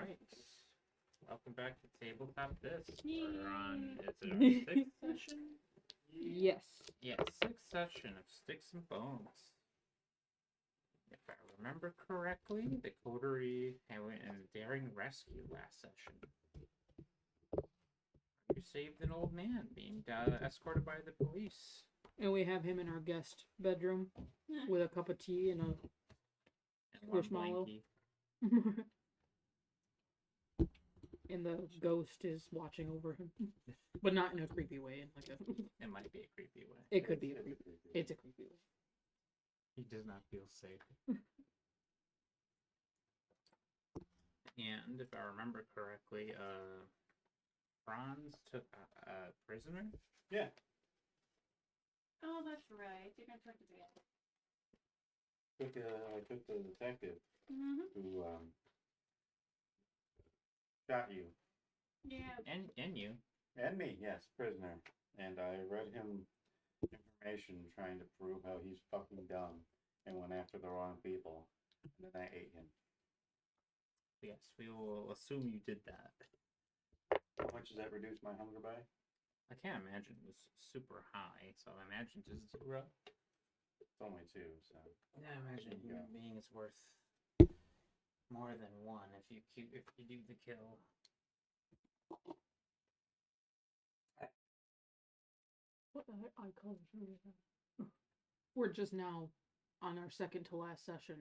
Alright. Welcome back to Tabletop This. Yay. We're on, is it our sixth session? Yes. Yeah, sixth session of Sticks and Bones. If I remember correctly, the coterie went in a daring rescue last session. You saved an old man being escorted by the police. And we have him in our guest bedroom with a cup of tea and a And one Squishmallow. blankie. and the ghost is watching over him. But not in a creepy way. In like a It might be a creepy way. It could be a creepy. It's a creepy way. He does not feel safe. And if I remember correctly, Franz took a prisoner? Yeah. Oh, that's right. You're gonna talk to me. I took the detective Mm-hmm. who shot you. Yeah. And you. And me, yes, prisoner. And I read him information trying to prove how he's fucking dumb and went after the wrong people. And then I ate him. Yes, we will assume you did that. How much does that reduce my hunger by? I can't imagine it was super high, so I imagine just 0. It's only 2, so. Yeah, I imagine a human being is worth more than 1 if you do the kill. What the heck? I called it. We're just now on our second to last session,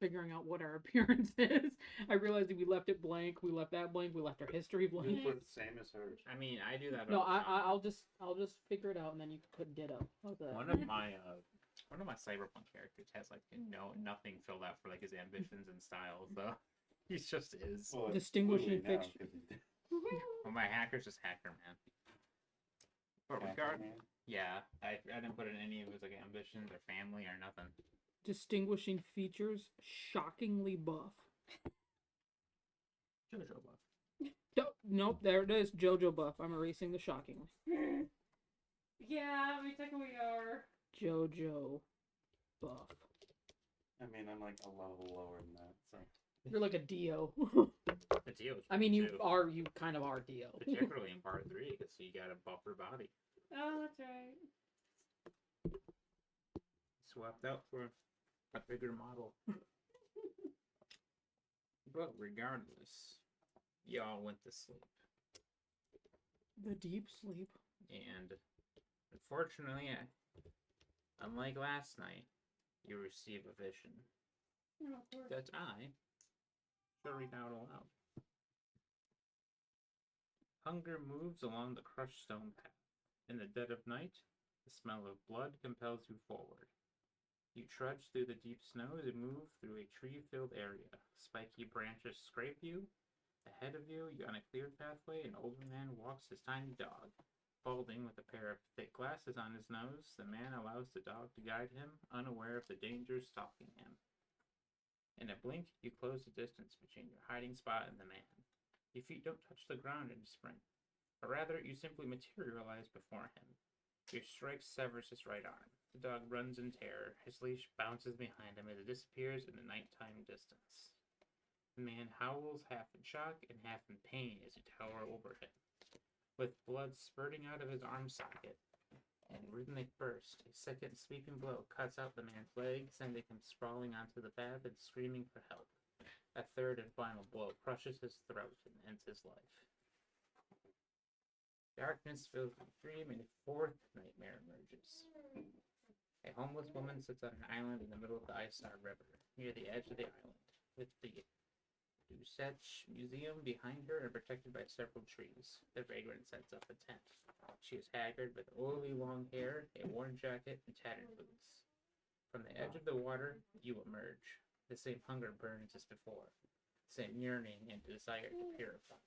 figuring out what our appearance is. I realized that we left it blank. We left that blank. We left our history blank. You put the same as hers. I mean, I do that. No, all the time. I'll just figure it out, and then you can put ditto. How's that? One of my cyberpunk characters has like nothing filled out for like his ambitions and styles though. He just is. Well, Distinguishing clearly now, fixture. 'cause he's Well, my hacker's just hacker man. But regard, man. yeah, I didn't put in any of his like ambitions or family or nothing. Distinguishing features: shockingly buff. Jojo buff. Nope, there it is. JoJo buff. I'm erasing the shockingly. Yeah, we technically are. JoJo buff. I mean, I'm like a level lower than that, so. You're like a Dio. The deal is I mean, you too. you kind of are Dio. Particularly in part 3, because you got a buffer body. Oh, that's right. Swapped out for a bigger model. But regardless, y'all went to sleep. The deep sleep. And unfortunately, unlike last night, you receive a vision Oh, of course. that I shall read out aloud. Hunger moves along the crushed stone path. In the dead of night, the smell of blood compels you forward. You trudge through the deep snow and move through a tree-filled area. Spiky branches scrape you. Ahead of you, on a cleared pathway, an older man walks his tiny dog. Balding with a pair of thick glasses on his nose, the man allows the dog to guide him, unaware of the dangers stalking him. In a blink, you close the distance between your hiding spot and the man. Your feet don't touch the ground in a sprint, but rather you simply materialize before him. Your strike severs his right arm. The dog runs in terror. His leash bounces behind him as it disappears in the nighttime distance. The man howls, half in shock and half in pain as you tower over him. With blood spurting out of his arm socket, and rhythmic burst, a second sweeping blow cuts out the man's leg, sending him sprawling onto the path and screaming for help. A third and final blow crushes his throat and ends his life. Darkness fills the dream, and a fourth nightmare emerges. A homeless woman sits on an island in the middle of the Isar River, near the edge of the island, with the Dusech Museum behind her and protected by several trees. The vagrant sets up a tent. She is haggard with oily long hair, a worn jacket, and tattered boots. From the edge of the water, you emerge. The same hunger burns as before, the same yearning and desire to purify.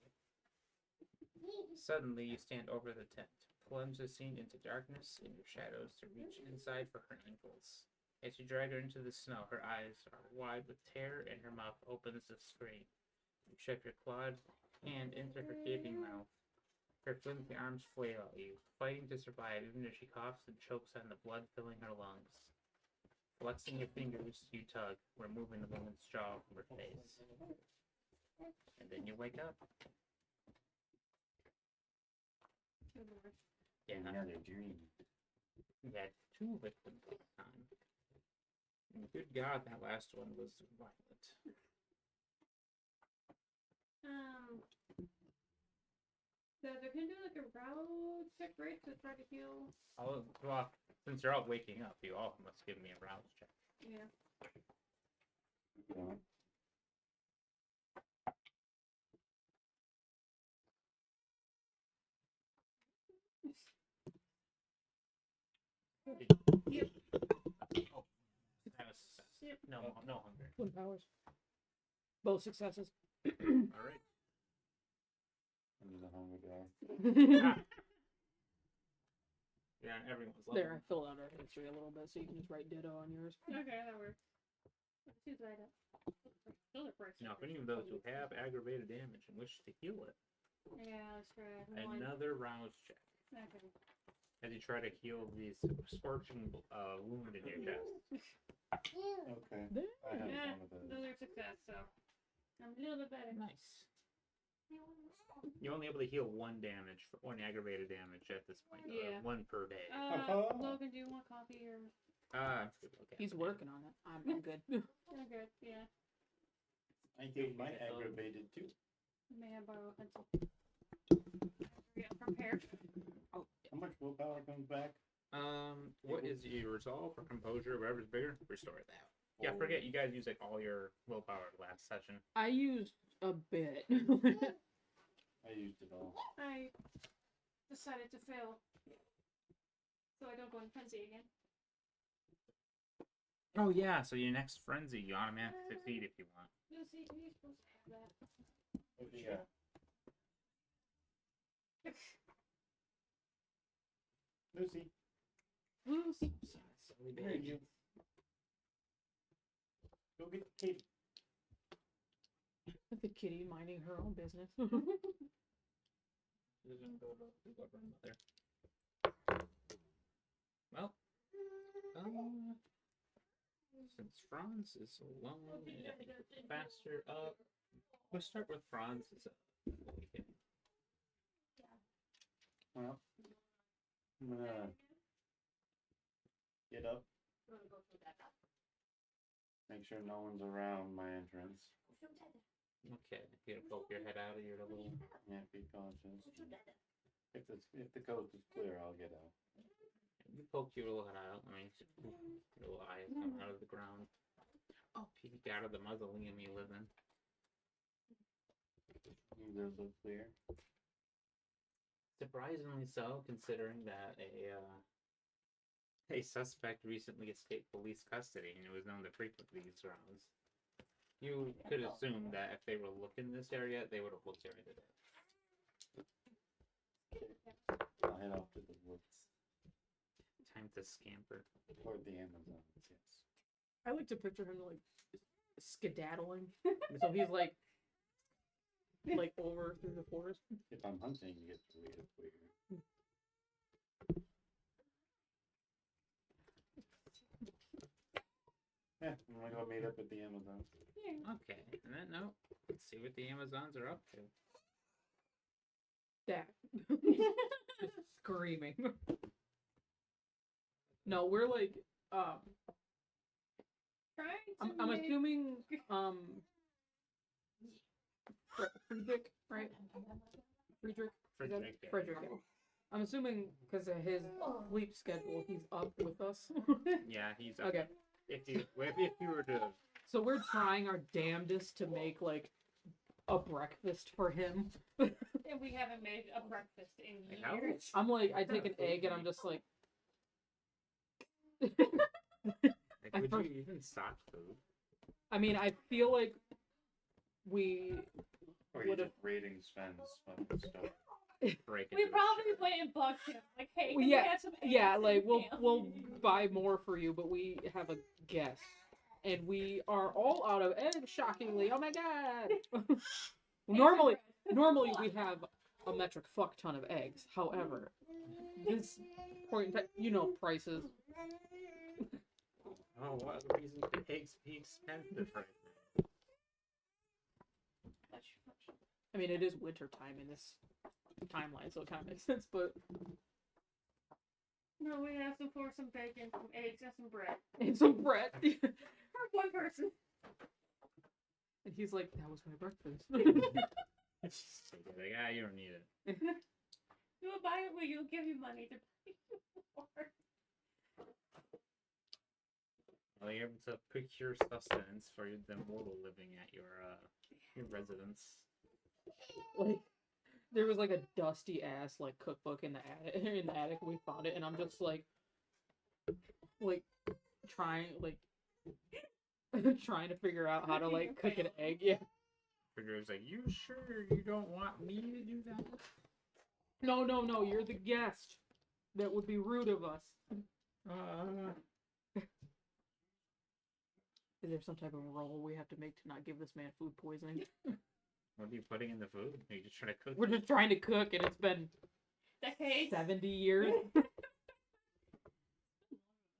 Suddenly, you stand over the tent, plunge the scene into darkness and your shadows to reach inside for her ankles. As you drag her into the snow, her eyes are wide with terror and her mouth opens to scream. You shove your clawed hand into her gaping mouth. Her flimsy arms flail at you, fighting to survive even as she coughs and chokes on the blood filling her lungs. Flexing your fingers, you tug, removing the woman's jaw from her face. And then you wake up. Yeah, Another dream. you had 2 victims this time. And good God, that last one was violent. So they can do like a route check, right? To try to heal. Well, since you're all waking up, you all must give me a rouse check. Yeah. Yeah. Yep. Oh, that was success. Yep. No hunger. Twin powers. Both successes. All right. And the hunger die. Ah. You're on everyone's level. There, I filled out our history a little bit, so you can just write ditto on yours. Okay, that works. Let's do that. Those are prices. Now, if any of those who have aggravated damage and wish to heal it, Yeah, that's right. One. another rouse check. Okay. As you try to heal the scorching wound in your chest. Okay. I have Yeah, one of those. those are success, so I'm a little bit better. Nice. You're only able to heal 1 aggravated damage at this point. Yeah. 1 per day. Logan, do you want coffee or? Okay. He's working on it. I'm good. I'm good. Yeah. I healed my aggravated too. May I borrow a pencil? Get prepared. How much willpower comes back? What is your resolve or composure, whatever's bigger? Restore that. Yeah, forget you guys used like all your willpower last session. I used a bit. I used it all. I decided to fail, so I don't go in frenzy again. Oh yeah, so your next frenzy, you automatically succeed if you want. Lucy, you're supposed to have that. Oh, yeah. Lucy. Lucy. Silly Where are baby. you? Go get Katie. The kitty minding her own business. Well, since Franz is alone and faster up, we'll start with Franz's awakening. Well, I'm gonna get up. Make sure no one's around my entrance. Okay, you gonna poke your head out of your little. Yeah, be cautious. If the coast is clear, I'll get out. You poke your little head out. I mean, your little eyes come out of the ground. Oh, peek out of the mausoleum you live in. Does look clear. Surprisingly so, considering that a suspect recently escaped police custody and was known to frequent these grounds. You could assume that if they were looking this area, they would have looked right at it. I'll head off to the woods. Time to scamper. Toward the Amazons, yes. I like to picture him like skedaddling. So he's like over through the forest. If I'm hunting, it gets weird. Yeah, I'm gonna go meet up with the Amazons. Okay, and that note, let's see what the Amazons are up to. That. Just screaming. No, we're like I'm assuming Friedrich, right? Friedrich? Is that- Friedrich, yeah. Friedrich, yeah. I'm assuming because of his sleep schedule, he's up with us. Yeah, he's up. Okay. If you were to So we're trying our damnedest to make like a breakfast for him. And we haven't made a breakfast in Like, how? years. I'm like, I take an egg and I'm just like, like, would you even stock food? I mean, I feel like we Or you Would've- just raiding Sven's fucking stuff. Break We into his probably shirt. went and bugged him. Like, hey, Well, can yeah, we have some eggs? yeah, like and ham? we'll buy more for you, but we have a guest, and we are all out of eggs. Shockingly, oh my god! normally we have a metric fuck ton of eggs. However, this point in time, you know prices. Oh, what other reason could eggs be expensive right now? fudge, fudge. I mean, it is winter time in this timeline, so it kind of makes sense. But No, we have some bacon, some eggs, and some bread. and some bread. For one person. And he's like, "That was my breakfast." Like, you don't need it. You'll buy it, you'll give you money to buy more. Well, you're able to procure sustenance for the mortal living at your residence. Like, there was like a dusty ass like cookbook in the attic. We found it, and I'm just like trying trying to figure out how to like cook an egg. Yeah. Figure's like, you sure you don't want me to do that? No, you're the guest. That would be rude of us. Is there some type of roll we have to make to not give this man food poisoning? What are you putting in the food? Are you just trying to cook? We're just trying to cook, and it's been Decades. 70 years.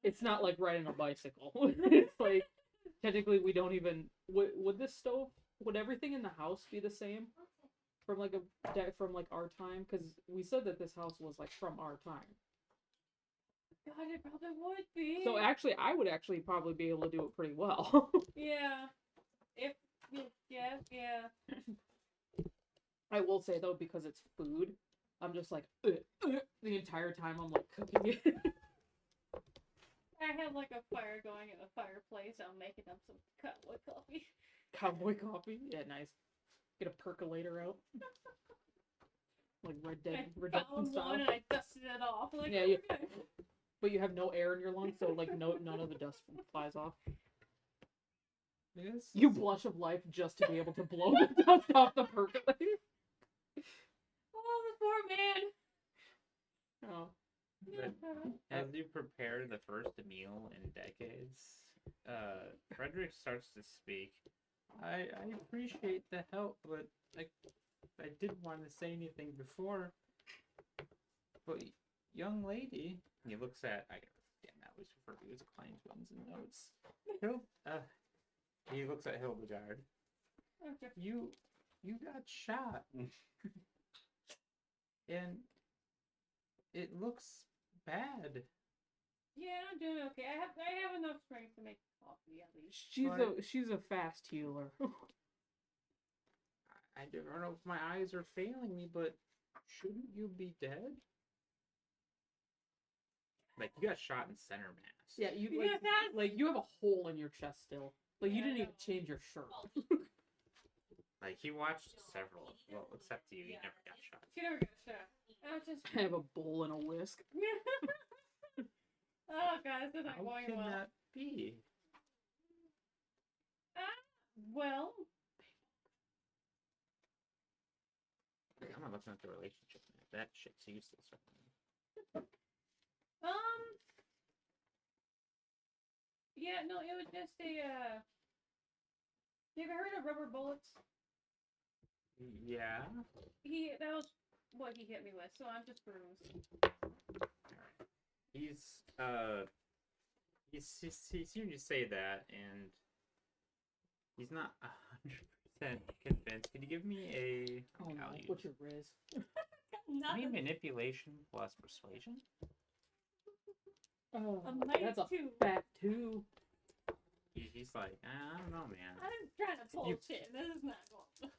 It's not like riding a bicycle. It's like, technically, we don't even... Would this stove... Would everything in the house be the same? From like our time? Because we said that this house was like from our time. God, it probably would be. So actually, I would actually probably be able to do it pretty well. Yeah. Yeah. I will say though, because it's food, I'm just like the entire time I'm like cooking it. I have like a fire going in the fireplace. I'm making up some cowboy coffee. Cowboy coffee, yeah, nice. Get a percolator out, like Red Dead I Redemption found style. one and I dusted it off. Like, Yeah, oh, you- okay. But you have no air in your lungs, so like none of the dust flies off. Yes. You blush of life just to be able to blow the dust off the percolator. Oh, the poor man. Oh, But as you prepare the first meal in decades, Frederick starts to speak. I appreciate the help, but I didn't want to say anything before. But young lady, he looks at I always refer to you as Klein twins in notes. He looks at Hildegard. Okay. You got shot. And it looks bad. Yeah, I'm doing okay. I have enough strength to make coffee at least. she's a fast healer. I don't know if my eyes are failing me, but shouldn't you be dead? Like, you got shot in center mass. Yeah, you Yeah, that's- like you have a hole in your chest still. Like you Yeah, I didn't even know. change your shirt. Like, he watched several. Well, except you, he never got shot. She never got shot. I just. I have a bowl and a whisk. Oh god, this isn't How going can well. that be? Well, I'm not looking at the relationship. Man. That shit's useless right now. yeah, no, it was just a. You ever heard of rubber bullets? Yeah. That was what he hit me with, so I'm just bruised. Alright. He's hearing you say that, and he's not 100% convinced. Could you give me a... Oh no, I'll use- what's your riz? Give me Nothing. manipulation plus persuasion? Oh, A minus that's a 2. fat 2. He's like, I don't know, man. I'm trying to pull You- shit. This is not going.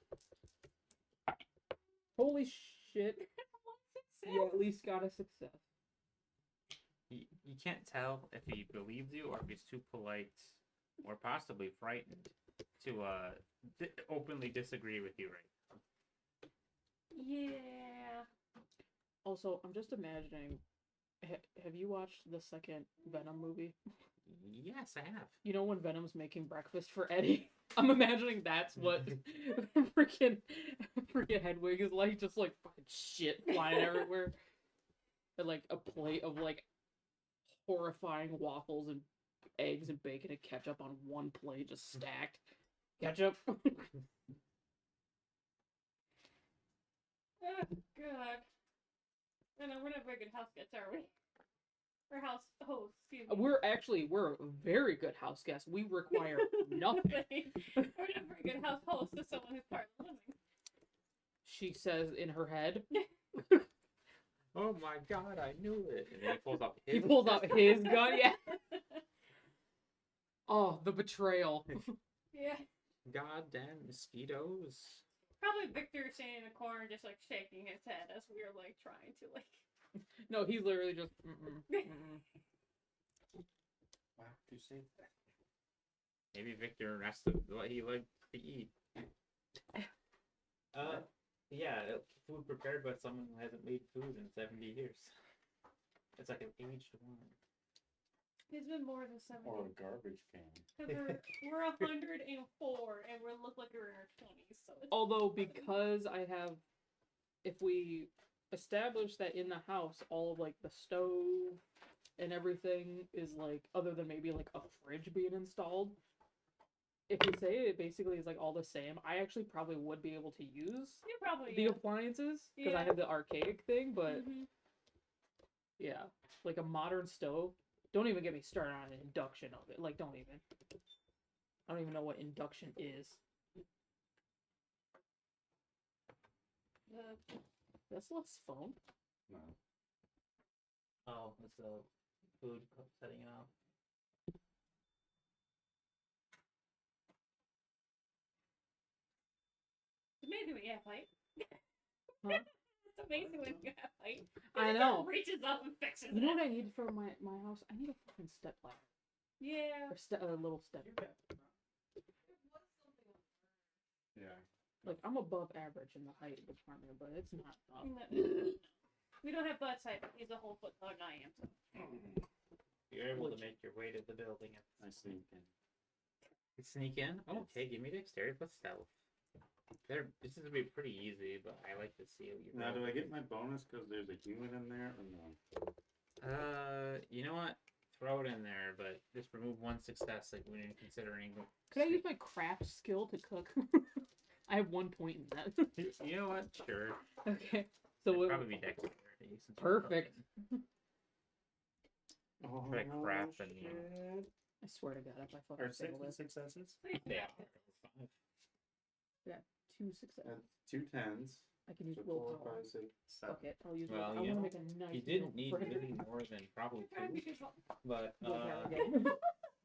Holy shit! Success. You at least got a success. You can't tell if he believes you or if he's too polite or possibly frightened to openly disagree with you right now. Yeah. Also, I'm just imagining. Have you watched the second Venom movie? Yes, I have. You know when Venom's making breakfast for Eddie? I'm imagining that's what freaking Hedwig is like, just like fucking shit flying everywhere. And like a plate of like horrifying waffles and eggs and bacon and ketchup on one plate, just stacked. Ketchup. Oh god. I know we're not very good house guests, are we? Or house hosts, excuse me. We're a very good house guest. We require nothing. We're not very good house hosts to someone who's part of the living. she says in her head. Oh my god, I knew it. And then he pulls out his He pulls out pistol. his gun. Yeah. Oh, the betrayal. Yeah. Goddamn mosquitoes. Probably Victor sitting in the corner just like shaking his head as we were like trying to like. No, he's literally just. Mm-mm, mm-mm. Why would you say that? Maybe Victor rested what he liked to eat. Yeah, food prepared by someone who hasn't made food in 70 years. It's like an aged wine. It's been more than 70. Or a garbage can. Because we're 104 and we look like we're in our 20s. So it's Although, because I have. If we establish that in the house, all of like the stove and everything is like, other than maybe like a fridge being installed. If you say it basically is like all the same, I actually probably would be able to use you probably the appliances because I Yeah. have the archaic thing, but Mhm. yeah, like a modern stove. Don't even get me started on an induction of it. Like, don't even. I don't even know what induction is. That's less phone. No. Oh, it's the food setting it up. It's amazing when you have height. Huh? It's amazing when you have height. I It know. reaches up and fixes You know it. what I need for my house? I need a fucking step ladder. Yeah. Or a little step. Yeah. Like, I'm above average in the height department, but it's not up. We don't have butt side, but he's a whole foot taller than I am. So. You're able to Which- make your way to the building. I sneak in. You sneak in? Okay, give me dexterity plus stealth. This is gonna be pretty easy, but I like to see what you Now, do roll. I get my bonus because there's a human in there or no? You know what? Throw it in there, but just remove one success, like when you're considering. Could I use my craft skill to cook? I have 1 point in that. You know what? Sure. Okay. So It'd what? probably be dexterity. since you're Perfect. cooking. Oh, Try crap and you. shit. I swear to God, if I Or fucking six fail this, successes? Yeah. 2 success. 2 10s. I can use So 4, willpower. 5, 6, 7. Fuck it, I'll use Well, willpower. I you want to know, make a nice. You didn't meal need for really more than probably Try to be 2, good. but willpower again.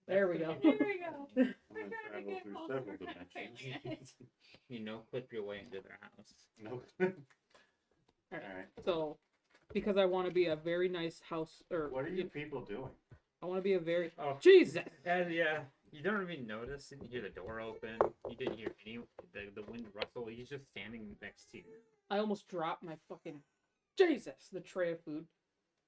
There we go. There we go. I'm We're gonna trying to travel get through closer. several We're kind of failing dimensions. it. you know, clip your way into their house. Nope. Alright. Alright. So, because I want to be a very nice house, or What are you people doing? I want to be a very Oh, Jesus. yeah. You don't even notice. You didn't hear the door open. You didn't hear the wind rustle. He's just standing next to you. I almost dropped my fucking Jesus, the tray of food.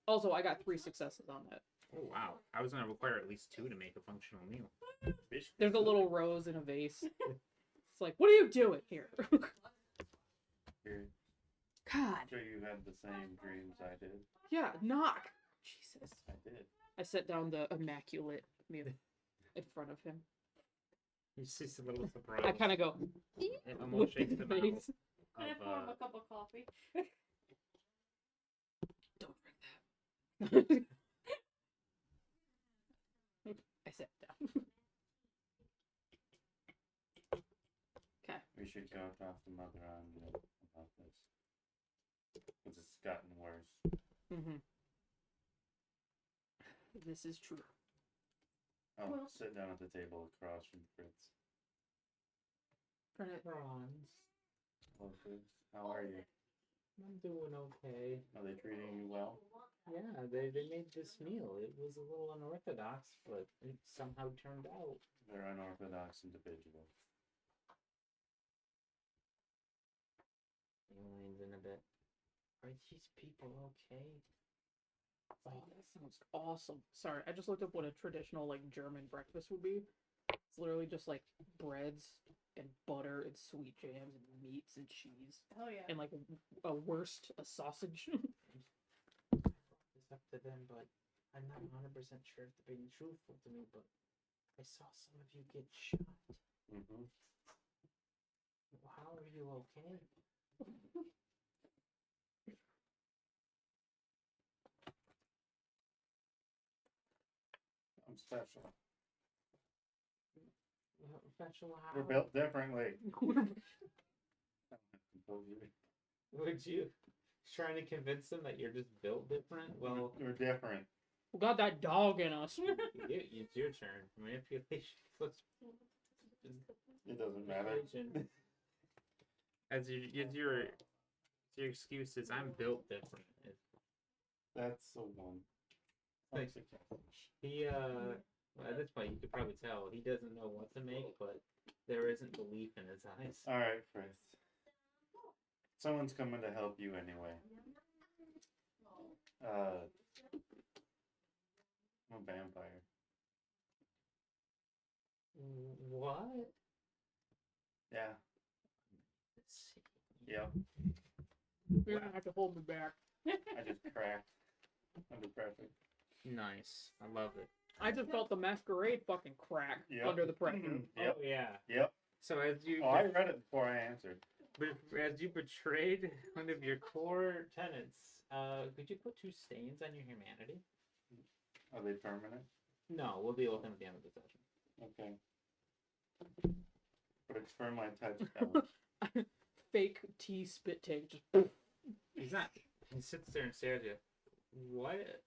Also, I got 3 successes on that. Oh wow! I was gonna require at least 2 to make a functional meal. There's a little rose in a vase. It's like, what are you doing here? Here. God. I'm sure you had the same dreams I did. Yeah, knock. Jesus. I did. I set down the immaculate meal in front of him. You see some little surprise. I kind of go It almost shakes with them the out. face. And I Of, pour him a cup of coffee. Don't drink that. I sat down. Okay. We should go talk to Mother Anya about this. Because it's gotten worse. Mm-hmm. This is true. Oh, Well- sit down at the table across from Fritz. Bronze. Hello, Fritz. How are you? I'm doing okay. Are they treating you well? Yeah, they made this meal. It was a little unorthodox, but it somehow turned out. They're unorthodox individuals. He leans in a bit. Are these people okay? Oh, that sounds awesome. Sorry, I just looked up what a traditional like German breakfast would be. It's literally just like breads and butter and sweet jams and meats and cheese Oh yeah. and like a sausage. It's up to them, but I'm not 100% sure if they're being truthful to me, but I saw some of you get shot. Mm-hmm. How are you okay? I'm special. Special how? We're built differently. We're- Composure. Would you trying to convince them that you're just built different? Well, We're different. We got that dog in us. it's your turn. Manipulation plus It doesn't matter. persuasion. As your excuse is, I'm built different. That's a one. Like, he well, at this point you could probably tell he doesn't know what to make, but there isn't belief in his eyes. All right, Chris. Someone's coming to help you anyway. I'm a vampire. What? Yeah. Yep. You're gonna have to hold me back. I just cracked under pressure. Nice. I love it. I just felt the masquerade fucking crack Yep. under the pressure. Yep. Oh yeah. Yep. So as you Oh, I read it before I answered. as you betrayed one of your core tenets, could you put 2 stains on your humanity? Are they permanent? No, we'll deal with them at the end of the session. Okay. But it's for my touchdown. Fake tea spit take. Just He's not. He sits there and stares at you. What?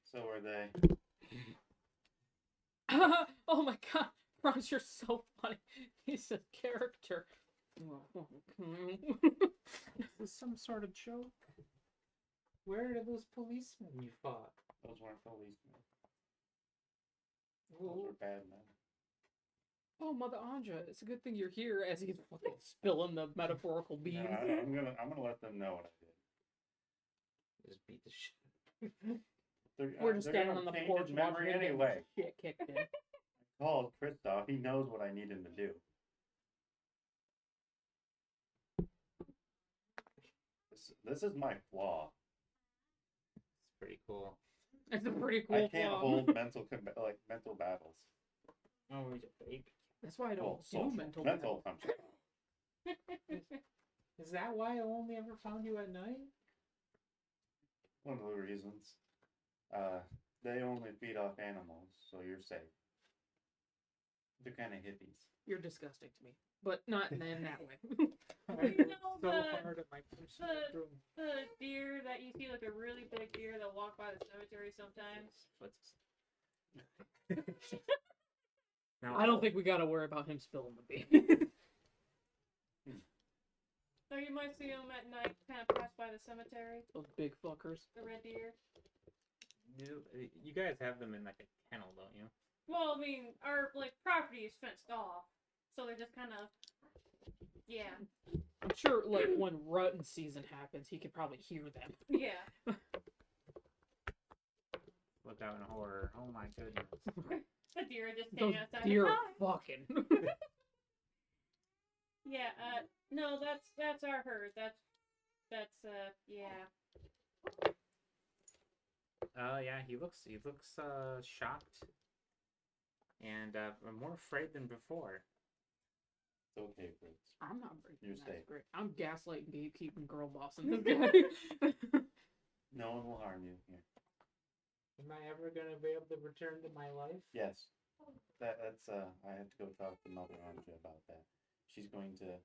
So are they. oh my god, Ron, you're so funny. He's a character. Is this some sort of joke? Where are those policemen you fought? Those weren't policemen. Those Well, were bad men. Oh, Mother Anja, it's a good thing you're here as he's fucking spilling the metaphorical beans. No, I'm gonna let them know what I did. just beat the shit. We're just they're standing gonna on the change porch his watching memory him get anyway. shit kicked in. Call Christoph. He knows what I need him to do. This is my flaw. It's pretty cool. It's a pretty cool I can't flaw. hold mental battles. Oh, he's a fake. That's why I don't Well, do social. mental mental. battles. I'm sorry. Is that why I only ever found you at night? One of the reasons. They only feed off animals, so you're safe. They're kind of hippies. You're disgusting to me, but not in that way. I You worked know so the- hard at my personal room. The deer that you see, like a really big deer that walk by the cemetery sometimes. Now, I don't think we gotta worry about him spilling the beans. So you might see them at night, kind of pass by the cemetery. Those big fuckers. The red deer. you guys have them in like a kennel, don't you? Well, I mean, our property is fenced off, so they're just kind of, yeah, I'm sure, like, when rutting season happens, he could probably hear them. yeah. Look out in horror. Oh my goodness. The deer are just Those standing outside. deer Hi. are fucking. Yeah. No, that's our herd. That's yeah. Yeah, he looks shocked and more afraid than before. It's okay, Fritz. I'm not breaking You're that safe. script. I'm gaslighting, gatekeeping, girl bossing this guy. No one will harm you here. Am I ever gonna be able to return to my life? Yes. That's I have to go talk to Mother Anja about that. She's going to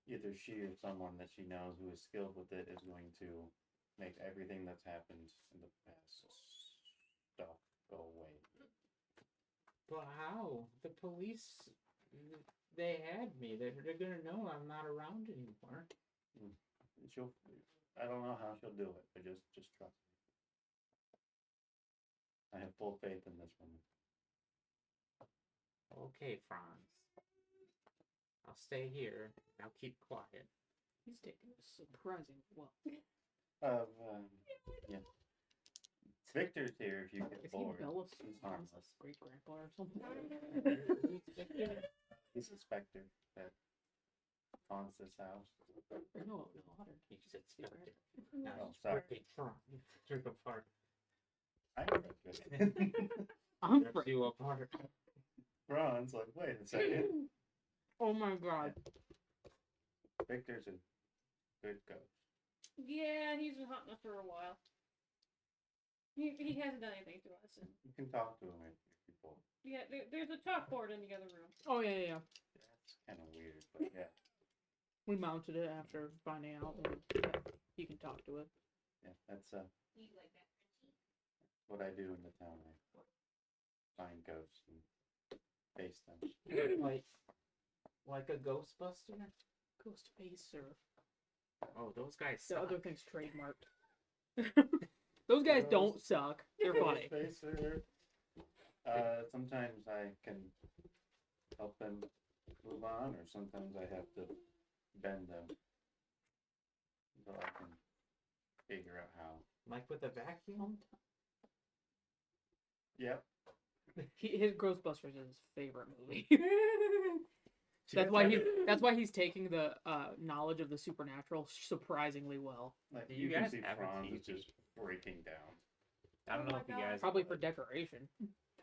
either she or someone that she knows who is skilled with it is going to make everything that's happened in the past stuff go away. But how? The police, they had me. They're gonna know I'm not around anymore. I don't know how she'll do it, but just trust me. I have full faith in this woman. Okay, Franz. I'll stay here. I'll keep quiet. He's taking this surprisingly well. Yeah. Victor's here if you get Is he bored. Bella's He's harmless. great grandpa or something? He's a specter that haunts this house. No, hotter. You said Great specter. grandpa. Oh, sorry. Okay, Franz. Rip apart. I'm good. I'm Rip afraid. you apart. Ron's like, wait a second. Oh my god. Victor's a good ghost. Yeah, he's been hunting us for a while. He hasn't done anything to us. And You can talk to him if you bored. yeah, there's a chalkboard in the other room. Oh yeah, yeah. That's kind of weird, but yeah. We mounted it after finding out that you can talk to it. Yeah, that's You like that, Frenchie? what I do in the town. I find ghosts and face them. Like a Ghostbuster? Ghost Facer. Oh, those guys The suck. other thing's trademarked. Those guys don't suck. They're funny. Facer. Sometimes I can help them move on, or sometimes I have to bend them so I can figure out how. Like with a vacuum? Yep. His Ghostbusters is his favorite movie. That's why he's taking the knowledge of the supernatural surprisingly well. Like Do you, you can guys see have a Franz is TV? just breaking down. I don't Oh know my if you God. guys Probably for decoration.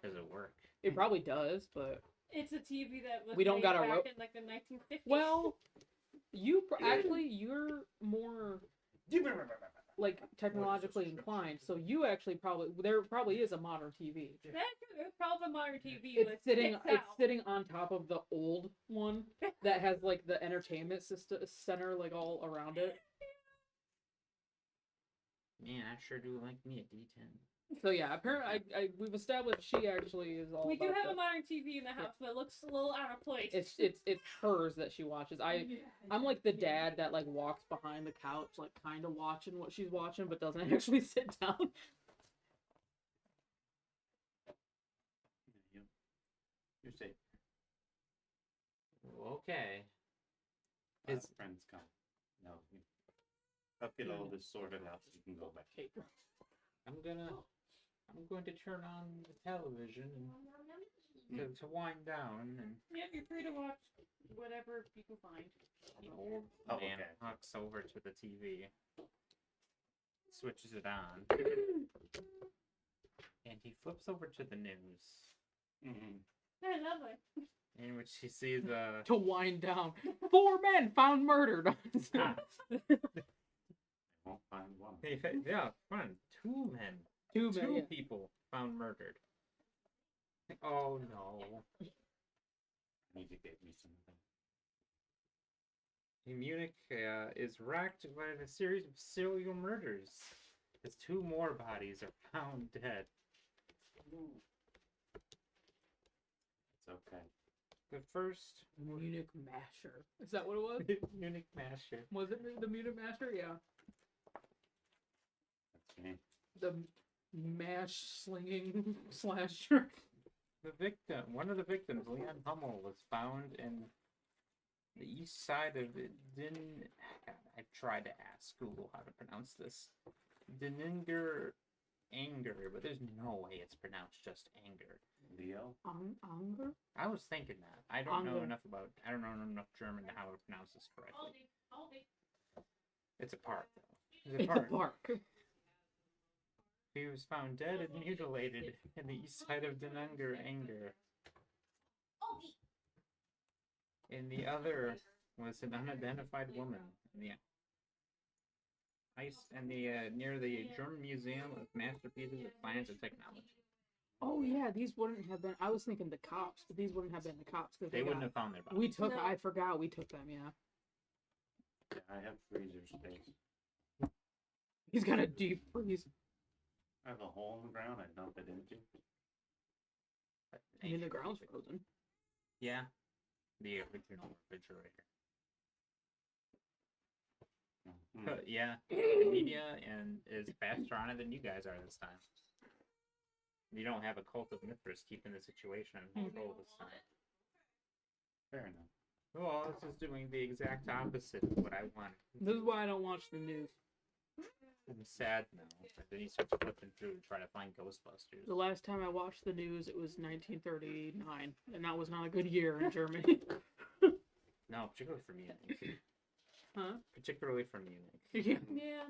Does it work? It probably does, but It's a TV that was We don't made got a back ro- in like the 1950s. well, you're more like technologically inclined, so you actually there probably is a modern TV. That's probably modern TV. It's sitting sticks out. on top of the old one that has like the entertainment system center like all around it. Man, I sure do like me a D10. So yeah, apparently we've established she actually is all. We do about have the- a modern TV in the house, but it looks a little out of place. It's hers that she watches. I'm like the dad that like walks behind the couch, like kind of watching what she's watching, but doesn't actually sit down. You're safe. Okay. His friends come. No, I'll get all this sorted out so you can go back. Okay. I'm going to turn on the television and to wind down, and Yeah, you're free to watch whatever you can find. the old Oh, man okay. walks over to the TV, switches it on, and he flips over to the news, Mm-hmm. Hey, lovely. in which he sees To wind down, 4 men found murdered. ah, Won't find one. yeah, fun. 2 men. 2 Two men. Yeah. people found murdered. Oh no. I need to get me something. Munich is racked by a series of serial murders, as 2 more bodies are found dead. It's okay. But first, Munich Masher. Is that what it was? Munich Masher. Was it the Munich Masher? Yeah. That's me. The mash slinging slasher. One of the victims, Leon Hummel, was found in the east side of I've tried to ask Google how to pronounce this. Deninger Anger, but there's no way it's pronounced just anger. Leo? Anger? I was thinking that. I don't know Anger. enough German to how to pronounce this correctly. Aldi. It's a park, though. It's a park. He was found dead and mutilated in the east side of Deninger Anger. Aldi. And the other was an unidentified woman in the near the German Museum of Masterpieces of Science and Technology. Oh yeah, these wouldn't have been. I was thinking the cops, but these wouldn't have been the cops because They wouldn't have found their body. We took. No. I forgot we took them. Yeah. Yeah, I have freezer space. He's got a deep freeze. I have a hole in the ground I dump it into. I mean, the ground's frozen. Yeah, the original refrigerator. Mm. But yeah, the media is faster on it than you guys are this time. You don't have a cult of Mithras keeping the situation under control this time. Fair enough. Well, this is doing the exact opposite of what I wanted. This is why I don't watch the news. I'm sad now. Then he starts flipping through to try to find Ghostbusters. The last time I watched the news, it was 1939, and that was not a good year in Germany. No, particularly for Munich. Huh? Particularly for Munich. Yeah. Yeah.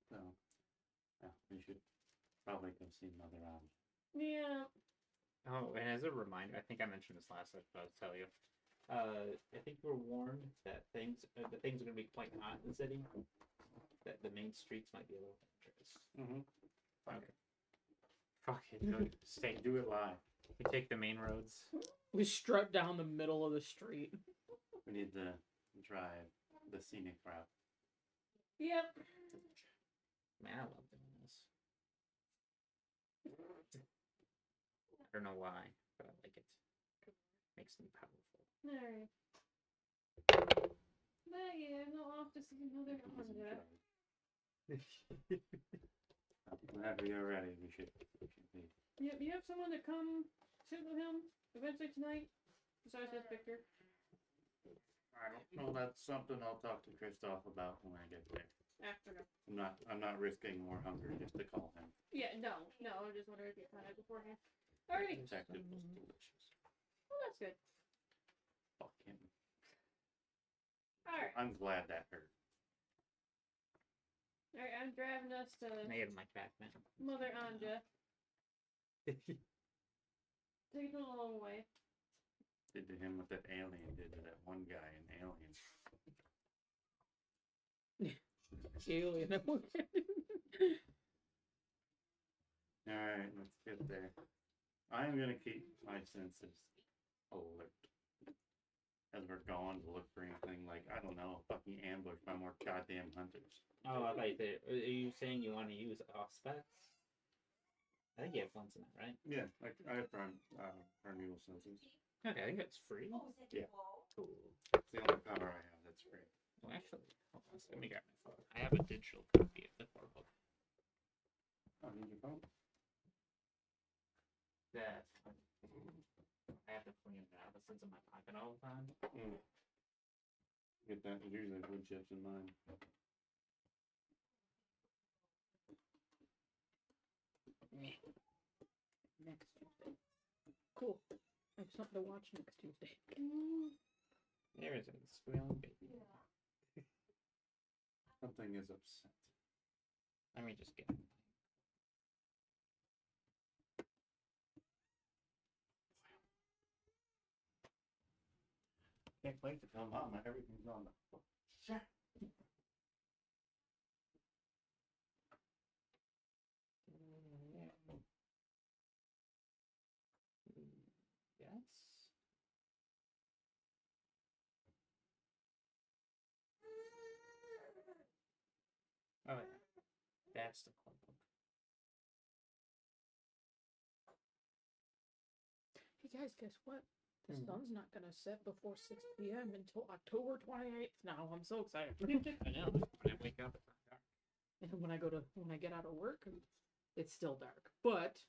So, yeah, we should probably go see Mother Odd. Yeah. Oh, and as a reminder, I think I mentioned this last episode, I'll tell you. I think you were warned that things are going to be quite hot in the city. That the main streets might be a little dangerous. Mm-hmm. Okay. Fuck it. Stay. Do it live. We take the main roads. We strut down the middle of the street. We need to drive the scenic route. Yep. Man, I love doing this. I don't know why, but I like it. Makes me powerful. Alright. But yeah, no, I'll have to see another Honda. Whenever you're ready, we should be. Yep, you have someone to come sit with him eventually tonight? Besides just Victor? I don't know. That's something I'll talk to Christoph about when I get there. After. I'm not risking more hunger just to call him. Yeah, no, I just wondering if you had it beforehand. Alright. Detective was delicious. Well, that's good. Fuck him. Alright. I'm glad that hurt. Alright, I'm driving us to I ate my cat, man. Mother Anja. Take it a long way. Did to him what that alien did to that one guy in Alien. Alien. Alright, let's get there. I'm gonna keep my senses alert. As we're going to look for anything like, I don't know, fucking ambushed by more goddamn hunters. Oh, I thought you said, are you saying you want to use Auspex? I think you have funds in that, right? Yeah, like I have primeval senses. Okay, I think it's free. Yeah. Cool. It's the only power I have that's free. Well, actually, hold on, let me grab my phone. I have a digital copy of the core book. Oh, need your phone? That's funny. I have to clean it out. This is in my pocket all the time. Get that. There's usually wood chips in mine. Next Tuesday. Cool. I have something to watch next Tuesday. There is a squealing baby. Something is upset. Let me just get. Can't wait to tell Mama everything's on the shit. Yes. Oh yeah, that's the core book. Hey guys, guess what? The sun's not gonna set before 6 p.m. until October 28th now. I'm so excited. I know. When I wake up, it's not dark. And when I get out of work, it's still dark. But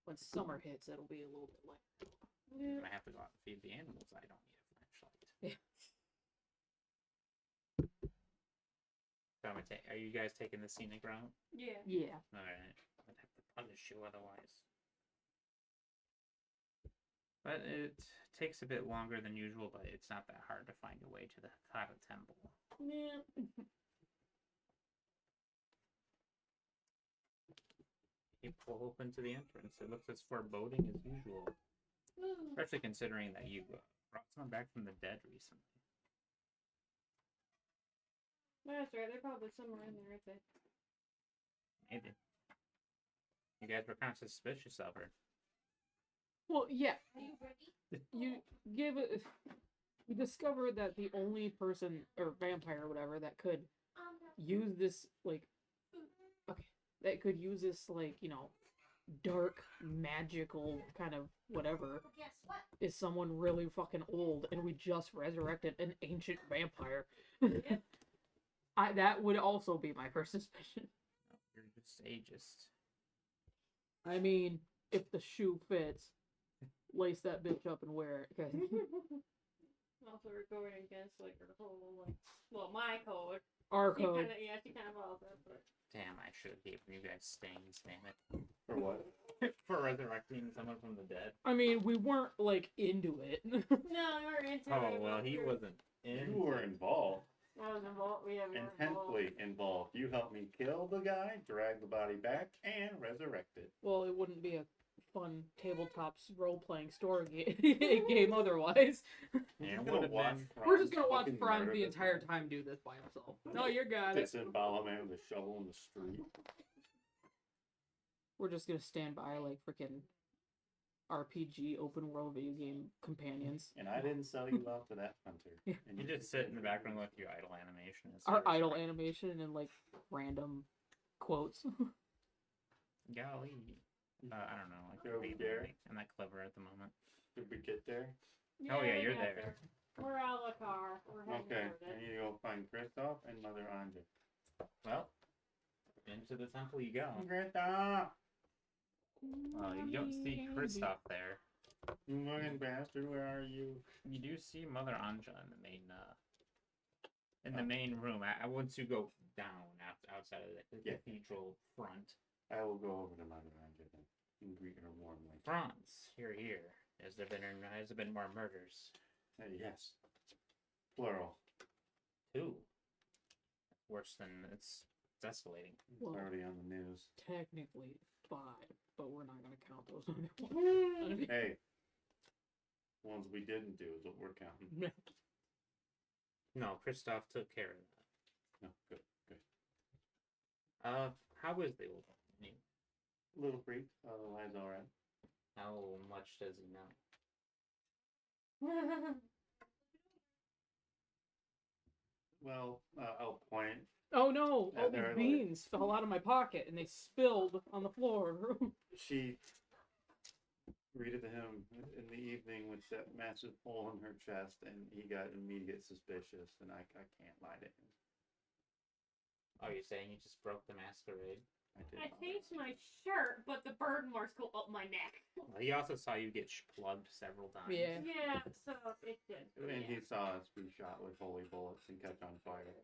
when summer hits, it'll be a little bit lighter. When I have to go out and feed the animals, I don't need a flashlight. Yeah. So are you guys taking the scenic route? Yeah. Yeah. Alright. I'd have to punish you otherwise. But it takes a bit longer than usual, but it's not that hard to find your way to the Kata Temple. Yeah. You pull open to the entrance. It looks as foreboding as usual. Especially considering that you brought someone back from the dead recently. That's right, they're probably somewhere in there, aren't they? Maybe. You guys were kind of suspicious of her. Well, yeah. Are you ready? You discover that the only person or vampire or whatever that could use this dark magical kind of whatever Guess what? is someone really fucking old, and we just resurrected an ancient vampire. Yep. That would also be my first suspicion. You're just ageist. I mean, if the shoe fits, lace that bitch up and wear it. 'Cause Also, we're going against like her whole my code. our She code. kind of follows that, but Damn, I should have given you guys stains, damn it. For what? For resurrecting someone from the dead. I mean, we weren't into it. no, we were into it. Oh, well, he wasn't in. You were involved. I was involved. We were Intensely involved. You helped me kill the guy, drag the body back, and resurrect it. Well, it wouldn't be a fun tabletops role-playing story game otherwise. Yeah, I'm it gonna would have watch been. We're just gonna watch fucking Franz murder the this entire man. time do this by himself. No, you got it. Disembowel a man with a shovel in the street. We're just gonna stand by like freaking RPG open world video game companions. And I didn't sell you out to that hunter. Yeah. And You just sit in the background with your idle animation. It's Our very idle strange. animation and like random quotes. Golly. I don't know. Like, You're over there? I'm not clever at the moment. Did we get there? Oh, yeah, we you're got there. We're out of the car. We're heading Okay, toward I it. need to go find Kristoff and Mother Anja. Well, into the temple you go. Kristoff! You don't see Kristoff there. You fucking bastard, where are you? You do see Mother Anja in the main room. Once you go down outside of the Yeah. cathedral front. I will go over to Mother Anja then and greet her warmly. Franz, here. Has there been more murders? Yes. Plural. 2. Worse than it's escalating. It's Well, already on the news. technically 5, but we're not gonna count those on Hey. Ones we didn't do is what we're counting. No, Kristoff took care of that. No, good, good. How is the old man? A little freaked, otherwise alright. How much does he know? Well, I'll point. Oh no! Yeah, All they're these like- beans fell out of my pocket and they spilled on the floor. She greeted him in the evening with that massive hole in her chest, and he got immediate suspicious, and I can't lie to him. Oh, you're saying you just broke the masquerade? I did. I not. changed my shirt, but the bird marks go up my neck. Well, he also saw you get plugged several times. Yeah. Yeah, so it did. And Yeah. he saw us be shot with holy bullets and catch on fire.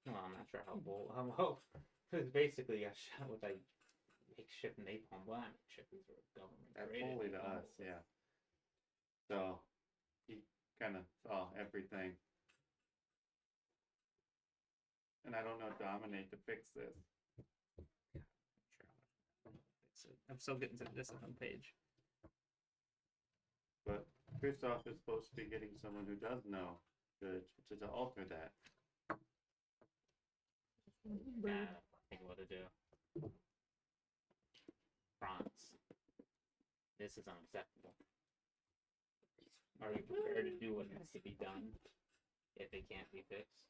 Well, I'm not sure how well. Because basically got shot with like makeshift napalm. Well, not makeshift. These were government. That's created holy to napalm us, bullets. yeah. So he kind of saw everything. And I don't know Dominate to fix this. Sure, I'm still getting to the discipline page. But Kristoff is supposed to be getting someone who does know to alter that. Yeah, I think what to do. Franz, this is unacceptable. Are you prepared to do what needs to be done if it can't be fixed?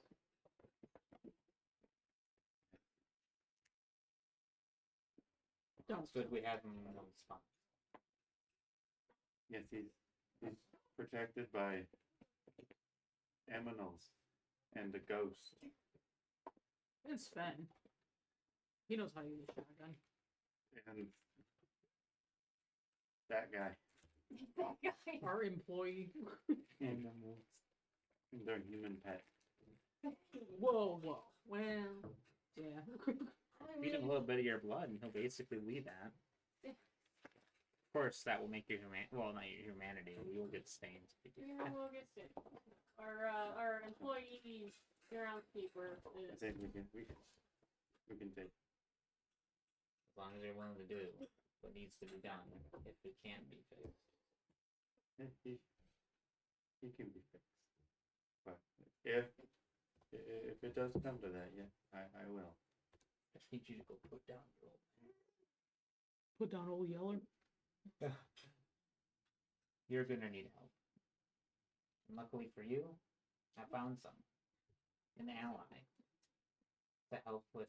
It's good we have him in one spot. Yes, he's protected by Eminals and the ghost. It's Sven. He knows how to use a shotgun. And that guy. That guy. Our employee. And their human pet. Whoa. Well, yeah. Feed him a little bit of your blood, and he'll basically lead that. Of course, that will make your not your humanity. We will get stained. Yeah, we'll get sick. Our employee groundskeeper I is. think we can take. As long as you're willing to do what needs to be done, if it can't be fixed. He can be fixed. But if it does come to that, yeah, I will. I need you to go put down your old man. Put down old Yeller. You're gonna need help. And luckily for you, I found an ally to help with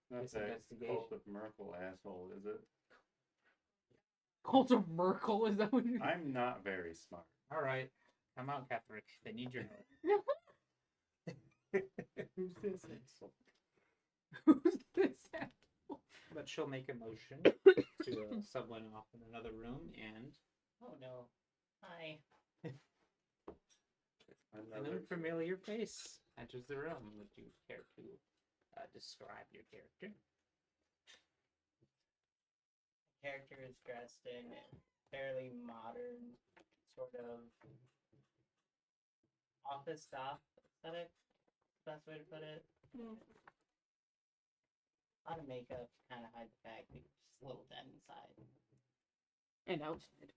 Not This that investigation. cult of Merkel asshole, is it? Cult of Merkel, is that what you I'm not very smart. All right, come out, Catherick. They need your help. Who's this asshole? Who's this? But she'll make a motion to someone off in another room, and oh no, hi. An Another unfamiliar face enters the room. Would you care to describe your character? Character is dressed in a fairly modern sort of office staff aesthetic. Best way to put it. A lot of makeup to kind of hide the fact that you're just a little dead inside. And outside.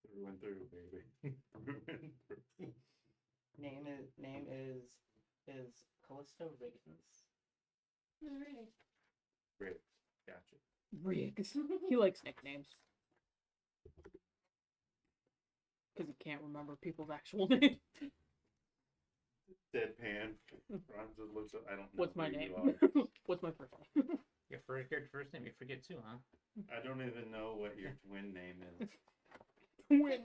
through and through, baby. Through and through. Name is Callisto Riggins. Really? Great. Gotcha. Riggs. He likes nicknames. Because he can't remember people's actual names. Deadpan. Ron just looks up. I don't know. What's my who name? you are. What's my first name? Your first name, you forget too, huh? I don't even know what your twin name is. Twin.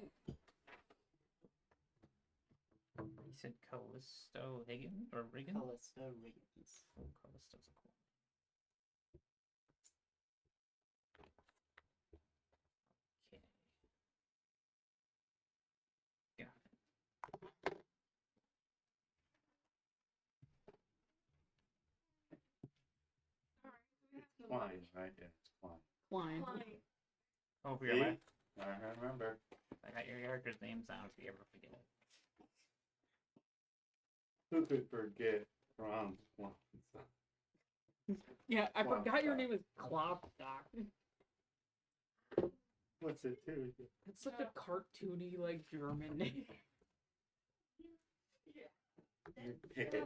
You said Callisto Higgin or Regan? Callisto Riggins. Oh, Callisto's a cool. Okay. Got it. Klein, right? Yeah, it's Klein. Klein. Klein. Oh, for See? your life. I remember. I got your character's names down if you ever forget it. Who could forget Ron's Klein? Yeah, I forgot your Klopstock. name is Klopstock. What's it too? It's such a cartoony, like, German name. You pick it.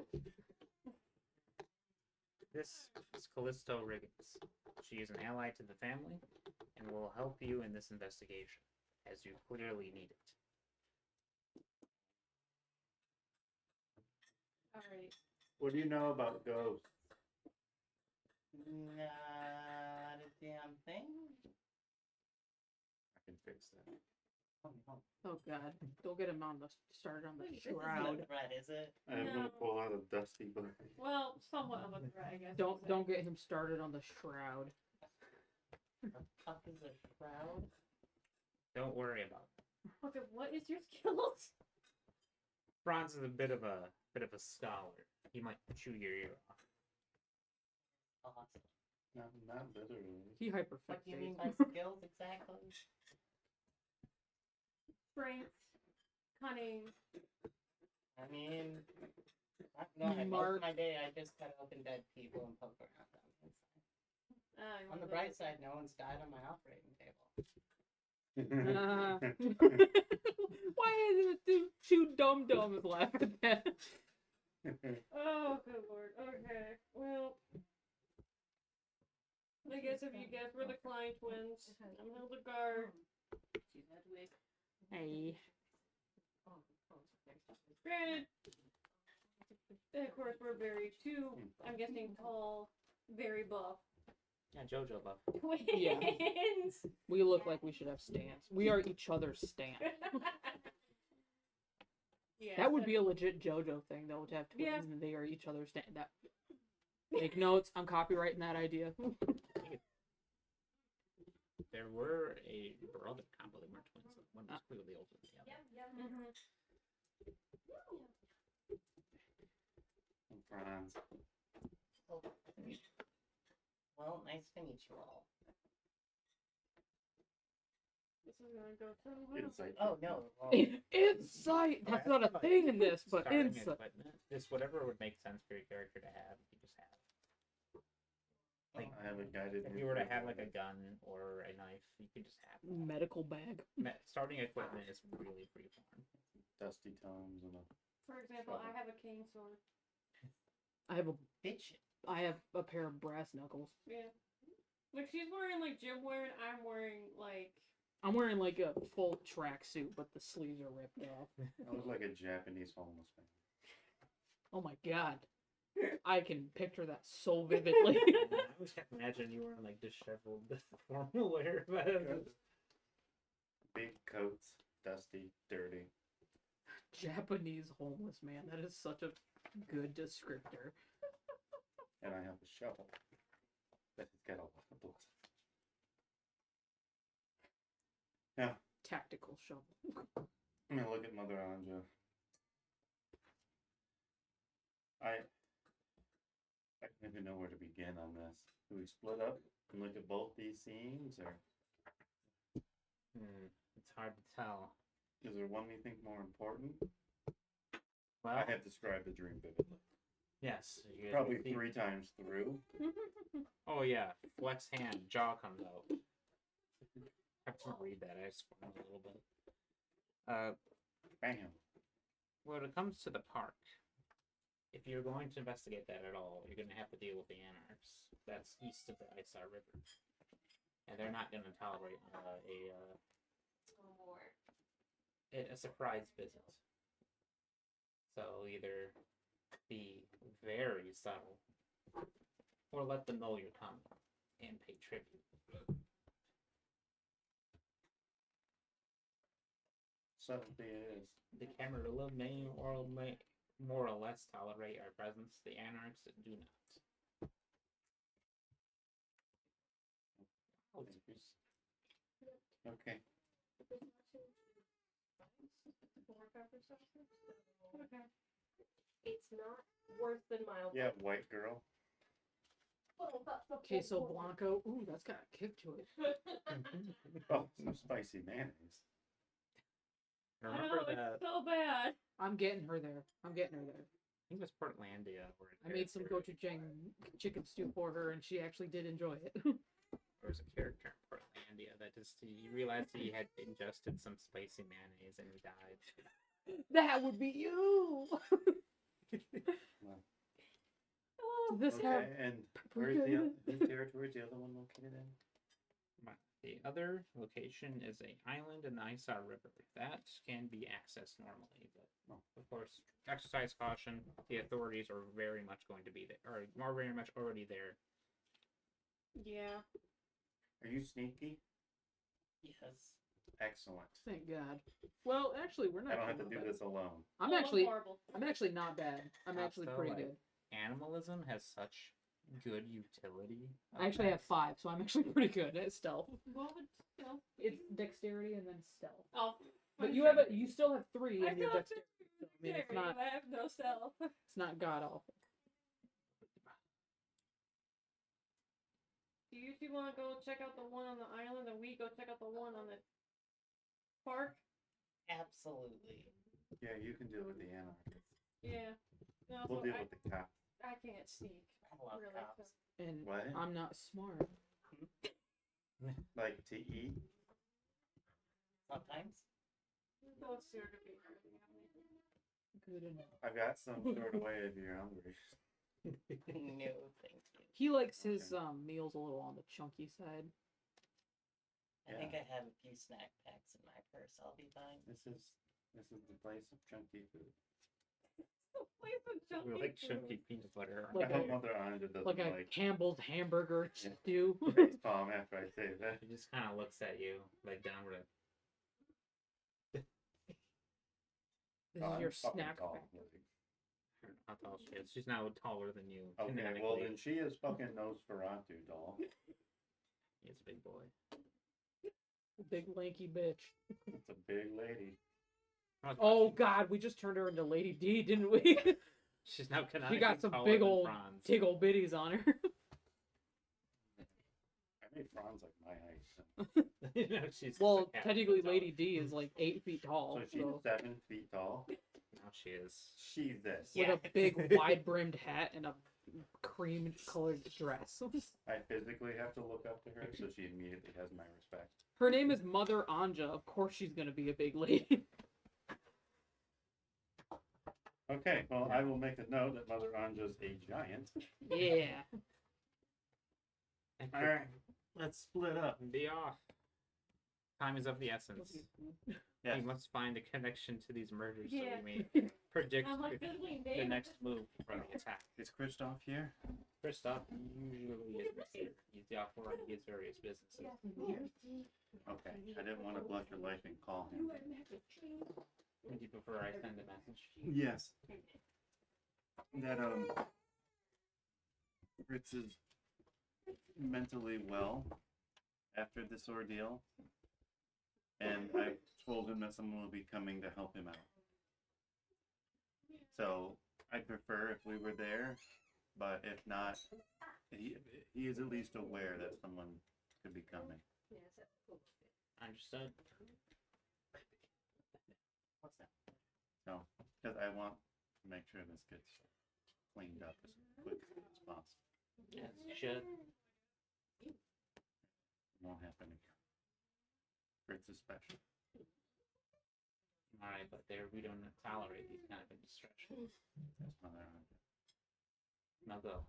This is Callisto Riggins. She is an ally to the family and will help you in this investigation, as you clearly need it. Alright. What do you know about ghosts? Not a damn thing. I can fix that. Oh god, don't get him started on the Wait, This isn't shroud. a threat, is it? I'm No. gonna pull out a dusty book. Well, somewhat of a threat, I guess. Don't get him started on the shroud. The fuck is a shroud? Don't worry about it. Okay, what is your skills? Franz is a bit of a scholar. He might chew your ear off. Awesome. Not literally. He What do you mean hyperfixates. by skills exactly? Strength, cunning. I mean, go ahead. Most Mark. of my day, I just cut open dead people and poke around them. It's fine. On the bright side, no one's died on my operating table. Why is it two dum-dums laugh at that? Oh, good lord. Okay, well. I guess if you guess we're the Klein twins, I'm Hildegard. Hey. Granted, of course, we're very two, I'm guessing, tall, very buff. Yeah, JoJo buff. Twins! We look like we should have stands. We are each other's stand. Yeah, That would be a legit JoJo thing, though, to have twins Yeah. and they are each other's stand. That. Make notes. I'm copywriting that idea. There were a brother combo. They weren't twins. One was clearly older than the other. Mhm. Franz. Oh. Well, nice to meet you all. This is gonna go so well. Insight. Oh, no. Well, Insight! That's not a thing in this, but Starting insight. equipment. Just whatever would make sense for your character to have, you just have. Like, I have a guided. if you were to have like a gun or a knife, you could just have that. Medical bag. Starting equipment is really freeform. Dusty tomes and a. For example, I have a cane sword. I have bitch. a pair of brass knuckles. Yeah. Like, she's wearing, like, gym wear, and I'm wearing, like... I'm wearing like a full tracksuit, but the sleeves are ripped off. I look like a Japanese homeless man. Oh my god. I can picture that so vividly. I always kept imagining you wearing like disheveled formal wear. Big coats, dusty, dirty. Japanese homeless man. That is such a good descriptor. And I have a shovel. That has got a lot of blood. Yeah, Tactical shovel. I'm gonna look at Mother Anja. I don't even know where to begin on this. Do we split up and look at both these scenes, or It's hard to tell. is there one we think more important? Well, I have described the dream vividly. yes. you guys Probably can see- 3 times through. Oh yeah, flex hand, jaw comes out. I have to read that. I squirmed a little bit. Bam. When it comes to the park, if you're going to investigate that at all, you're going to have to deal with the Anarchs. That's east of the Isar River. and they're not going to tolerate a surprise visit. So either be very subtle, or let them know you're coming and pay tribute. Subtlety it is. The Camarilla may more or less tolerate our presence. The Anarchs do not. Okay. Okay. It's not worse than mild. Yeah, white girl. Queso Blanco. Ooh, that's got a kick to it. Oh, some spicy mayonnaise. I Remember know, that? it's so bad. I'm getting her there. I'm getting her there. I think it was Portlandia. Where I made some gochujang chicken stew for her, and she actually did enjoy it. There was a character in Portlandia that just he realized he had ingested some spicy mayonnaise and he died. That would be you. Oh, Does this have Okay, and where's the whose territory is the other one located in? The other location is a island in the Isar River. That can be accessed normally, but of course, exercise caution. The authorities are very much going to be there, or are very much already there. yeah. Are you sneaky? Yes. Excellent. Thank God. Well, actually, we're not. I don't have to doing do bad. this alone. I'm Oh, actually horrible. not bad. I'm actually Also, pretty like, good. Animalism has such good utility. I actually have 5, so I'm actually pretty good at stealth. What would stealth be? It's dexterity and then stealth. Oh. But my you God. have you still have 3 I in your still have dexterity. So, I mean, it's dexterity, not but I have no self. it's not god awful. Do you two want to go check out the one on the island, and we go check out the one on the park? Absolutely. Yeah, you can deal with the anarchists. Yeah. No, We'll so deal with the cop. I can't sneak. I love Really, cops. And What? I'm not smart. Like to eat? Sometimes. Those two are gonna be Good enough. I've got some stored away if you're hungry. No, thank you. He likes his Okay. meals a little on the chunky side. I think I have a few snack packs in my purse. I'll be fine. This is the place of chunky food. Place of We chunky like food. chunky peanut butter. I Like hope a- Mother Anja doesn't Like a like Campbell's hamburger Yeah. stew. face palm after I say that. He just kind of looks at you like downward. This Oh, is I'm your fucking snack tall, pack. like. How tall she is? She's now taller than you. Okay, well canonically. then she is fucking Nosferatu doll. He's a big boy. Big lanky bitch. It's a big lady. Oh God, we just turned her into Lady D, didn't we? She's now She canonically got some taller big than old Franz. tiggle bitties on her. I made Franz like my height. So, You know, she's just Well, a cat technically, foot tall. Lady D is like 8 feet tall, so she's so 7 feet tall. Now she is. She's this. with Yeah. a big wide-brimmed hat and a cream-colored dress. I physically have to look up to her, so she immediately has my respect. Her name is Mother Anja. Of course, she's gonna be a big lady. Okay, well, I will make a note that Mother Anja's a giant. Yeah. All right, let's split up. Be off. Time is of the essence. Yes. We must find a connection to these murders Yeah. so we may predict I'm like physically the named. next move for the attack. Is Kristoff here? Christoph usually is here. He's the off for his various businesses. Okay, I didn't want to blush your life and call him. Would you prefer I send a message? Yes. That Fritz is mentally well after this ordeal, and I told him that someone will be coming to help him out. So I'd prefer if we were there, but if not, he is at least aware that someone could be coming. Understood. What's that? So, because I want to make sure this gets cleaned up as quickly as possible. Yes, you should. It won't happen again. Fritz is special. Alright, but there we don't tolerate these kind of indiscretions. That's Mother Anja. Now go.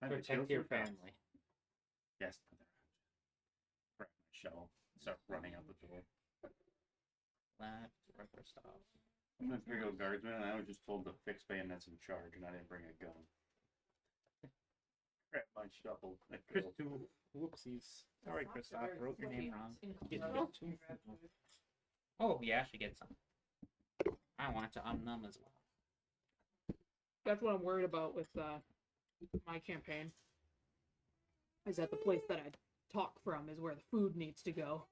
Time to Protect kill your some cops. family. Yes, Mother Anja. shovel. Start running out the door. Left, right, stop. I'm an Imperial Guardsman, and I was just told to fix bayonets in charge, and I didn't bring a gun. Grab my shovel. I Chris, go. whoopsies. Sorry, Christoph, wrote your name wrong. Get Oh. two. Oh, yeah, she gets some. I want to numb as well. That's what I'm worried about with my campaign. Is that the place that I talk from is where the food needs to go.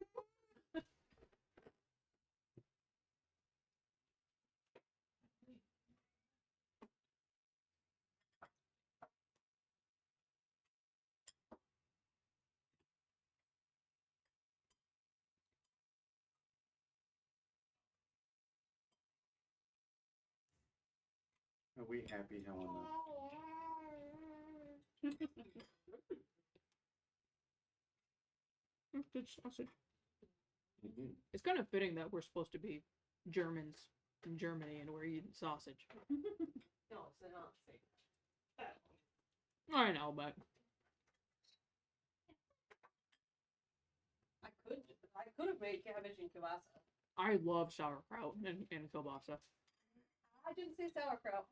Are we happy, Helena? Good sausage. Mm-hmm. It's kind of fitting that we're supposed to be Germans in Germany and we're eating sausage. No, it's not safe. I know, but I could have made cabbage and kielbasa. I love sauerkraut and kielbasa. I didn't say sauerkraut.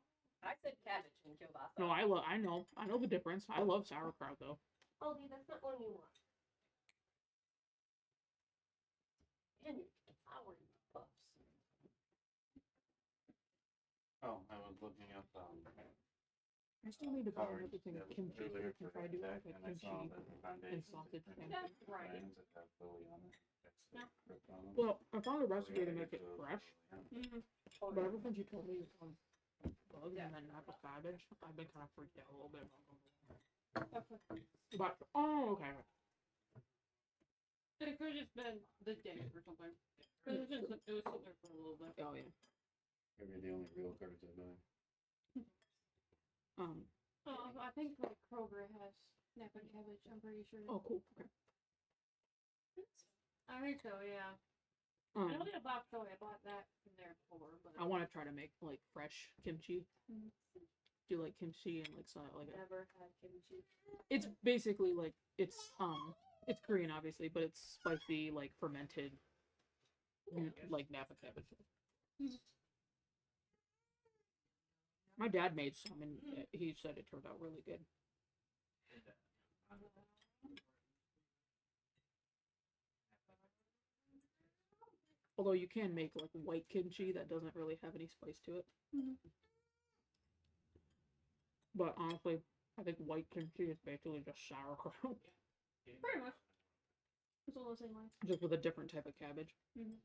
I said cabbage and kielbasa. No, I know the difference. I love sauerkraut though. Aldi, that's not one you want. And your flour puffs. Oh, I was looking up I still need to buy cards everything that was kimchi earlier if I do today, like and I saw kimchi that the and foundations sausage are thing. That's right. plans that have Lily on it. That's Yeah. written on them. Well, I found a So recipe yeah, to make get it those, fresh, yeah. but ever since you told me you found bugs Yeah. and then not the cabbage, I've been kind of freaked out a little bit. Okay. But oh, okay. It could have just been the day or something. It was sitting there for a little bit. Oh yeah. Maybe the only real cards I buy. Oh, I think like Kroger has snap and cabbage. I'm pretty sure. Oh cool. Okay. I think so. Yeah. I know Um, they have bok choy. I bought that from there before, but I want to try to make like fresh kimchi. Mhm. Do like kimchi and like like a, never had kimchi. it's basically like it's Korean obviously, but it's spicy like fermented like Napa cabbage. Mhm. My dad made some and he said it turned out really good. Although you can make like white kimchi that doesn't really have any spice to it. Mhm. But honestly, I think white kimchi is basically just sauerkraut, Pretty much. It's all the same way. just with a different type of cabbage. Mm-hmm.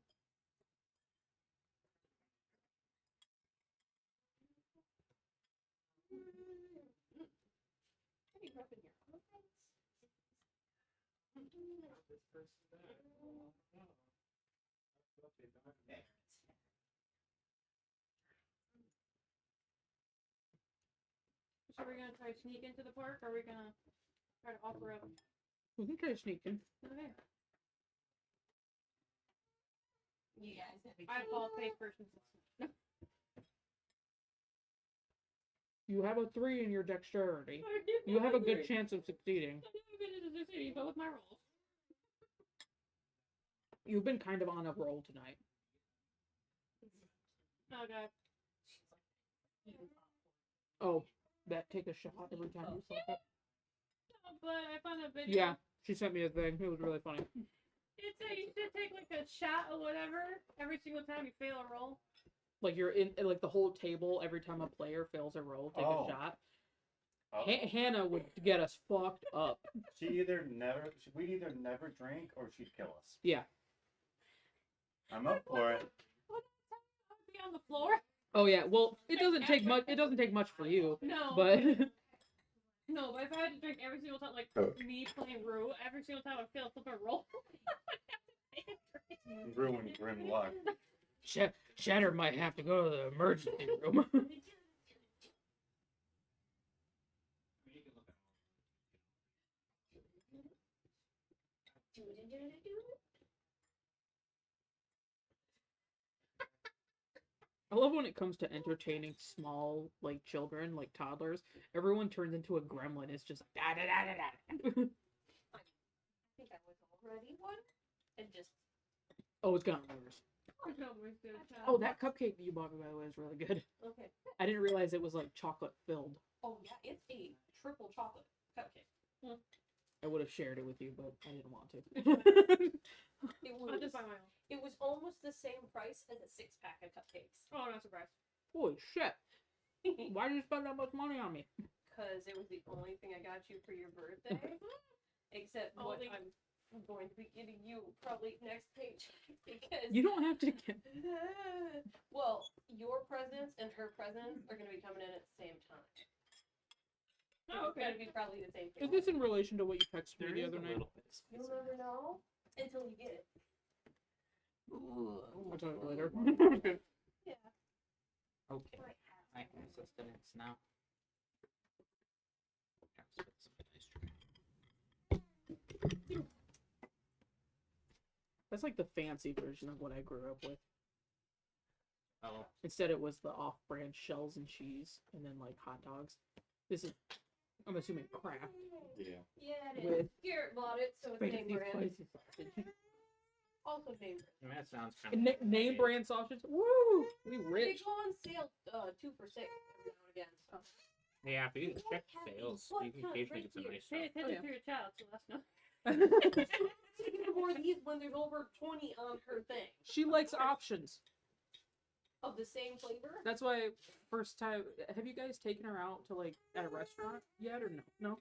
So we're gonna try to sneak into the park, or are we gonna try to offer up? We can try to sneak in. Okay. You guys have I fall face first and You have a 3 in your dexterity. You have a good chance of succeeding. but with my rolls. You've been kind of on a roll tonight. Okay. Oh, that take a shot every time you say it. But I found a video. Yeah, she sent me a thing. It was really funny. It said you should take like a shot or whatever every single time you fail a roll. Like you're in like the whole table every time a player fails a roll, take Oh. a shot. Oh. Hannah would get us fucked up. We'd either never drink or she'd kill us. Yeah. I'm up for it. Be on the floor. Oh yeah. Well, it doesn't take much. It doesn't take much for you, No. but No, but if I had to drink every single time, like me playing Rue, every single time I fail a flip a roll. Ruin grim luck. Shatter might have to go to the emergency room. I love when it comes to entertaining small, like children, like toddlers. Everyone turns into a gremlin. It's just da da da da da. I think I was already one. It just. Oh, it's gone worse. Oh, that cupcake you bought me, by the way, is really good. Okay. I didn't realize it was like chocolate filled. Oh yeah, it's a triple chocolate cupcake. I would have shared it with you, but I didn't want to. It was. I'll just buy my own. It was almost the same price as a 6-pack of cupcakes. Oh, not surprised. Holy shit! Why did you spend that much money on me? Because it was the only thing I got you for your birthday. Except what I'm going to be getting you probably next page. Because You don't have to get. well, your presents and her presents are going to be coming in at the same time. Oh, okay. It's going to be probably the same thing. Is this in relation to what you texted me the other night? You'll never know until you get it. I'll tell you later. Yeah. Okay. I have sustenance now. That's like the fancy version of what I grew up with. Oh. Instead, it was the off-brand shells and cheese, and then like hot dogs. This is, I'm assuming, Kraft. Yeah. Yeah, it With is. Garrett bought it, so it's name Fancy brand. spicy sausage. Also name brand. I mean, that sounds kind of Name brand sausage. Woo! We They rich. go on sale 2 for $6 every now and again. So. Yeah, if you check sales, you can occasionally get some nice Pay stuff. attention yeah. to your child, so that's not. More of these when there's over 20 on her thing She likes options. of the same flavor. That's why first time. Have you guys taken her out to like at a restaurant yet or no? No.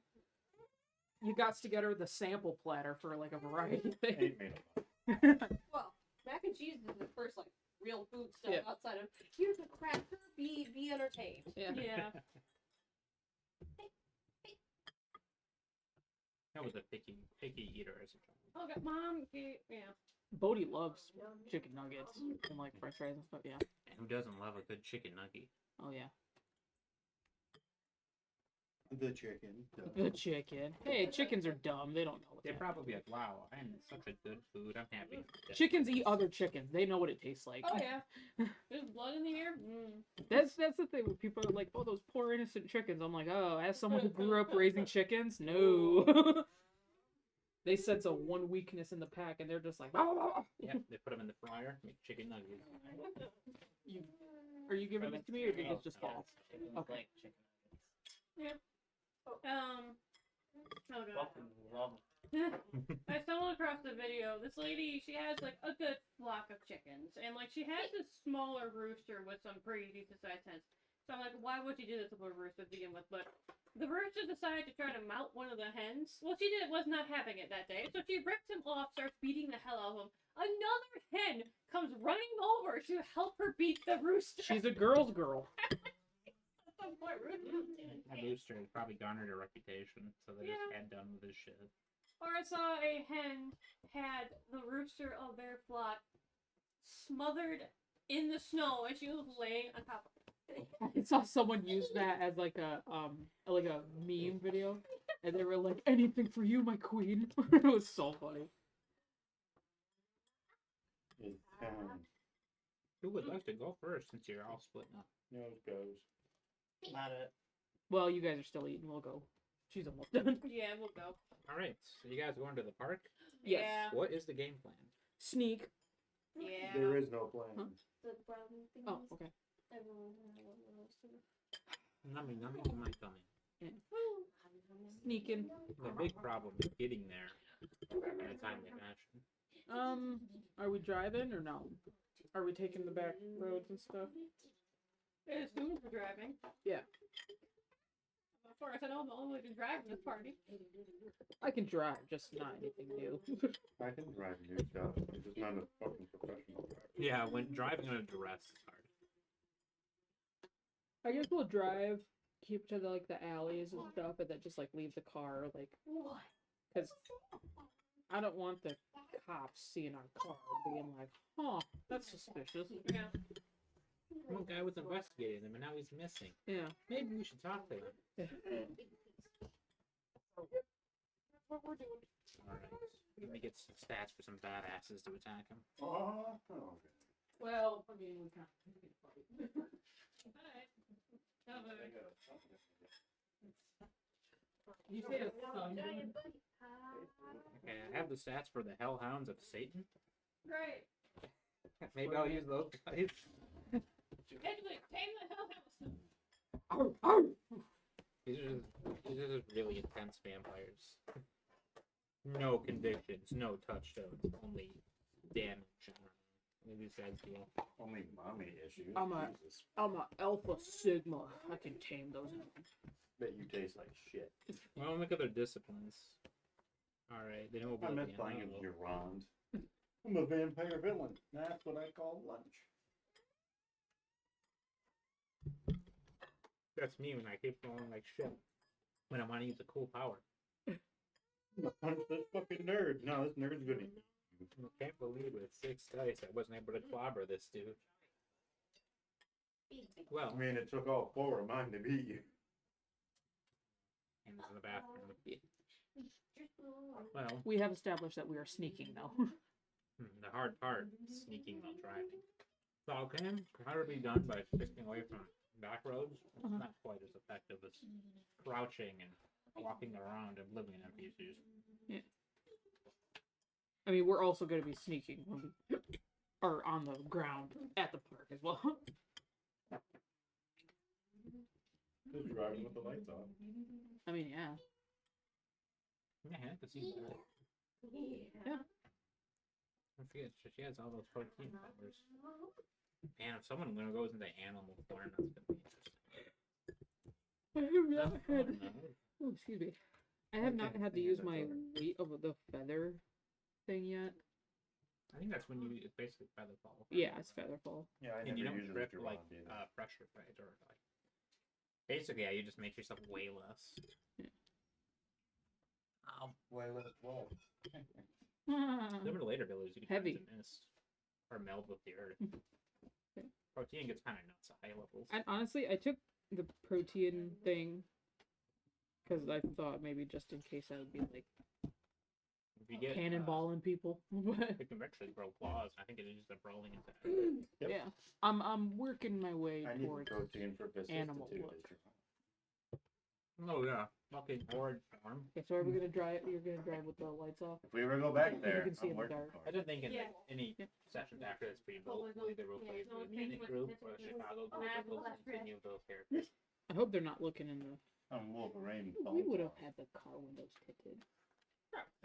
You got to get her the sample platter for like a variety thing. Ain't made a lot. Well, mac and cheese is the first like real food stuff Yeah. outside of here's a cracker, be entertained. Yeah. Yeah. I was a picky eater as a child. Okay, mom. Yeah. Bodie loves chicken nuggets and like French fries and stuff. Yeah. And who doesn't love a good chicken nugget? Oh yeah. The chicken. The chicken. Hey, chickens are dumb. They don't know what's They'd happening. probably be like, "Wow, I'm such a good food. I'm happy." with this." Chickens eat other chickens. They know what it tastes like. Oh yeah. There's blood in the air. Mm. That's the thing when people are like, "Oh, those poor innocent chickens." I'm like, "Oh, as someone who grew up raising chickens, no." They sense a one weakness in the pack, and they're just like, "Oh." Yeah, they put them in the fryer, make chicken nuggets. Are you giving it to me, or did it just fall? Okay. Like chicken nuggets. Yeah. Oh god. Love I stumbled across the video. This lady, she has like a good flock of chickens, and like she has this smaller rooster with some pretty decent sized hens. So I'm like, why would you do this with a rooster to begin with? But the rooster decided to try to mount one of the hens. What she did was not having it that day, so she rips him off, starts beating the hell out of him. Another hen comes running over to help her beat the rooster. She's a girl's girl. That rooster has probably garnered a reputation, so they just had done with this shit. Or I saw a hen had the rooster of their flock smothered in the snow, and she was laying on top of it. I saw someone use that as like a meme video, and they were like, "Anything for you, my queen." It was so funny. Who would like to go first since you're all splitting up? Nose goes. Not it. Well, you guys are still eating. We'll go. She's almost done. Yeah, we'll go. All right, so you guys going to the park? Yes. Yeah. What is the game plan? Sneak. Yeah. There is no plan. Huh? The brown things. Oh, okay. Everyone had one of those too. Nummy in my tummy. Sneaking. The big problem is getting there in a timely fashion. Are we driving or no? Are we taking the back roads and stuff? As soon as we're driving. Yeah. As far as I know, I'm the only one who can drive in this party. I can drive, just not anything new. I can drive new stuff. I'm just not a fucking professional driver. Yeah, when driving under duress is hard. I guess we'll drive, keep to the alleys and stuff, and then just like leave the car What? because I don't want the cops seeing our car being like, "Huh, that's suspicious." Yeah. One guy was investigating them, and now he's missing. Yeah. Maybe we should talk to him. That's what we're doing. All right, let me get some stats for some badasses to attack him. Oh, okay. Well, I mean, we can't. Alright. You say a sun? Giant bunny pie. Okay, I have the stats for the Hellhounds of Satan. Great. Maybe I'll use those guys. Edwin, tame the hell house. Arr, arr. These are just really intense vampires. No convictions, no touchdowns, only damage. What do these guys do? Only mommy issues. I'm a- Jesus. I'm a Alpha Sigma. I can tame those. Bet you taste like shit. Well, look at their disciplines. Alright, they know I about miss the playing animal. as Durand. I'm a vampire villain. That's what I call lunch. That's me when I keep rolling like shit. When I want to use a cool power. I'm gonna punch this fucking nerd. No, this nerd's gonna. I can't believe with 6 dice I wasn't able to clobber this dude. Well, I mean, it took all 4 of mine to beat you. and in the bathroom. Well, We have established that we are sneaking now. the hard part, sneaking while driving. So can be done by sticking away from back roads. It's Uh-huh. not quite as effective as crouching and walking around and living in NPCs. I mean, we're also going to be sneaking when we are on the ground at the park as well. Just driving with the lights off. I mean, yeah. Yeah, I can see that. Yeah. I forget, she has all those protein powers. Man, if someone goes into animal form, that's gonna be interesting. I have not had. No. Oh, excuse me. I have not had to use my weight of the feather thing yet. I think that's when you it's basically feather fall. Yeah, it's featherfall. Yeah, I And you never don't usually grip Durand like either. pressure, right? Or like basically, yeah, you just make yourself way less. Yeah. Way less what? Some of the later abilities you can Heavy. turn to mist or meld with the earth. Okay. Protein gets kind of nuts at high levels. And honestly, I took the protein thing because I thought maybe just in case I would be like If you get cannonballing people. But it can actually grow claws. I think it is just a rolling into. Yep. yeah, I'm working my way I need the towards. protein for animal vicissitude. Oh yeah, fucking orange farm. Okay, so are we gonna drive? You're gonna drive with the lights off? If we ever go back You there, can see I'm in the working dark. for I it. don't think in Yeah. any Yeah. sessions after this pre Well, hopefully they will play yeah, the those Panic things group with- or Chicago Oh, group I that will left continue those characters. I hope they're not looking in the. I'm Wolverine. We would have had the car windows tinted.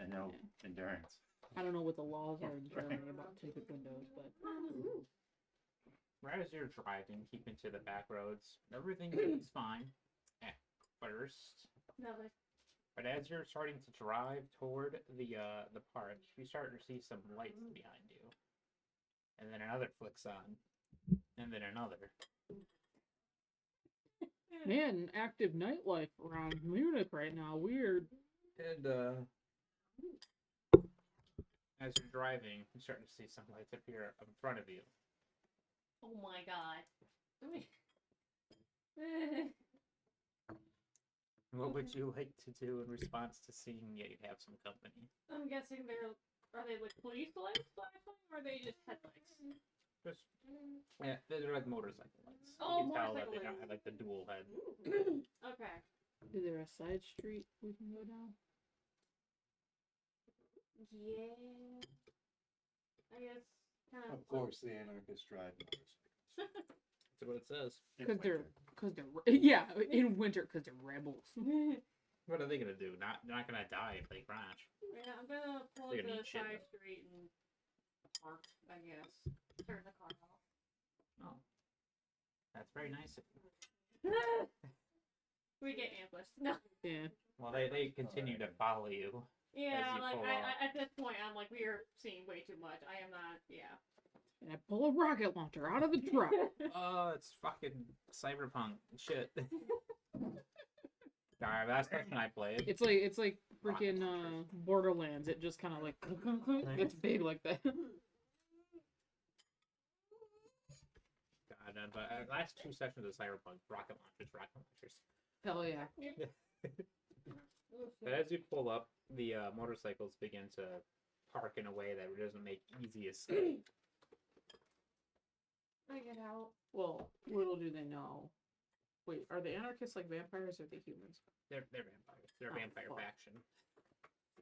I know. Yeah. Endurance. I don't know what the laws are in Germany about tinted windows, but Right as you're driving, keeping to the back roads, everything seems fine at first. Nothing. But as you're starting to drive toward the park, you start to see some lights behind you. And then another flicks on. And then another. man, active nightlife around Munich right now. Weird. And as you're driving, you start to see some lights appear in front of you. Oh my god. What would you like to do in response to seeing you have some company? I'm guessing are they like police lights flashing or are they just headlights? Just yeah, they're like motorcycle lights. Oh, you can tell that motorcycle they don't lights. have like the dual head. Okay. Is there a side street we can go down? Yeah. I guess kind of. Of course, the anarchists drive motorcycles. That's what it says. In Because they're winter. yeah, in winter because they're rebels. What are they gonna do? They're not gonna die if they crash. Yeah, I'm gonna pull They're up gonna the eat shit, side though. street and park, I guess. Turn the car off. Oh, that's very nice of you. We get ambushed. No. Yeah. Well, they continue to follow you. Yeah, you like pull I, off. at this point, I'm like, we are seeing way too much. I am not. Yeah. And I pull a rocket launcher out of the truck. Oh, it's fucking cyberpunk shit. Alright, last session I played. It's like freaking Borderlands. It just kind of like it's big like that. God, but last 2 sessions of cyberpunk, rocket launchers. Hell yeah. But as you pull up, the motorcycles begin to park in a way that doesn't make easy escape. I get out. Well, little do they know, Wait, are the anarchists like vampires or the humans? They're vampires. They're a Oh, vampire fuck. faction.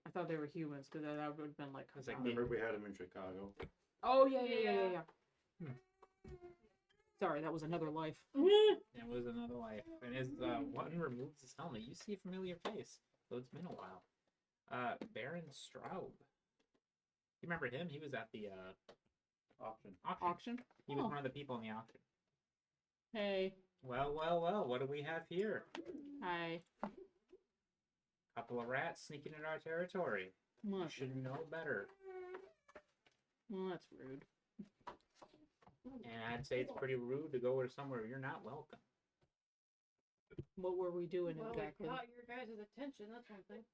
I thought they were humans because that would have been like. It's like Remember we had him in Chicago. Oh yeah. Hmm. Sorry, that was another life. It was another life. And as one removes his helmet, you see a familiar face. Though it's been a while. Baron Straub. You remember him? He was at the Auction. Auction? He was Oh. one of the people in the auction. Hey. Well, what do we have here? Hi. Couple of rats sneaking in our territory. Well, You should know better. that's rude. And I'd say it's pretty rude to go somewhere you're not welcome. What were we doing Well, exactly? we caught your guys' attention, that's one thing.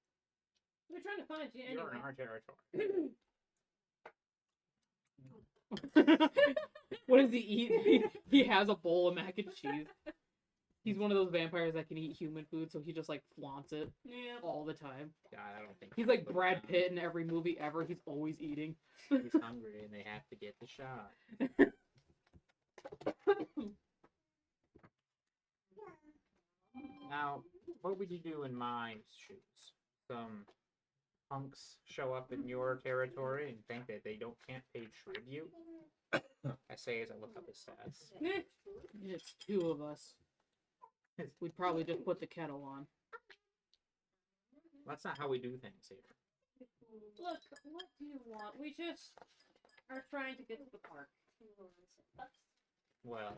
We're trying to find you You're anyway. in our territory. What does he eat? He has a bowl of mac and cheese. He's one of those vampires that can eat human food, so he just like flaunts it Yeah. all the time. God, I don't think He's like Brad Pitt in every movie ever. He's always eating. He's hungry and they have to get the shot. Now, what would you do in my shoes? Some punks show up in your territory and think that they can't pay tribute? I say as I look up his stats. It's two of us. We'd probably just put the kettle on. That's not how we do things here. Look, what do you want? We just are trying to get to the park. Well,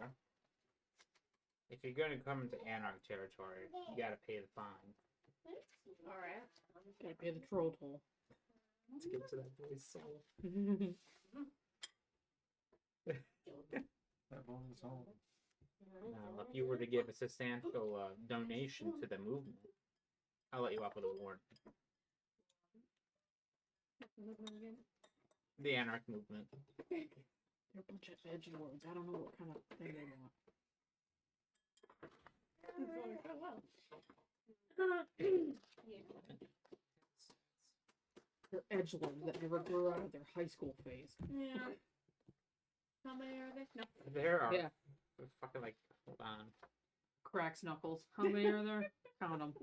if you're gonna come into Anarch territory, you gotta pay the fine. Alright. Gotta pay the troll toll. To get to that boy's soul. That one's all. Now, if you were to give a substantial donation to the movement, I'll let you off with a warning. The Anarch movement. They're a bunch of edgelords. I don't know what kind of thing they want. They're edgelords that never grew out of their high school phase. Yeah. How many are there? No. There are Yeah. fucking like, hold on. Cracks knuckles. How many are there? Count them.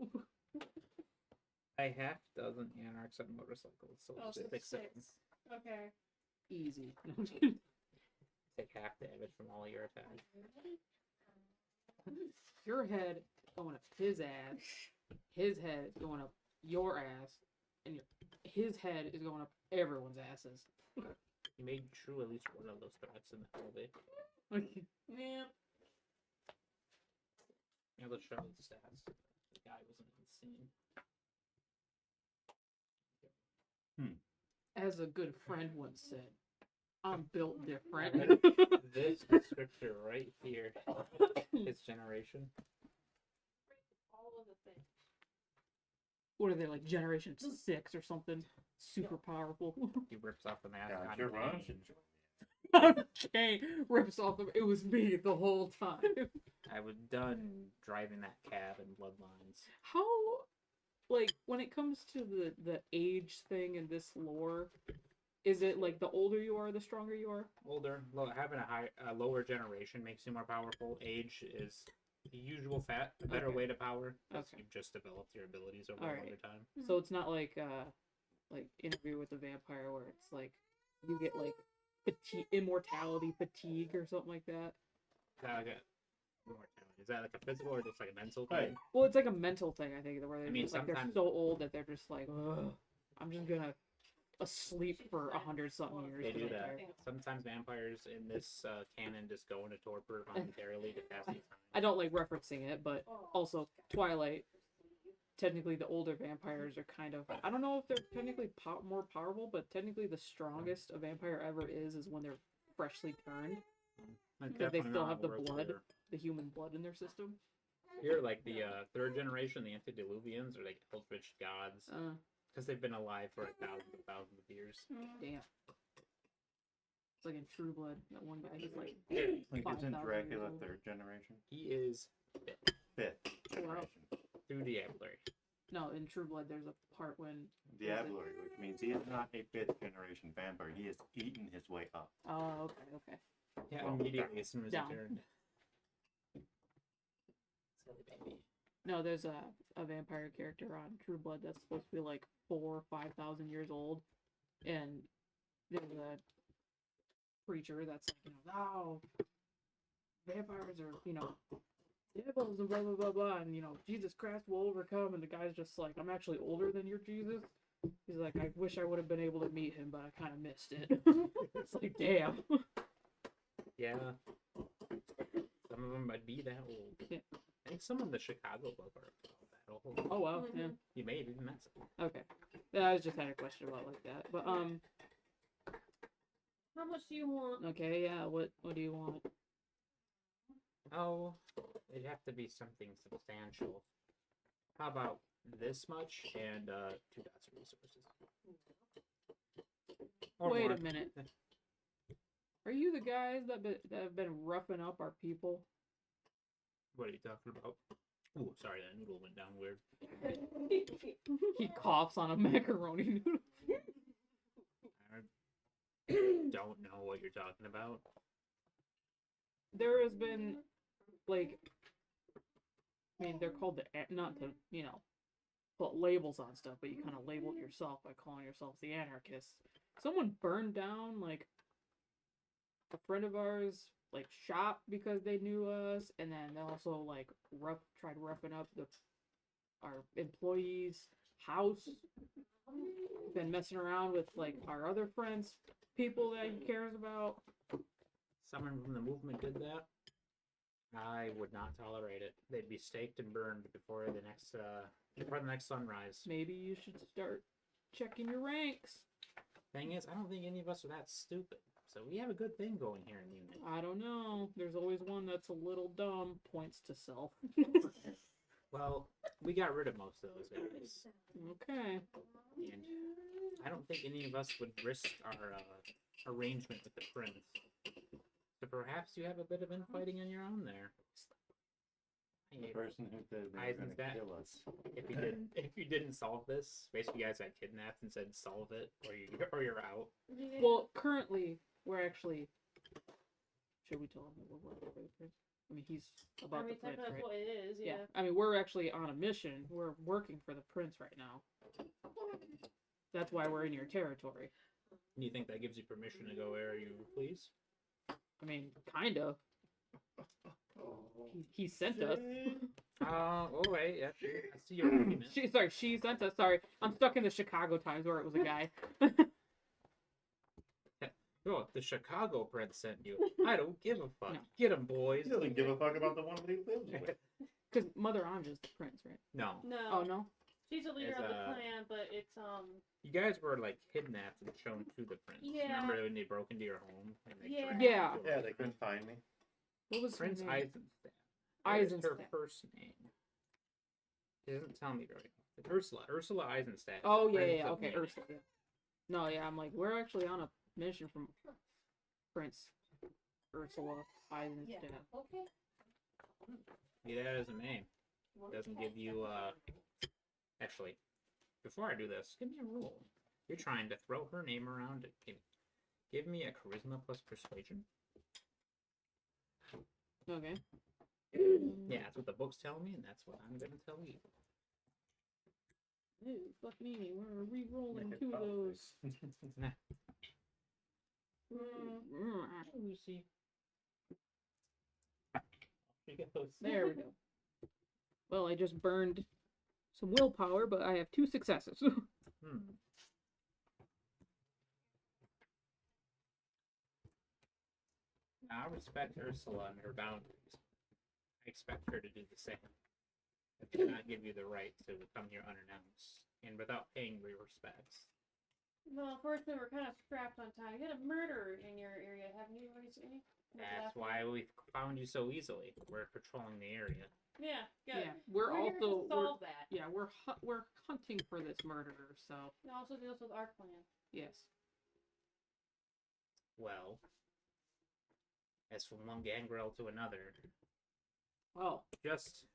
A half dozen Anarchs on motorcycles, so Oh, it's so like six. six. Okay. Easy. Take half damage from all your attacks. Your head is going up his ass. His head is going up your ass. And his head is going up everyone's asses. You made true at least one of those threats in the movie. Yeah. Yeah, let's show the stats. The guy wasn't insane. As a good friend once said, I'm built different. This descriptor right here, his generation. All of the things. What are they, like Generation 6 or something? Super powerful. He rips off the mask. Yeah, on you're Kane. Russian. Okay, rips off them. It was me the whole time. I was done driving that cab in Bloodlines. How, like, when it comes to the age thing in this lore, is it like the older you are, the stronger you are? Older, having a lower generation makes you more powerful. Age is the usual a better Okay. way to power. Because Okay. you've just developed your abilities over a Alright. longer time. So it's not like Interview with the Vampire where it's like you get like immortality fatigue or something like that. Is that like a physical or just like a mental Right. thing? Well, it's like a mental thing, I think, where they're I mean, just, like they're sometimes- so old that they're just like, ugh, I'm just gonna asleep for 100-something years. They 'cause do I'm that. tired." Sometimes vampires in this canon just go into torpor voluntarily to pass the time. I don't like referencing it, but also Twilight. Technically, the older vampires are kind of, I don't know if they're technically more powerful, but technically the strongest a vampire ever is when they're freshly turned, That's because they definitely still not have the worth blood, here. the human blood in their system. Here, like the third generation, the antediluvians are like eldritch gods because they've been alive for thousands of years. Damn. It's like in True Blood, that one guy, he's like, Like 5,000 isn't years Dracula old. third generation? He is Fifth generation. through Diablerie. no, in True Blood, there's a part when, Diablerie, which means he is not a fifth generation vampire. He has eaten his way up. oh, okay. Yeah, Well, immediately as soon as he down. turned. silly baby. No, there's a vampire character on True Blood that's supposed to be like 4,000 or 5,000 years old, and there's a preacher that's like, oh, vampires are, devils and blah blah blah blah, and Jesus Christ will overcome, and the guy's just like, I'm actually older than your Jesus. He's like, I wish I would have been able to meet him, but I kind of missed it. It's like, damn. Yeah. Some of them might be that old. Yeah. I think some of the Chicago book are about that old. Oh wow, yeah. You may have even met some. Okay. Yeah, I just had a question about like that, but How much do you want? okay, yeah. What do you want? Oh, it'd have to be something substantial. How about this much and 2 dots of resources? Or Wait more. a minute. Are you the guys that have been roughing up our people? What are you talking about? Ooh, sorry, that noodle went down weird. He coughs on a macaroni noodle. I don't know what you're talking about. There has been, like, I mean, they're called not to, put labels on stuff, but you kind of label it yourself by calling yourself the anarchists. Someone burned down, like, a friend of ours, like, shop because they knew us, and then they also, like, tried roughing up our employees' house. Been messing around with, like, our other friends, people that he cares about. Someone from the movement did that. I would not tolerate it. They'd be staked and burned before the next sunrise. Maybe you should start checking your ranks. Thing is, I don't think any of us are that stupid. So we have a good thing going here in the unit. I don't know. There's always one that's a little dumb. Points to self. Well, we got rid of most of those guys. Okay. And I don't think any of us would risk our arrangement with the prince. So perhaps you have a bit of infighting on your own there. The person who said they were going to kill us. If you didn't solve this, basically you guys got kidnapped and said solve it, or you're out. Yeah. Well, currently we're actually. Should we tell him that we're working for the prince? I mean, he's about the prince, that's right? what it is. Yeah. I mean, we're actually on a mission. We're working for the prince right now. That's why we're in your territory. Do you think that gives you permission to go where you please? I mean, kind of. He sent us. Oh wait, yeah, I see your argument. She sent us. Sorry, I'm stuck in the Chicago times where it was a guy. Oh, the Chicago prince sent you. I don't give a fuck. No. Get him, boys. He doesn't give a fuck about the one that he lives with. Because Mother Anja's the prince, right? No. No. Oh no. She's the leader As, of the clan, but it's You guys were like kidnapped and shown to the prince. Yeah. Remember when they broke into your home? And they Yeah. dragged Yeah. you to Yeah, the they couldn't find me. What was Prince her name? Eisenstadt. What is her Eisenstadt. first name? It doesn't tell me very often. Ursula Eisenstadt. Oh yeah, Prince yeah. of Okay, Munich. Ursula. Yeah. No, yeah. I'm like, we're actually on a mission from Prince Ursula Eisenstadt. Okay. Yeah, that is a name. Doesn't give you actually, before I do this, give me a roll. You're trying to throw her name around. Give me a charisma plus persuasion. Okay. Yeah, that's what the books tell me, and that's what I'm gonna tell you. Ew, fuck me. We're re-rolling Make it two of those. Nah. Mm. You get those. There we go. Well, I just burned some willpower, but I have 2 successes. I respect Ursula and her boundaries. I expect her to do the same. I do not give you the right to come here unannounced and without paying your respects. Well, unfortunately, we're kind of strapped on time. You had a murder in your area, haven't you recently? That's why we found you so easily. We're patrolling the area. Yeah, good. Yeah, we're here also to solve that. yeah we're hunting for this murderer. So It also deals with our clan. yes. Well, as from one gangrel to another, Well, just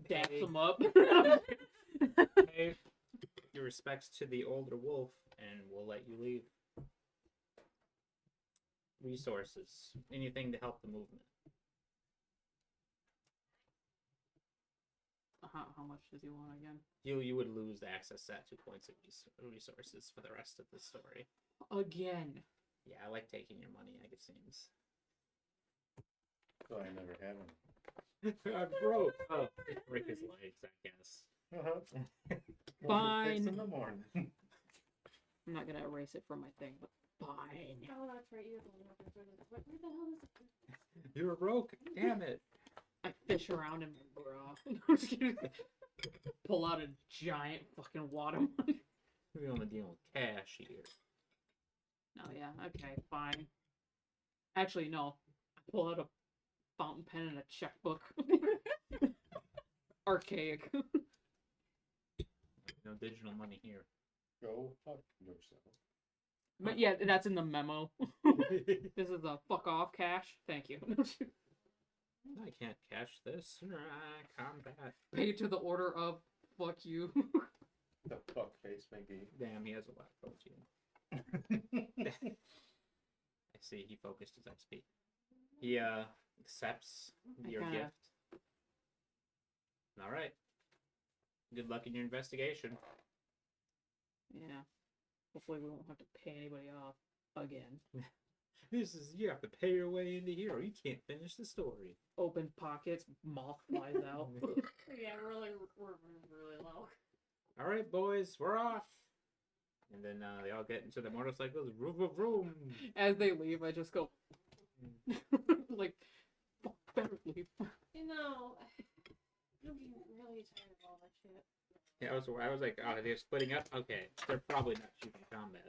dap pay, them up. pay your respects to the older wolf, and we'll let you leave. Resources, anything to help the movement. How much does he want again? You would lose access to that 2 points of resources for the rest of the story. Again. Yeah, I like taking your money, it seems. So I never have them. I'm broke. Oh, just break his legs, I guess. Fine. In the morning. I'm not gonna erase it from my thing, but fine. Oh, that's right. You're the one who where the hell is it? You were broke. Damn it. I fish around in my bra. I'm just kidding. Pull out a giant fucking watermelon. We only deal with cash here. Oh yeah, okay, fine. Actually, no. I pull out a fountain pen and a checkbook. Archaic. No digital money here. Go fuck yourself. But yeah, that's in the memo. This is a fuck off cash. Thank you. I can't cash this. Combat. Pay to the order of fuck you. The fuck face McGee. Damn, he has a lot of protein. I see, he focused his XP. He accepts your kinda- gift. Alright. Good luck in your investigation. Yeah. Hopefully we won't have to pay anybody off again. You have to pay your way into here or you can't finish the story. Open pockets, moth flies out. Yeah, we're really low. Alright, boys, we're off. And then they all get into the motorcycles. Vroom, vroom, vroom. As they leave, I just go like, fuck, better leave. You know, I'm getting really tired of all that shit. Yeah, I was like, oh, they're splitting up? Okay, they're probably not shooting combat.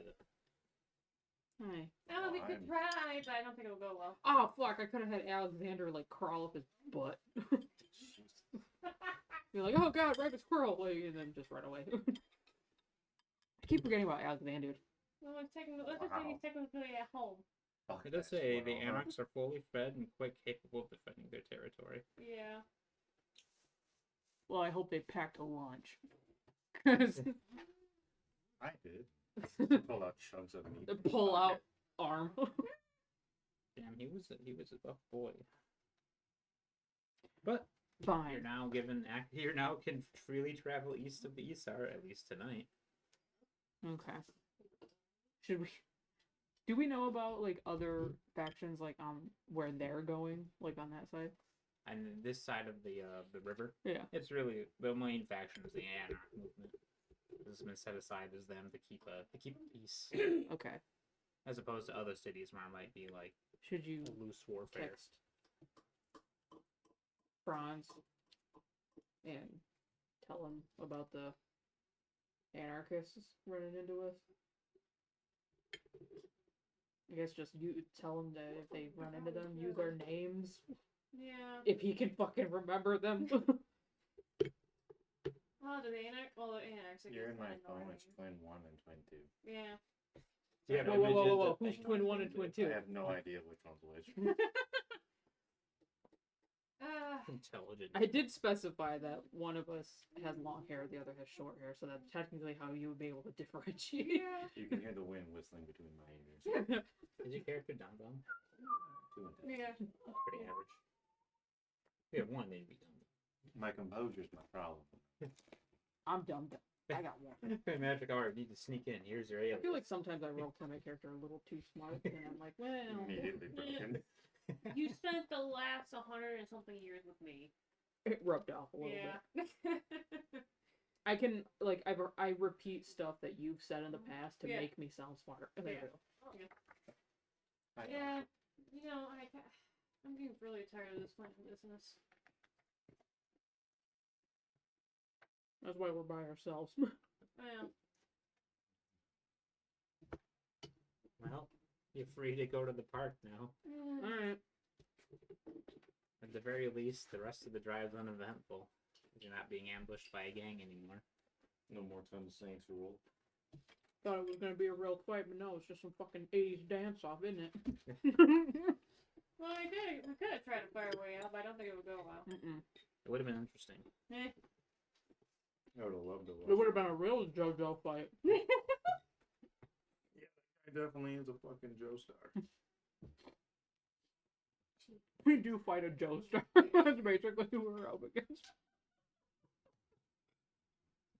Hi. Oh, we could Fine. try, but I don't think it'll go well. Oh fuck! I could have had Alexander like crawl up his butt. You're like, oh god, rabbit squirrel, like, and then just run away. I keep forgetting about Alexander. Well, let's just say he's technically at home. Fuck It does that say the squirrel, huh? Anarchs are fully fed and quite capable of defending their territory. Yeah. Well, I hope they packed a lunch. 'Cause I did. Pull out chunks of meat. pull out arm. Damn, he was a buff boy. But Fine. you're now can freely travel east of the Isar, at least tonight. Okay. Do we know about like other factions like where they're going, like on that side? And then this side of the river, Yeah. it's really the main faction is the Anarch movement. This has been set aside as them to keep peace, Okay. as opposed to other cities where it might be like Should you loose warfare. text Franz and tell him about the anarchists running into us? I guess just you tell him that if they run into them, use their names. Yeah. If he can fucking remember them. Oh, do the Anarch? Well, the Anarchs. I You're guess, in my kinda phone, annoying. it's twin 1 and twin 2. Yeah. Yeah, Whoa, whoa, whoa, whoa, whoa. Who's twin 1 and twin 2? I have no idea which one's which. intelligent. I did specify that one of us has long hair, the other has short hair, so that's technically how you would be able to differentiate. Yeah. You can hear the wind whistling between my ears. Is your character dumb? 2 and 10. Yeah. Pretty average. We have one, they'd be dumb. My composure's my problem. I'm dumb. I got one. Magic hour, need to sneak in. Here's your I alien. feel like sometimes I roll my character a little too smart, and I'm like, well, Immediately broken. You spent the last 100 and something years with me. it rubbed off a little bit. Yeah. I can like I repeat stuff that you've said in the past to Yeah. make me sound smart. There you Yeah. go. Yeah. You know, I'm getting really tired of this fucking business. That's why we're by ourselves. Well, Well, you're free to go to the park now. yeah. Alright. At the very least, the rest of the drive's uneventful. You're not being ambushed by a gang anymore. No more time to Saints rule. Thought it was gonna be a real fight, but no, it's just some fucking 80s dance off, isn't it? Well, we could have tried to fire a way out, but I don't think it would go well. Mm-mm. It would have been interesting. Eh. I would have loved to watch It would have been a real JoJo fight. It definitely is a fucking Joestar. We do fight a Joestar. That's basically who we're up against.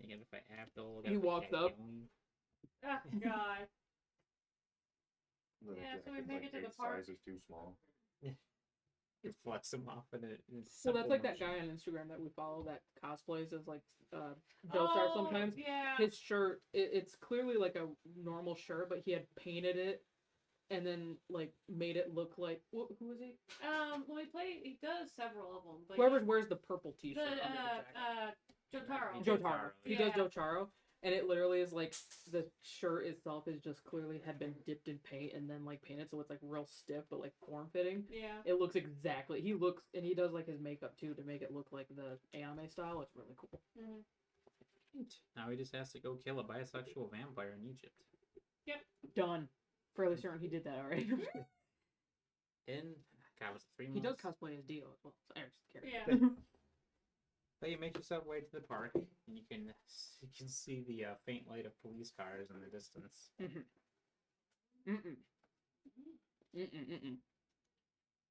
You gotta fight Abdul. He walks up. Oh, God. The Yeah, so we jacket's make like it to the 8 park. sizes too small. You flex him off in it. Well, that's like that guy on Instagram that we follow that cosplays as like Joestar sometimes. Yeah. His shirt, it's clearly like a normal shirt, but he had painted it and then like made it look like who is he? When we play, he does several of them. But Whoever wears the purple the T-shirt. under the jacket. Jotaro. Jotaro. He Yeah. does Jotaro, and it literally is like the shirt itself is just clearly had been dipped in paint and then like painted, so it's like real stiff but like form fitting. Yeah. It looks exactly. He looks, and he does like his makeup too to make it look like the anime style. It's really cool. Mm-hmm. Now he just has to go kill a bisexual vampire in Egypt. Done. Fairly certain he did that already. In God, was it 3 months? He does cosplay as Dio as well. So Eric's character. Yeah. But you make yourself way to the park, and you can see the faint light of police cars in the distance.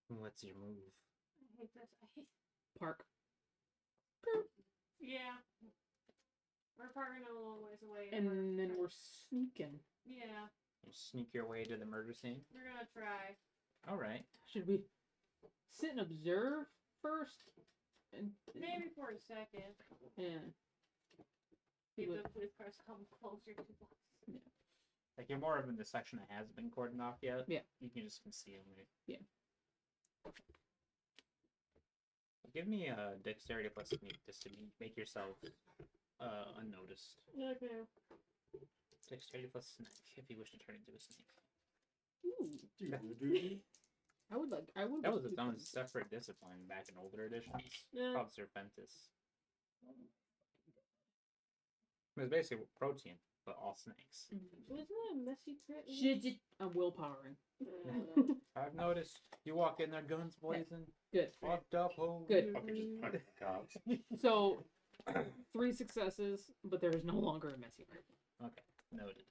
What's your move? I hate this. I hate. Park. Yeah. We're parking a little ways away. And then we're sneaking. Yeah. You sneak your way to the murder scene. We're gonna try. All right. Should we sit and observe first? And Maybe for a second. Yeah. See Would- the police cars come closer to us. Like you're more of in the section that hasn't been cordoned off yet. Yeah. You can just conceal it. Yeah. Give me a dexterity plus sneak just to make yourself unnoticed. Okay. Dexterity plus sneak if you wish to turn into a snake. Ooh. I would. That was its own separate discipline back in older editions. Yeah. Called Serpentis. It was basically protein, but all snakes. Wasn't that a messy crit? Shit. I'm willpowering. I've noticed you walk in there, guns blazing, Good. fucked up, holy. Good. I could just punch the cops. So, 3 successes, but there is no longer a messy crit. Okay, noted.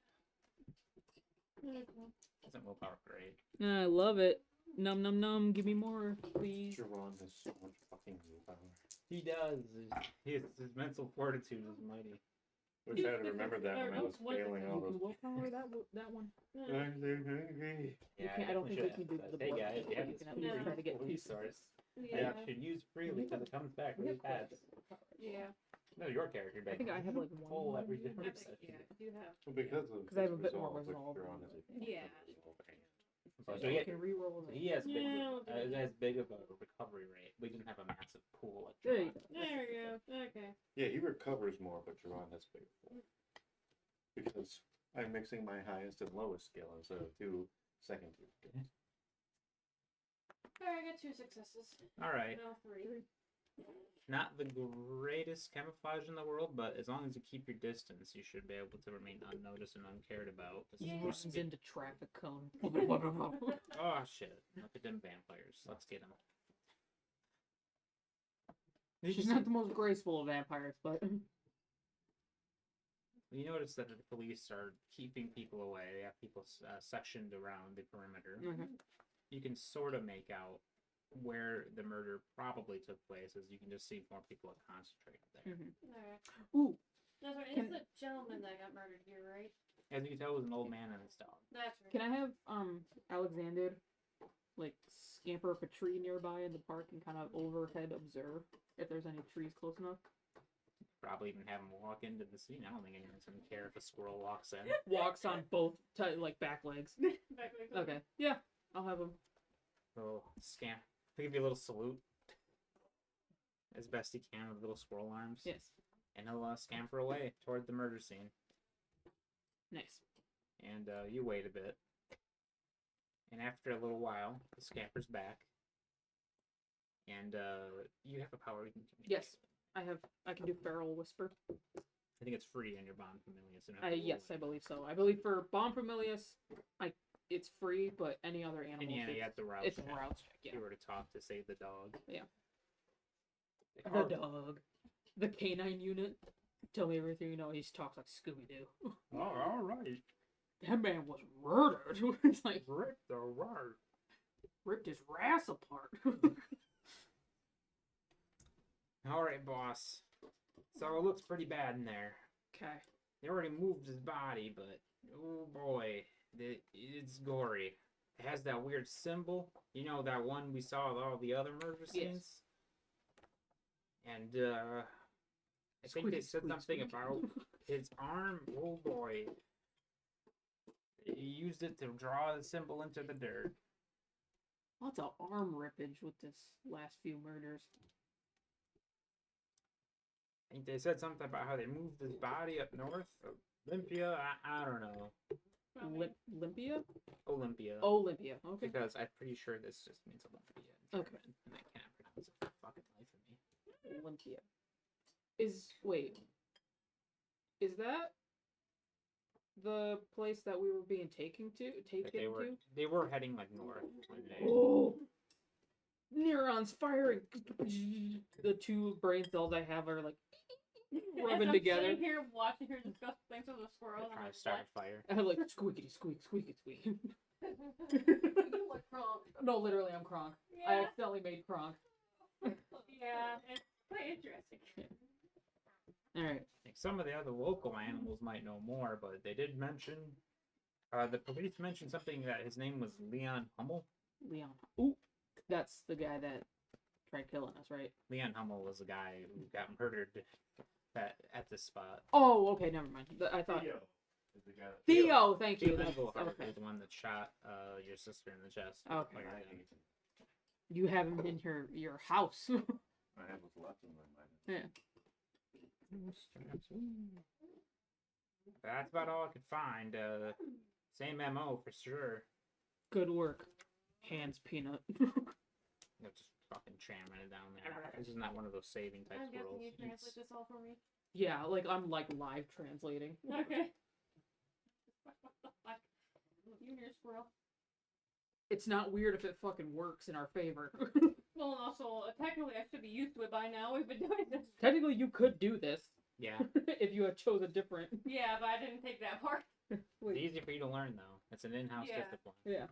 Isn't willpower great? I love it. Num num num. Give me more, please. Sharon has so much fucking willpower. He does. His mental fortitude is mighty. Wish I had remembered that when I was What- failing all those. Willpower that one. Yeah, I don't think we definitely can do should the Hey blood guys, test, you have but we this can at least try to get police two source. Yeah. You should use freely because it comes back really fast. Yeah. No, your character does. I think I have like one. Full more. every I different think, session. yeah, you have. Well, because of 'Cause I have a his bit more which resolve. Sharon has a Yeah. So So he, I can re-roll it. he has big, Yeah, as big of a recovery rate. We didn't have a massive pool like There you John. go. There we go. Okay. Yeah, he recovers more, but Sharon has bigger pool. Because I'm mixing my highest and lowest skill instead of 2 second tier skills. Alright, I got 2 successes. All right. No, 3. Not the greatest camouflage in the world, but as long as you keep your distance, you should be able to remain unnoticed and uncared about. This is Yeah. more Runs speed- into traffic cone. Oh shit! Look at them vampires. Let's get them. She's not the most graceful of vampires, but You notice that the police are keeping people away. They have people sectioned around the perimeter. Mhm. You can sort of make out where the murder probably took place, as you can just see more people are concentrated there. Alright. Ooh, That's right. Can- It's the gentleman that got murdered here, right? As you can tell, it was an old man and his dog. That's right. can I have Alexander like scamper up a tree nearby in the park and kind of overhead observe if there's any trees close enough? Probably even have him walk into the scene. I don't think anyone's gonna care if a squirrel walks in. Walks on both like back legs. Back way Okay, yeah, I'll have him. Little scamp. He'll give you a little salute as best he can with little squirrel arms. Yes, And he'll scamper away toward the murder scene. nice. And you wait a bit. And after a little while, the scamper's back. And you have a power you can communicate. Yes, I can do feral whisper. I think it's free on your Bond Familius. You don't have to Yes, roll I believe so. I believe for Bomb Familius, it's free, but any other it. animal, And yeah, you have to route it's a check. route check. If Yeah, you were to talk to save the dog. Yeah. The the dog, the canine unit. Tell me everything you know. He talks like Scooby Doo. Oh, all right. That man was murdered. It's like Rip the word. ripped his ass apart. All right, boss. So it looks pretty bad in there. Okay. They already moved his body, but oh boy, it's gory. It has that weird symbol. You know that one we saw with all the other murder scenes? And I think they said something about his arm. Oh boy. He used it to draw the symbol into the dirt. Lots of arm rippage with this last few murders. I think they said something about how they moved his body up north. Olympia? I don't know. Olympia? Olympia. Olympia. Okay. Because I'm pretty sure this just means Olympia in German, Okay. and I can't pronounce it for the fucking life of me. Olympia. Is that the place that we were being taken to? They were heading like north when they. Oh! Neurons firing. The two brain cells I have are like rubbing together. I'm sitting here watching her discuss things with a squirrel. Trying to start a fire. I have like squeaky squeak, squeaky squeak. You look wrong. No, literally, I'm Kronk. Yeah. I accidentally made Kronk. Yeah, it's quite interesting. Alright. I think some of the other local animals might know more, but they did mention. The police mentioned something that his name was Leon Hummel. Leon. Ooh, that's the guy that tried killing us, right? Leon Hummel was the guy who got murdered at this spot. Oh, okay, never mind. I thought Theo is the guy that- Theo. Thank you. Theo That's, Engelhart okay. is the one that shot your sister in the chest. Okay. Like, You have him in your house. I have what's left in my mind. Yeah. That's about all I could find. Same MO for sure. Good work, Hands Peanut. They're just fucking jamming it down there. This is not one of those saving type I'm guessing worlds. you translate this all for me. Yeah, like I'm like live translating. Okay. What the fuck? You and your squirrel. It's not weird if it fucking works in our favor. Well, and also, technically, I should be used to it by now. We've been doing this. Technically, you could do this Yeah. if you had chose a different. Yeah, but I didn't take that part. It's easy for you to learn though. It's an in-house Yeah. discipline. Yeah.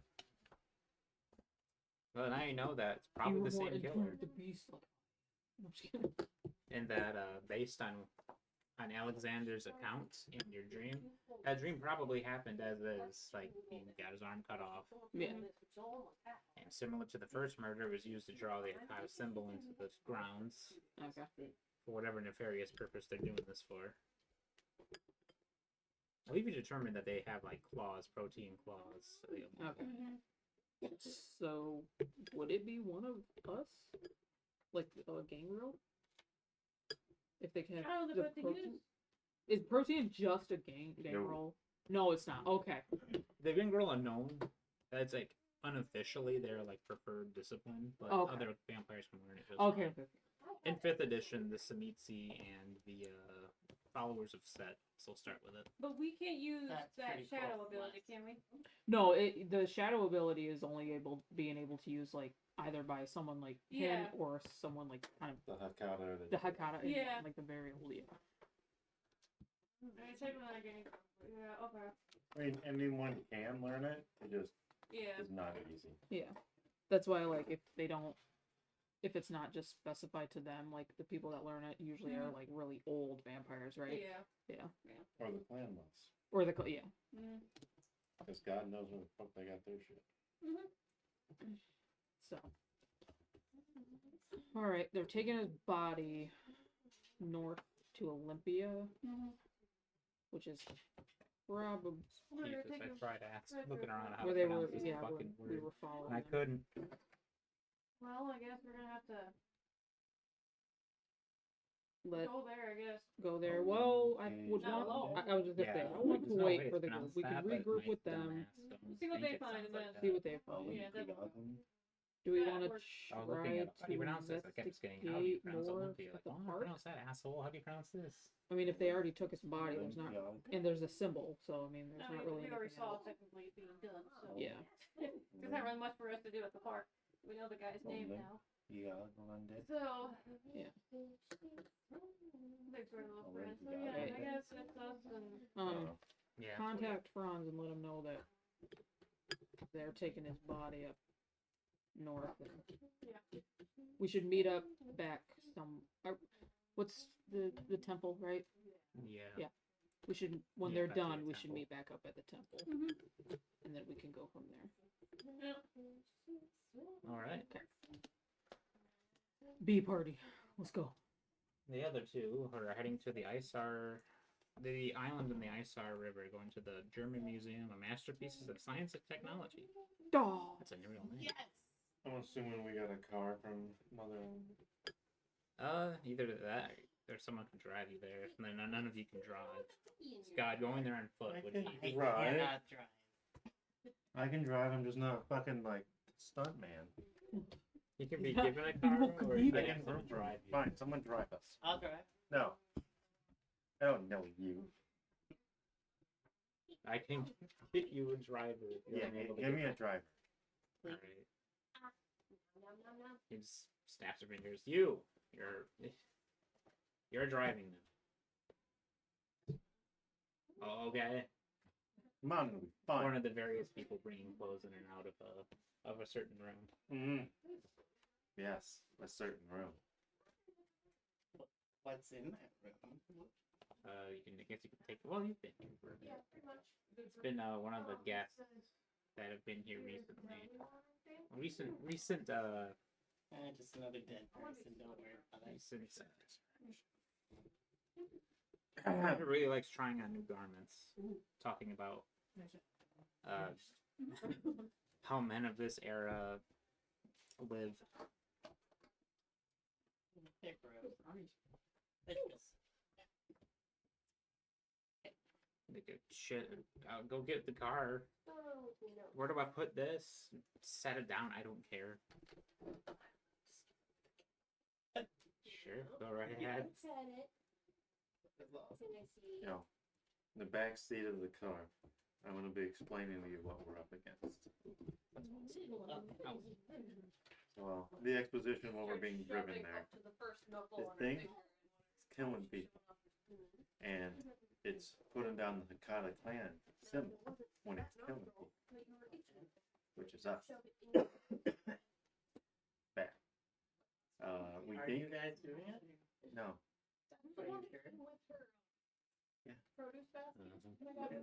Well, now you know that it's probably You the were more same in tune killer, with the beast. Like, I'm just kidding. and that based on Alexander's account in your dream, that dream probably happened as is. Like he got his arm cut off, Yeah. and similar to the first murder, was used to draw the Akata symbol into the grounds Okay. for whatever nefarious purpose they're doing this for. I believe you determined that they have like claws, protein claws. So they Okay. Mm-hmm. So, would it be one of us? Like a gangrel? If they can have Oh, the but they protein? use- Is protein just a gangrel? No, it's not. Okay. The Gangrel are known. That's like unofficially their like preferred discipline, but Okay. other vampires can learn it. Just Okay. fine. In 5th edition, the Samitsi and the followers of Set still start with it. But we can't use That's that pretty shadow close. ability, can we? No, the shadow ability is only being able to use like either by someone like him Yeah. or someone like kind of The Hakata or the Hakata and Yeah. like the very old. Yeah. I take when I get. Yeah. Okay. I mean, anyone can learn it. It just Yeah. is not easy. Yeah. That's why like if it's not just specified to them, like the people that learn it usually are like really old vampires, right? Yeah. Yeah. Or the clan ones. Or yeah. Mm-hmm. Because God knows where the fuck they got their shit. So. All right, they're taking his body north to Olympia, Mm-hmm. which is probably Jesus, I tried looking around how where to they were. pronounce this Yeah, where fucking we word. were following. And I them. couldn't. Well, I guess we're gonna have to Let go there. I guess. go there. Well, I would Not want. alone. I was just gonna say I there's want to no way wait it's for the group. pronounced We can that, but regroup my with them. dumbass don't See what think they it find sounds and like then- that. See what they find. Yeah, that's- Do we Yeah, want to we're- I was looking try at how do you to pronounce this? I kept getting, how do you investigate pronounce more Olympia? at Like, the well, I don't park? pronounce that, asshole. How do you pronounce this? I mean, if they already took his body, there's not, and there's a symbol, so I mean, there's No, not really we already anything saw else. it technically being done. So. Yeah. There's not really much for us to do at the park. We know the guy's name Okay. now. Yeah, London. So. Yeah. Thanks for the I'll friends. let So you yeah, guys I do guess it's us and. Yeah. Contact Franz and let him know that they're taking his body up north. And Yeah. we should meet up back what's the temple, right? Yeah. Yeah. We should, when Yeah, they're back to the done, we should temple. meet back up at the temple, Mhm. and then we can go from there. All right. B party, let's go. The other two are heading to the the island in the Isar River, going to the German Museum of Masterpieces of Science and Technology. Oh, That's a real name. Yes. I'm assuming we got a car from Mother. Either that or someone can drive you there. And then none of you can drive. God, going there on foot would I be. can drive. Cannot drive. I can drive. I'm just not a fucking like stunt man. You can be Yeah, given a you car, won't or believe you I can can have someone drive you. Fine, someone drive us. I'll drive. No. I don't know you. I can get you a driver. If you're Yeah, unable to give get me a one. driver. All right. He just snaps her fingers. You're driving them. Oh, okay. Come on, it'll be One fine. of the various people bringing clothes in and out of a certain room. Mm-hmm. Yes, a certain room. What's in that room? I guess you can take. Well, you've been here for a bit. It's been one of the guests that have been here recently. Recent. Just another dead person. Don't worry about it. Recent. He really likes trying on new garments. Talking about how men of this era live. They're gross. They're just Like, shit, I'll go get the car. Where do I put this? Set it down. I don't care. Sure, go right ahead. You know, in the back seat of the car, I'm going to be explaining to you what we're up against. Well, the exposition while we're being driven there. This thing is killing people. And it's putting down the Hakata clan symbol when it's killing people, which is us. Bad. We Are think. you guys doing it? No. Are you sure? Yeah.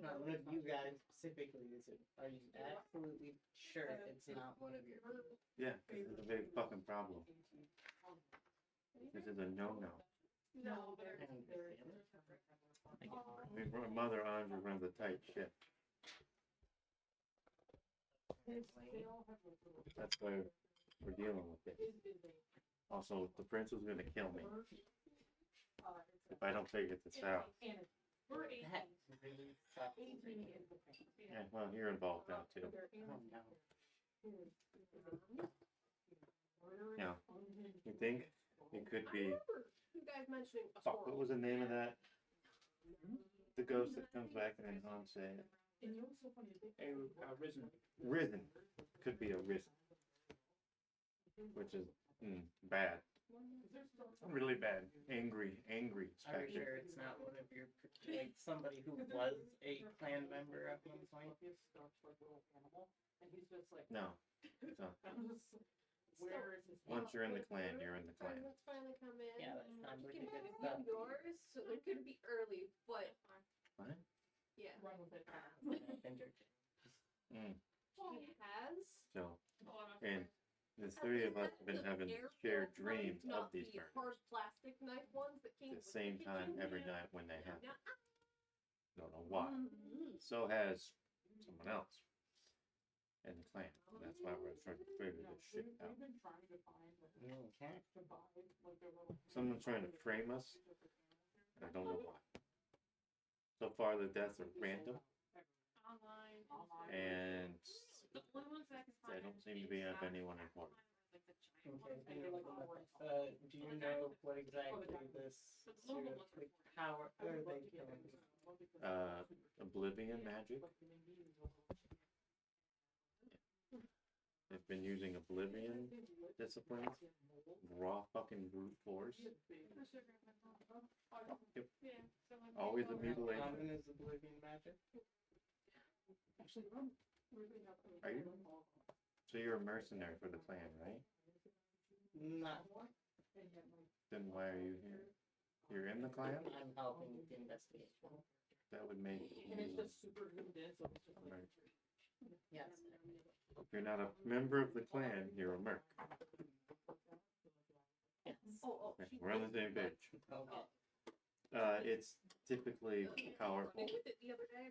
Not one of you guys specifically. Are you absolutely sure it's not one of your group? Yeah, because it's a big fucking problem. This is a no-no. No, but I understand. I mean, my mother Andra runs a tight ship. That's why we're dealing with this. Also, the prince was gonna kill me if I don't figure this out. That's really tough. Yeah, well, you're involved now too. Oh, no. You know, you think it could be? you guys mentioning a Fuck, what was the name of that? The ghost that comes back and then haunts it. Risen. Risen. Could be a risen. Which is bad. Really bad. Angry Are you specter. sure it's not one of your, like, somebody who was a clan member at one point? No. It's not. Once you're in the clan, you're in the clan. Let's finally come in. Yeah, that sounds like a Can good I stuff. be yours? So they're gonna be early, but What? yeah. Mm. She has. So, and the three of us have been having shared dreams of these murders. murders. Hard plastic knife ones that came At the same time every night when they happen. Don't know why. Mm-hmm. So has someone else in the clan. That's why we're trying to figure this shit out. Okay. Someone's trying to frame us, and I don't know why. So far, the deaths are random, Online. and The only ones that I can they find don't seem to be of anyone important. Do you know what exactly this sort of like power are they killing? Oblivion magic. They've been using Oblivion disciplines, raw fucking brute force. Yep. Always a mutilation. Common is oblivion magic. Are you? So you're a mercenary for the clan, right? Not. Then why are you here? You're in the clan? I'm helping with the investigation. that would make And it's you, just super zoomed in, so it's just like. Right. Yes. if you're not a member of the clan, you're a merc. Yes. Oh, Okay, we're on the same page. Okay. It's typically powerful, with it the other day.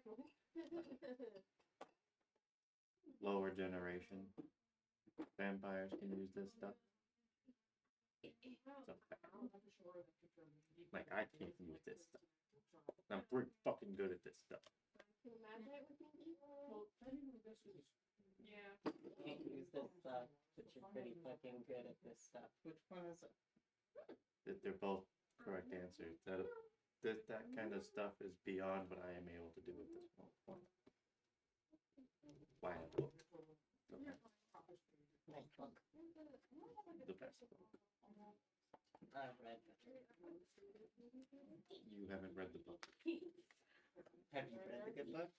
lower generation. Vampires can use this stuff. So bad. Like, I can't use this stuff. I'm pretty fucking good at this stuff. Can you imagine it with me? Yeah. You can't use this stuff, but you're pretty fucking good at this stuff. Which one is it? They're both correct answers. That kind of stuff is beyond what I am able to do at this point. Why a book? Nice book. The best book. I've read it. You haven't read the book. Have you read the good book?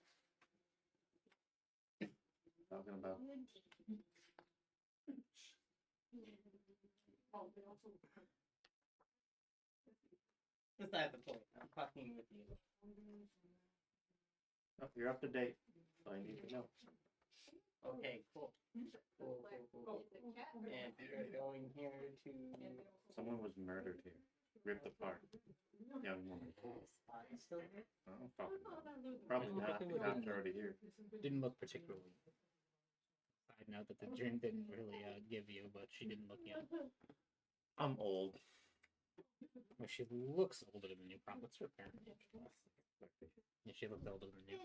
Talking about Beside the point. I'm fucking with you. oh, you're up to date. That's all I need to know. Okay, cool. Cool. And we are going here to Someone was murdered here. Ripped apart. Young woman. still here? Oh, probably not. The cops are already here. Didn't look particularly. Side note that the dream didn't really give you, but she didn't look young. I'm old. Well, she looks older than you. Probably. What's her parent age? Yeah, she looked older than you.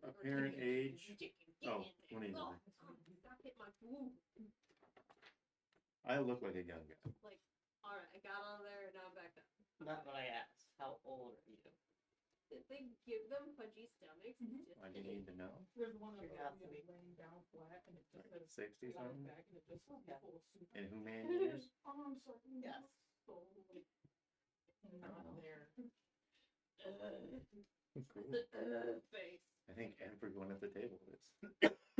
Apparent age. Oh, 29. Stop hitting my food. I look like a young guy. Like, alright, I got on there and now I'm back up. Not what I asked. How old are you? Did they give them pudgy stomachs? Why do you need to know? There's one of those Curiosity. laying down flat, and it just Like says 60 flat something? back, and it just full of soup. In who man years? Oh, I'm sorry. Yes. So, like, not there. Cool. Face. I think everyone at the table is.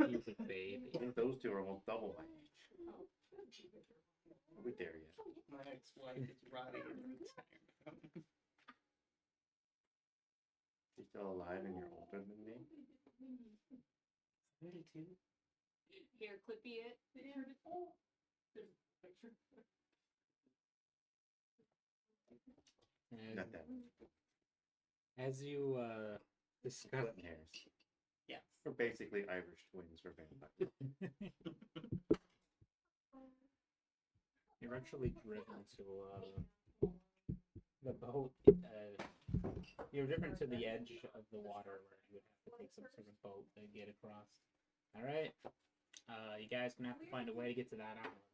He's a baby. I think those two are almost double my age. Are we there yet? My ex-wife is rotting in retirement. She's still alive and you're older than me? 32? Here, Clippy it. Oh, there's a picture. Not that. As you discuss, Splitting hairs. Yes. We're basically Irish twins for vampires. you're actually driven to the boat. You're driven to the edge of the water where you would have to take some sort of boat to get across. All right, you guys gonna have to find a way to get to that island.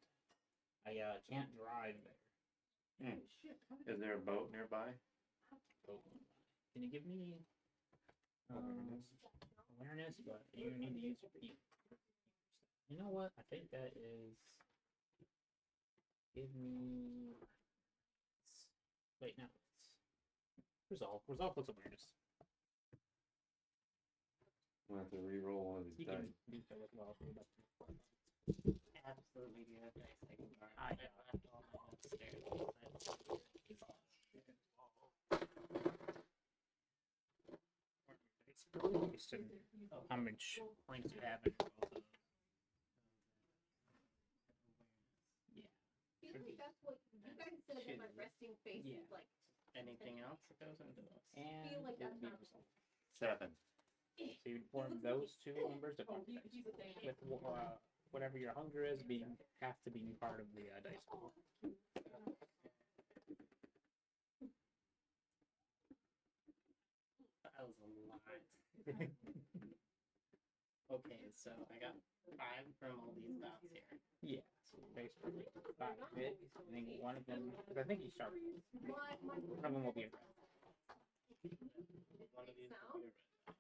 I can't drive there. Is there a boat nearby? Boat. Can you give me awareness? But you need to use your feet. You know what? I think that is. Give me. Wait, no. It's resolve. Resolve plus awareness. We'll have to re-roll one of these You can dice. do that as well. Absolutely do have dice I can borrow. I left all mine upstairs. Based on how much points you have in both of them. Yeah. I feel like that's what you guys said that my resting face is like. Anything else that goes into this? And Feel like that's give me not- resolve. 7. So you form those two numbers to form dice. With whatever your hunger is, have to be part of the dice pool. That was a lot. Okay, so I got 5 from all these dots here. Yeah, so basically 5 hit. I think one of them, because I think you start with one of them will be a red. One of these will be red.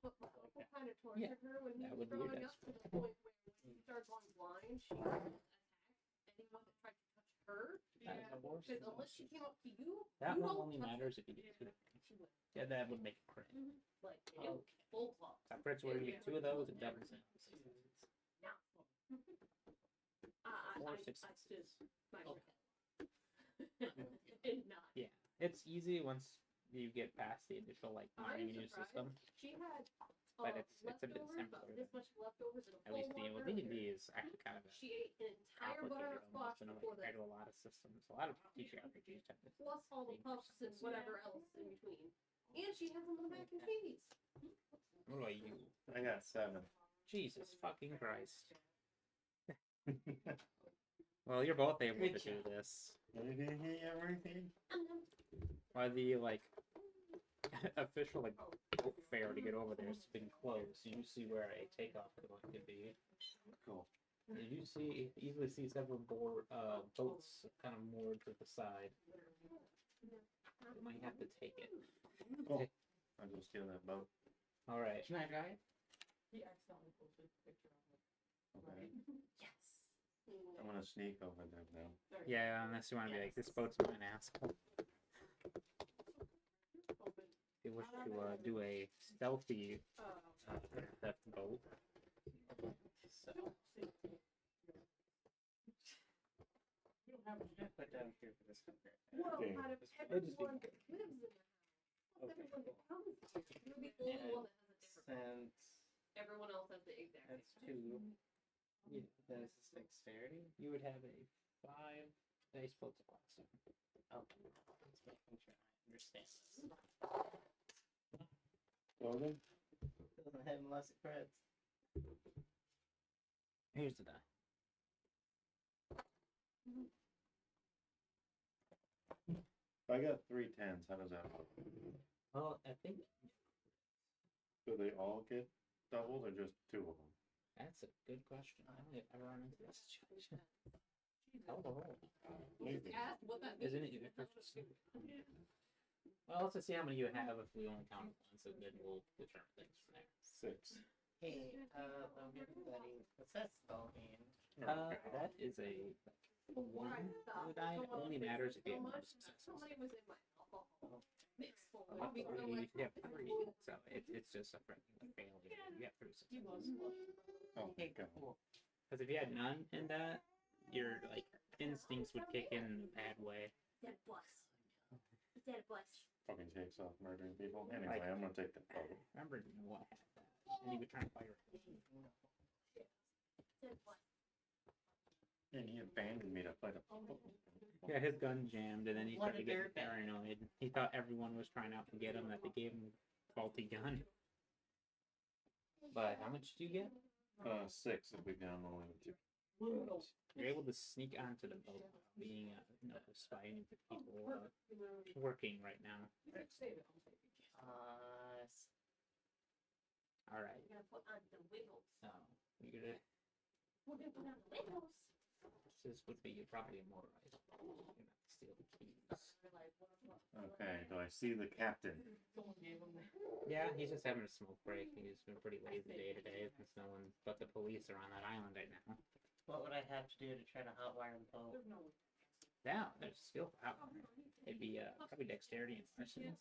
But my uncle kind of Yeah, tortured her when he that was would be your growing dice up to the point where when she started going blind, she would attack anyone that tried to touch her. That's the worst. Because unless she came up to you, That you one don't only touch matters her. if you get 2. She would. Yeah, that would make it crit. Like, Okay. full club. That crits where you get 2 of those, it doubles it. I 4 just successes. my Okay. did not. Yeah, It's easy once you get past the initial like learning a new system. She had But it's a bit leftovers, simpler. about this much leftovers in a At least full the one D&D earlier. is actually kind of a She ate an entire butternut complicated squash almost in a way before compared that, to a lot of systems. A lot of TTRPGs tend to. plus all the Being puffs and percent. whatever else in between. And she had some of the mac and cheese. What about you? I got 7. Jesus fucking Christ. Well, you're both able to do this. Everything. Why the like official like book fair to get over there has been closed. You see where a takeoff is going to be. Cool. You easily see several boats kind of moored to the side. You might have to take it. Cool. I'll go steal that boat. All right. Can I drive? He accidentally posted a picture of it. Okay. Yes. I'm gonna sneak over there now. Yeah, unless you want to be like, this boat's mine, asshole. If you wish to do a stealthy theft boat. So. We don't have enough put down here for this hunter. Well, Okay. out of It'll just be- everyone that lives in there, Okay. everyone that comes, you're the only one that has a different. Since Everyone else has the exact that's same. 2, Yeah. then it's a dexterity. You would have a 5 dice boat to class. Okay. Just making sure I understand this. Logan? It doesn't have unless it creds. Here's the die. I got 3 10s. How does that work? Well, I think Do they all get doubled or just 2 of them? that's a good question. I don't think I've ever run into this situation. Hell the roll. Maybe. Ask what that means. Isn't it your first receiver? Well, let's just see how many you have. If we only count once, and then we'll determine things from there. 6. Hey, Logan, buddy, what's that spell mean? That is a one. The die only matters if you have more successes. Somebody was in my alcohol mix full. Luckily, you have 3, so it's just a freaking failure. You have 3 successes. Oh, Hey, God. cool. Because if you had none in that, your like instincts would kick in a bad way. Dead bus. Dead bus. Fucking takes off murdering people. Anyway, Like- I'm gonna take the boat. Remember what had that? And he would try to fire it. Dead bus. And he abandoned me to fight a football. Yeah, his gun jammed, and then he What started a getting dirtbag. paranoid. He thought everyone was trying out to get him, that they gave him a faulty gun. But how much do you get? 6 if we down only with 2. You're able to sneak onto the boat without being noticed by any of the people working right now. All right. We're gonna put on the wiggles. So you're gonna. We're gonna put on the wiggles. This would be probably a motorized boat. You're gonna have to steal the keys. Okay, do I see the captain? Yeah, he's just having a smoke break. He's been pretty lazy day to day since no one but the police are on that island right now. What would I have to do to try to hotwire the boat? Yeah, there's skill for that one. It'd be probably dexterity and larceny.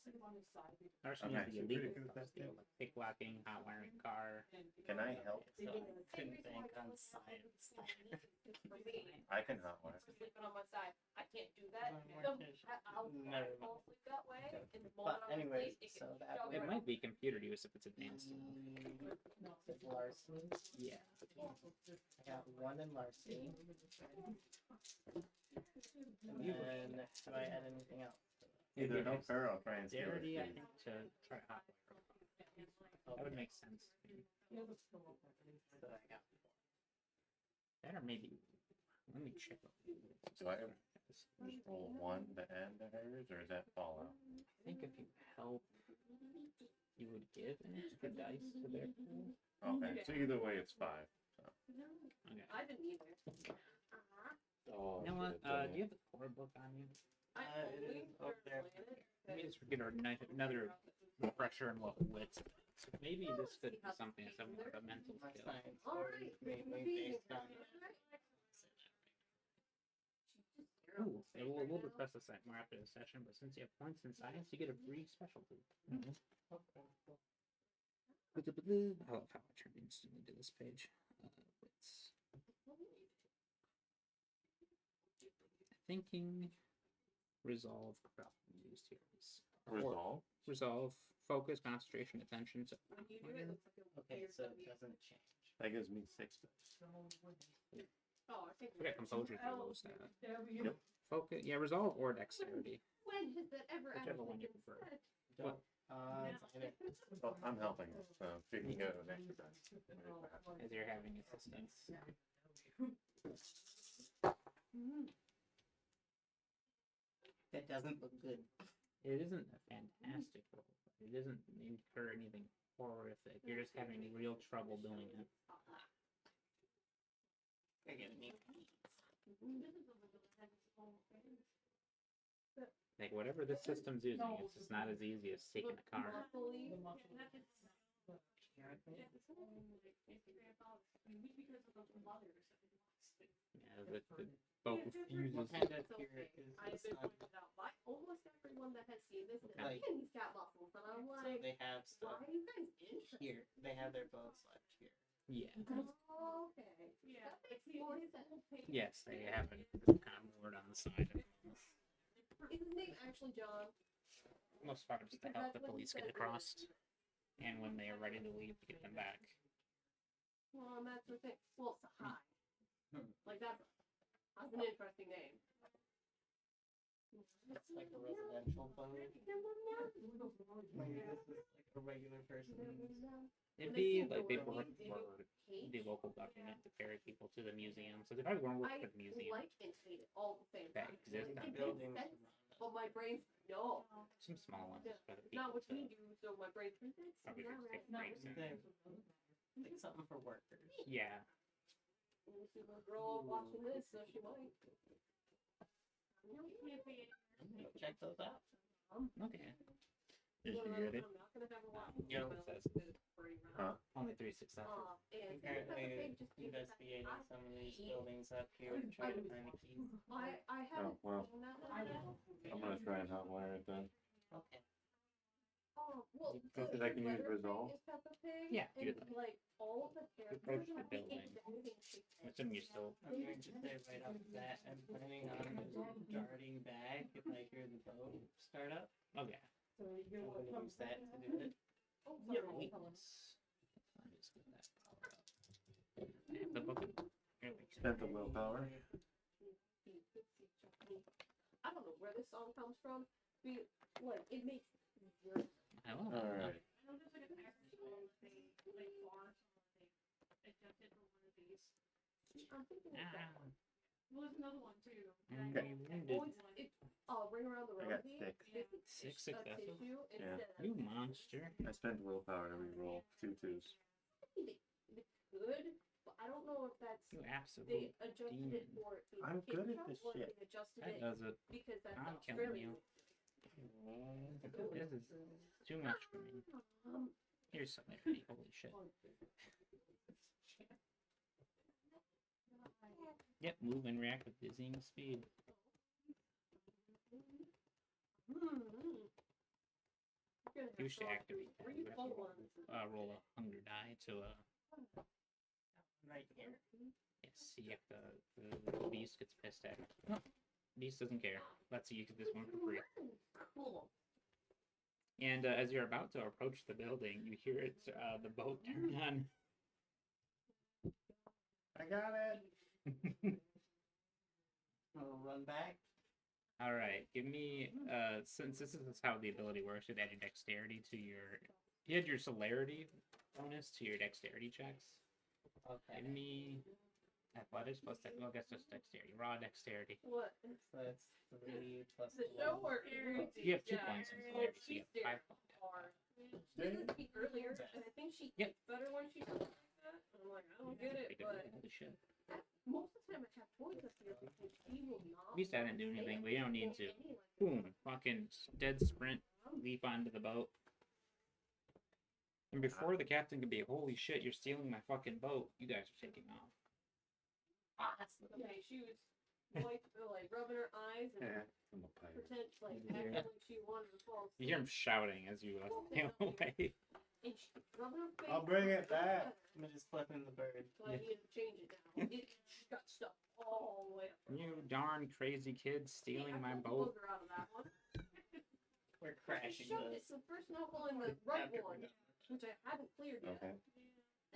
Larceny Okay, is the so illegal pretty good stuff, with that like pickpocketing, hot wiring a car. Can I help? So I couldn't bank on science. I can hotwire. Sleeping on my side. I can't do that. One more The- fish. I'll Never fall asleep that way. And the But moment I'm anyways, asleep, it so gets that shoved It right might be computer use if it's advanced enough. It's larceny. Yeah. I got 1 in larceny. And then do I add anything else? Either help her or try and steal her Dexterity, I keys. think, to try to hot wire a car. That would make sense to me. So I got That or maybe. Let me check. Do I just roll 1 to add to hers, or is that Fallout? I think if you help, you would give an extra dice to their pool. Okay, so either way, it's 5. Okay. I didn't either. Oh, You know what? shit, Do you have the core book on you? I it only is up there. Let me just get another refresher on what wits. Maybe this could be something similar to a mental my skill. science All score right. is mainly based on Ooh, we'll discuss this more after the session, but since you have points in science, you get a free specialty. I love how I turned instantly to this page. Wits. Thinking. resolve used here. Resolve. Resolve, focus, concentration, attention. So When you do it, it looks like a Okay, weird so it W. doesn't change. That gives me 6. Oh, I think forget composure is your low stat. W. Focus, yeah, resolve or dexterity. When has that ever Whichever one actually you been prefer. said? What? It's either. Well, I'm helping, so if you can go next time. As you're having assistance. That doesn't look good. It isn't a fantastic roll. It doesn't incur anything horrific. You're just having real trouble doing it. They're giving me Like whatever this system's using, it's just not as easy as taking a car. Yeah, the boat refuses. What kind of here is I've the been sun? pointed out by almost everyone that has seen this. Okay. Like, he's got muscles, and I'm like, They have why stuff are you guys interested? here. They have their boats left here. Yeah. Oh, okay. Yeah. That makes more sense. Yes, they have it kind of moored on the side. Is his name actually John? Most part just to help the police get across, and when they are ready to leave, to get them back. Well, and that's the thing. Well, Sahai. Like, that's an interesting name. It's like a residential boat. Like this is like a regular person. It'd be like they work for the local government to ferry people to the museum, so they probably won't work I for the museum like and hate it all the same that time. exists The on It buildings makes sense, around us. but my brain's no. some small ones Yeah. for the Not people what you to do, so my brain's probably not just take right. breaks in. Like something for workers. Yeah. You see my girl watching this, so she might. I'm gonna check those out. Okay. Is she good? I'm not gonna have her watch No, it, no, but it it's free Huh? Only 3 successes. and Apparently, just investigating I some of these hate- buildings up here to try to find the keys. I haven't well, done that one yet. I'm gonna try and hotwire it then. Okay. Oh, well, Because I can use letter resolve. is Peppa Pig, Yeah, you and could. like all of the Approach characters the have the building. exact same shape. I assume you're still. I'm going to say right off the bat, I'm planning on darting back if I hear the boat start up. Okay. So you're I'm what gonna comes use that to do it. Oh, Your sorry. weakness. Let me just get that power up. I have the book. Here we go. Spent the willpower. I don't know where this song comes from. Like it makes zero. I love it. Alright. I know there's like an actual like bar they adjusted for one of these. I'm thinking of that one. Well, there's another one too. Okay. Oh, it's Ring Around the I got Rosie. 6. Six A successes. tissue Yeah. instead of You monster. I spent willpower to reroll 2 2s. they could, but I don't know if that's You they absolute. adjusted it demon. for the I'm kid good at show, this or shit. they adjusted That it does it. because that's I'm killing Australian. you. This is too much for me. Here's celerity. Holy shit. Yep, move and react with dizzying speed. You should activate that. You have to roll a hunger die to Right here. see if the beast gets pissed at you. No, beast doesn't care. Let's use this one for free. Cool. And as you're about to approach the building, you hear it, the boat turn on. I got it! I'll run back. All right, give me since this is how the ability works, you'd add your dexterity to your. You had your celerity bonus to your dexterity checks. Okay. Give me athletics plus well, I guess just dexterity, raw dexterity. What? So that's 3 plus The 1. show or You have 2 points in celerity, so you have 5 points. hard. She did this to me earlier, and I think she Yep. eats better when she does it like that. And I'm like, I don't get it, but Holy shit. most of the time I have toys up here because she will not. At least I didn't do anything, but you don't need to. Boom, fucking dead sprint, leap onto the boat. And before the captain could be, holy shit, you're stealing my fucking boat, you guys are taking off. Okay, she was like rubbing her eyes and Yeah, I'm a pirate. pretend like Yeah. acting like she wanted to fall You hear him asleep. shouting as you sail away. And she's rubbing her face. I'll bring it back. I'm just flipping the bird. So I needed to change it now. It got stuck all the way up You darn crazy kids stealing Hey, I my pulled the boat. booger out of that one. We're I crashing shoved this. it the first knuckle in the right After one, we're done. which I hadn't cleared yet. Okay.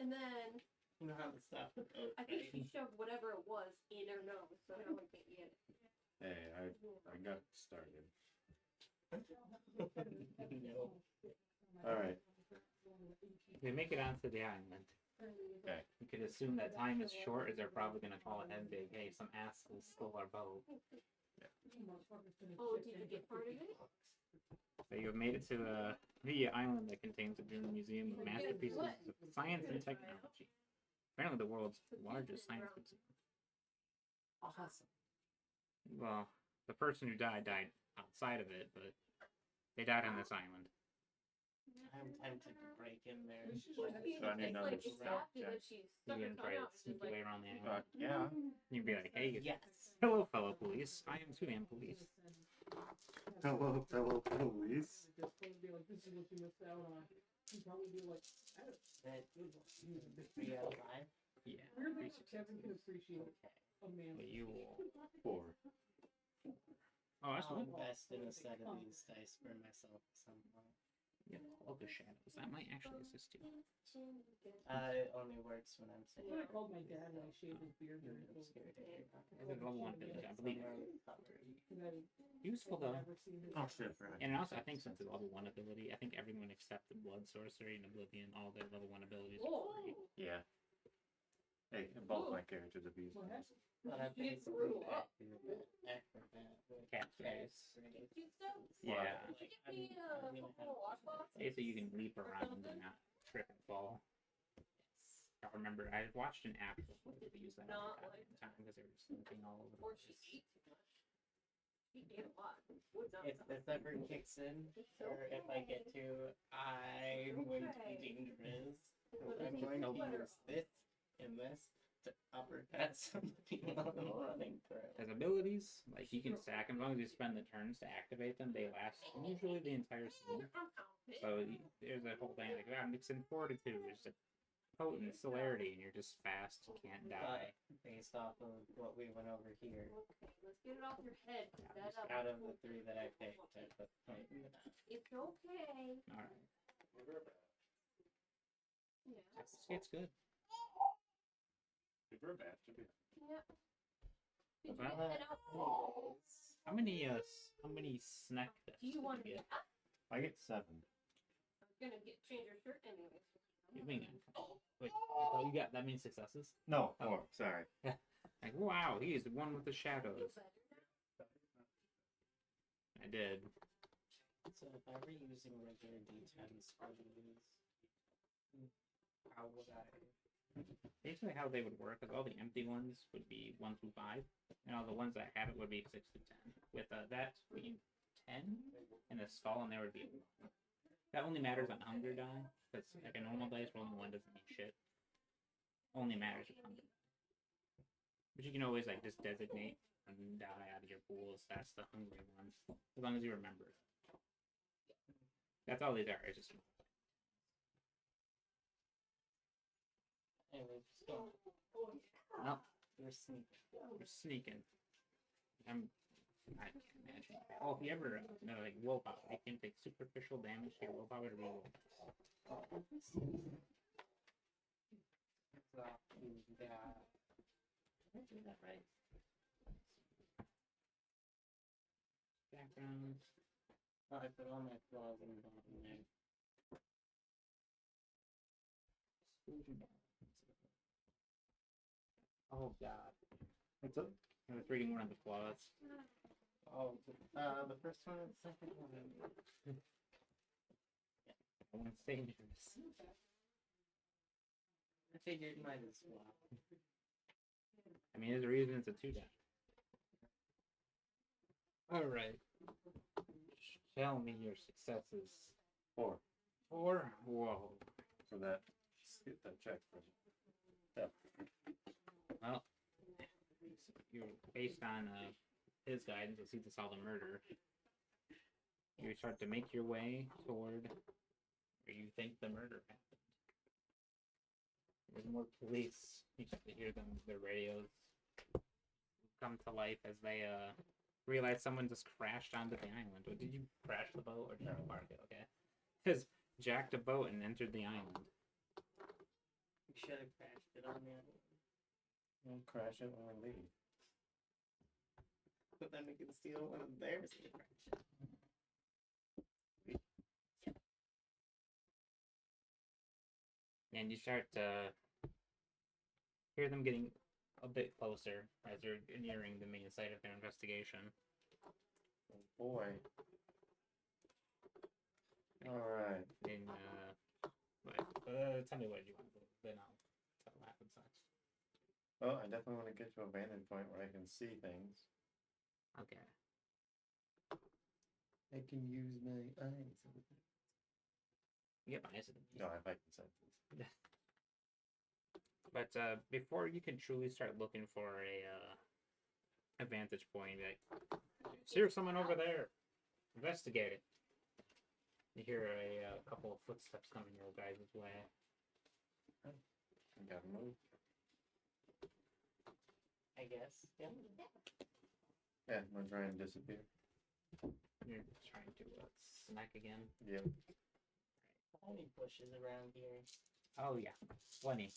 And then You know how to stop the boat, I think right? she shoved whatever it was in her nose, so now I can't get it. Hey, I got started. No. Alright. They make it onto the island. Okay. You could assume that time is short, as they're probably gonna call ahead big. Hey, some asshole stole our boat. Oh, did you get part of it? So you have made it to the island that contains a German museum of masterpieces of science and technology. Apparently, the world's largest science museum. Awesome. Well, the person who died outside of it, but they died on this island. I'm tempted to break in there. So I need another It's stealth after check. that she You stuck her can tongue try to out. sneak She's your way like, around the island. Yeah. You'd be like, hey, Yes. hello, fellow police. I am two-man police. Hello, fellow police. That 3 out of 5. Yeah. Weirdly, pretty Kevin can appreciate a man. But you will. 4. Oh, that's I'll good. invest in a set of these dice for myself at some point. Yeah, all the shadows. That might actually assist you. It only works when I'm sitting I called my dad when I shaved his beard. in an obscure area. It's a level 1 ability, I believe. Somewhere covered. Useful though. Oh shit, right. And also, I think since it's a level 1 ability, I think everyone except the Blood Sorcery and Oblivion, all their level 1 abilities are free. Yeah. Hey, both my characters have used What those. But I basically acrobat with Catchphrase. Yeah. Yeah. Could you get me a couple of washcloths? Basically, you can leap around and not trip and fall. I remember I watched an app before they used that all Not the time because they were slinking all over the Or she place. eats too much. She ate a lot. Would not If this ever kicks in, or if I get to, I'm going to be dangerous. I'm going to use this and this to uppercut somebody while I'm running through. As abilities, like you can stack them as long as you spend the turns to activate them. They last usually the entire scene. So there's a whole thing like mixing fortitude, there's a potent celerity, and you're just fast, you can't die. But based off of what we went over here, Okay, let's get it off your head. 'cause that up- out of the 3 that I picked, I put point in the mouth. It's okay. All right, Yeah. it's good. Super bad, should be. Yep. Did you Well, get that out? How many snack Do you want to get? get up? I get 7. I was gonna change your shirt anyways. You mean wait? Oh, you got that means successes. No, 4. Sorry. Like wow, he is the one with the shadows. I did. So if I were using regular D10s for these, how would I? Basically, how they would work is all the empty ones would be 1 through 5, and all the ones that have it would be 6 through 10. With that being 10, and the skull in there would be 1. That only matters on hunger die, because like a normal dice rolling 1 doesn't mean shit. Only matters with hunger. But you can always like just designate a die out of your pools. That's the hungry one, as long as you remember it. That's all these are. It's just Anyway, just go. no. You're sneaking. We're sneaking. I can't imagine. Oh, if you ever like willpower, you can take superficial damage to your willpower to reroll. Did I do that right? Background. Oh, I put all my flaws in the bottom there. Exclusion balance. Oh god. What's up? I was reading one of the flaws. Oh, the first one and the second one. I want to dangerous. I figured might as well. I mean, there's a reason it's a 2-die. Alright. Tell me your successes. 4 4? Whoa. for that. Get that check for you. Well, you're based on his guidance, let's see if this all the murder. You start to make your way toward where you think the murder happened. There's more police. You start to hear them, their radios. come to life as they realize someone just crashed onto the island. Or did you crash the boat or did you park it? Okay. Because jacked a boat and entered the island. We should have crashed it on the island. We'll crash it when we leave. But then we can steal one of theirs and crash it. And you start to hear them getting a bit closer as you're nearing the main site of their investigation. Oh boy. Alright. And, tell me what you want to do, then I'll tell what happens next. Well, I definitely want to get to a vantage point where I can see things. Okay. I can use my eyes. You have eyes. No, I have heightened senses. But before you can truly start looking for a vantage point, like, see someone over there, investigate it. You hear a couple of footsteps coming your guys' way. I gotta move. I guess. Yeah. Yeah, I'm gonna try and disappear. You're trying to snack again. Yep. Any bushes around here? Oh yeah, plenty.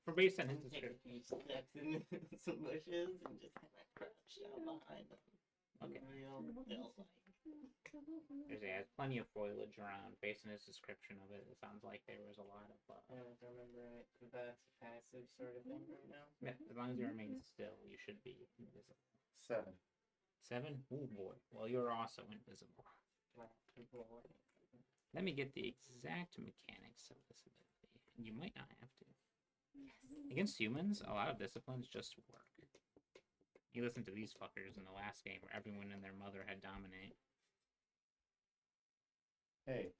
For based on his Take a description. few steps in some bushes and just kind of crouch down behind them. Okay. Real like. There's plenty of foliage around. Based on his description of it, it sounds like there was a lot of. I don't remember it. That's a passive sort of thing right now. Yeah, as long as you remain still, you should be invisible. 7. 7? Oh boy. Well, you're also invisible. Let me get the exact mechanics of this ability. You might not have to. Against humans, a lot of disciplines just work. You listen to these fuckers in the last game where everyone and their mother had dominate. Hey.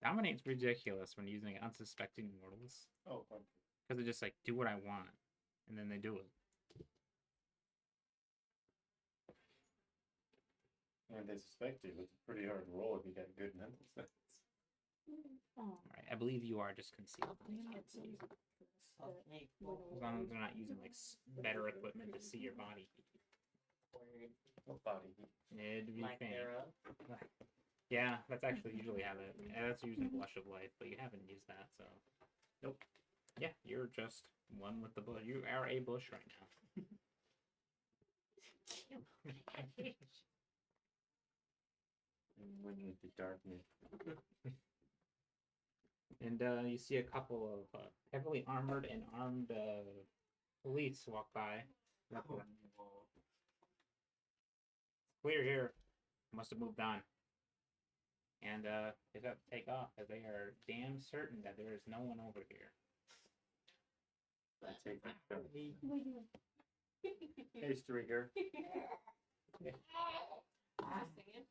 Dominate's ridiculous when using unsuspecting mortals. Oh, okay. Because they just like, do what I want. And then they do it. When they suspect you, it's a pretty hard roll if you got good mental sense. Oh, Right, I believe you are just concealed. They can't see you. Okay, As long as they're not using like better equipment to see your body. What body heat? It'd be Lack faint. thereof. Yeah, that's actually usually how that. That's usually Blush of Life, but you haven't used that, so. Nope. Yeah, you're just one with the bush. You are a bush right now. When with the darkness. And you see a couple of heavily armored and armed police walk by. Clear here. Must have moved on. And they have to take off as they are damn certain that there is no one over here. I take that gun. Hey, Streaker.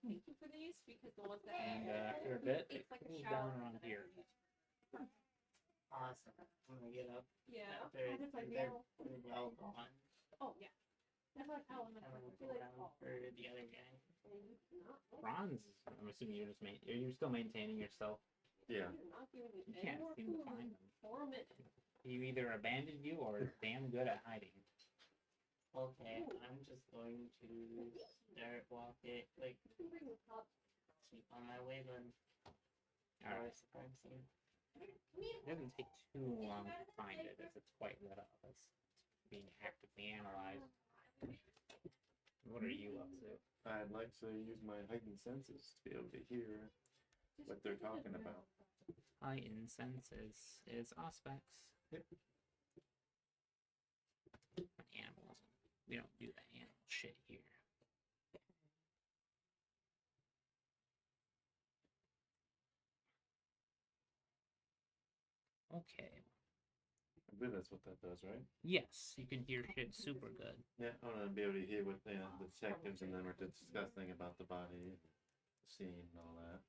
Thank you for these because the ones that And after a bit, it it's like a cools shower. down around here. Awesome. I'm gonna get up. Yeah. After I just like they're now. well gone. Oh yeah. That's like how I'm I'm gonna gonna be go like, down oh, for the other guy. not. Bronze. I'm assuming you're just are you still maintaining yourself? Yeah. You're not giving me You any can't more seem to food find them. for a minute. You either abandoned you or damn good at hiding. Okay, I'm just going to start walking, like, You can bring the cup. keep on my way then. Alright. Crime scene. It doesn't take too long to find it as it's quite lit up. It's being actively analyzed. What are you up to? I'd like to use my heightened senses to be able to hear what they're talking about. Heightened senses is aspects. Yep. Animalism. We don't do that animal shit here. Okay. I believe that's what that does, right? Yes, you can hear shit super good. Yeah, I want to be able to hear what the detectives and them are discussing about the body, and the scene, and all that.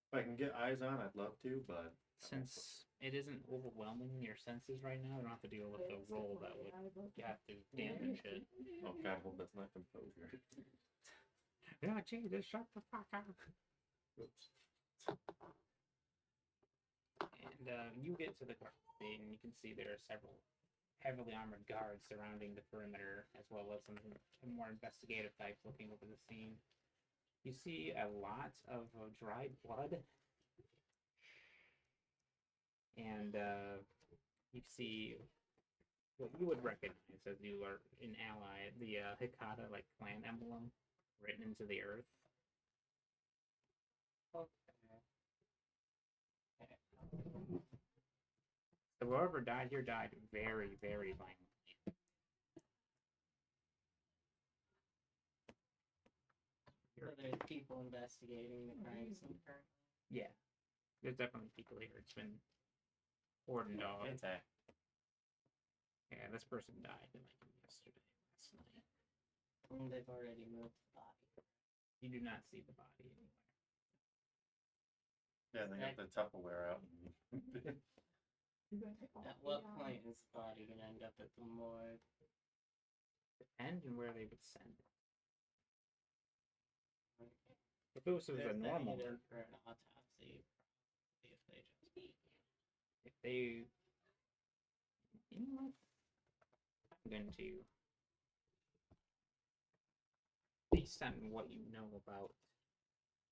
If I can get eyes on, I'd love to, but Since it isn't overwhelming your senses right now, you don't have to deal with the roll that would you have to damage it. oh god, I hope that's not composure. Yeah, gee, just shut the fuck up. Oops. And you get to the car, and you can see there are several heavily armored guards surrounding the perimeter, as well as some more investigative types looking over the scene. You see a lot of dried blood, and you see what you would recognize as you are an ally, the Hikata like clan emblem written into the earth. So whoever died here died very, very violently. So there's people investigating the crime scene currently. Yeah, there's definitely people here. It's been cordoned off. It's a Yeah, this person died like yesterday, last night. And they've already moved the body. You do not see the body anywhere. yeah. They got the Tupperware out. At what point is the body gonna end up at the morgue? Depends on where they would send it. If it was a If they normal need one, it for an autopsy, if they just if they, you know what? I'm going to, based on what you know about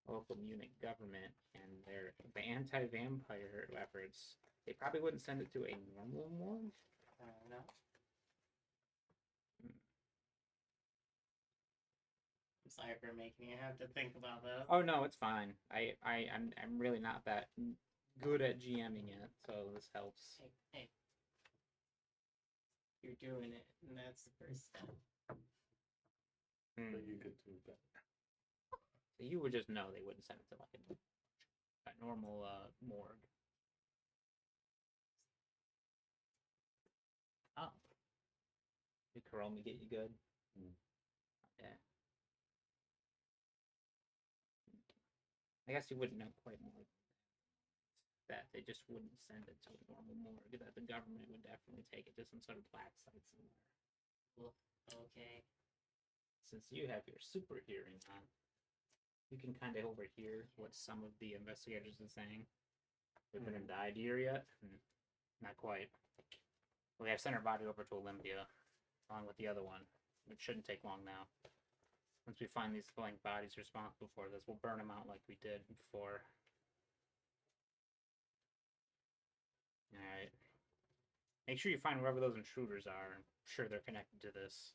local Munich government and the anti-vampire efforts, they probably wouldn't send it to a normal morgue. I don't know. I'm sorry for making you have to think about that. Oh no, it's fine. I'm really not that good at GMing it, so this helps. Hey. You're doing it, and that's the first step. But you could do that. So you would just know they wouldn't send it to like a normal morgue. Oh. Did Karomi get you good? Mm. Yeah. I guess you wouldn't know quite more that they just wouldn't send it to a normal morgue, that the government would definitely take it to some sort of black site somewhere. Well, okay. Since you have your super hearing on, you can kind of overhear what some of the investigators are saying. They haven't died here yet? Not quite. We have sent our body over to Olympia, along with the other one. It shouldn't take long now. Once we find these blank bodies responsible for this, we'll burn them out like we did before. Alright. Make sure you find wherever those intruders are. I'm sure they're connected to this.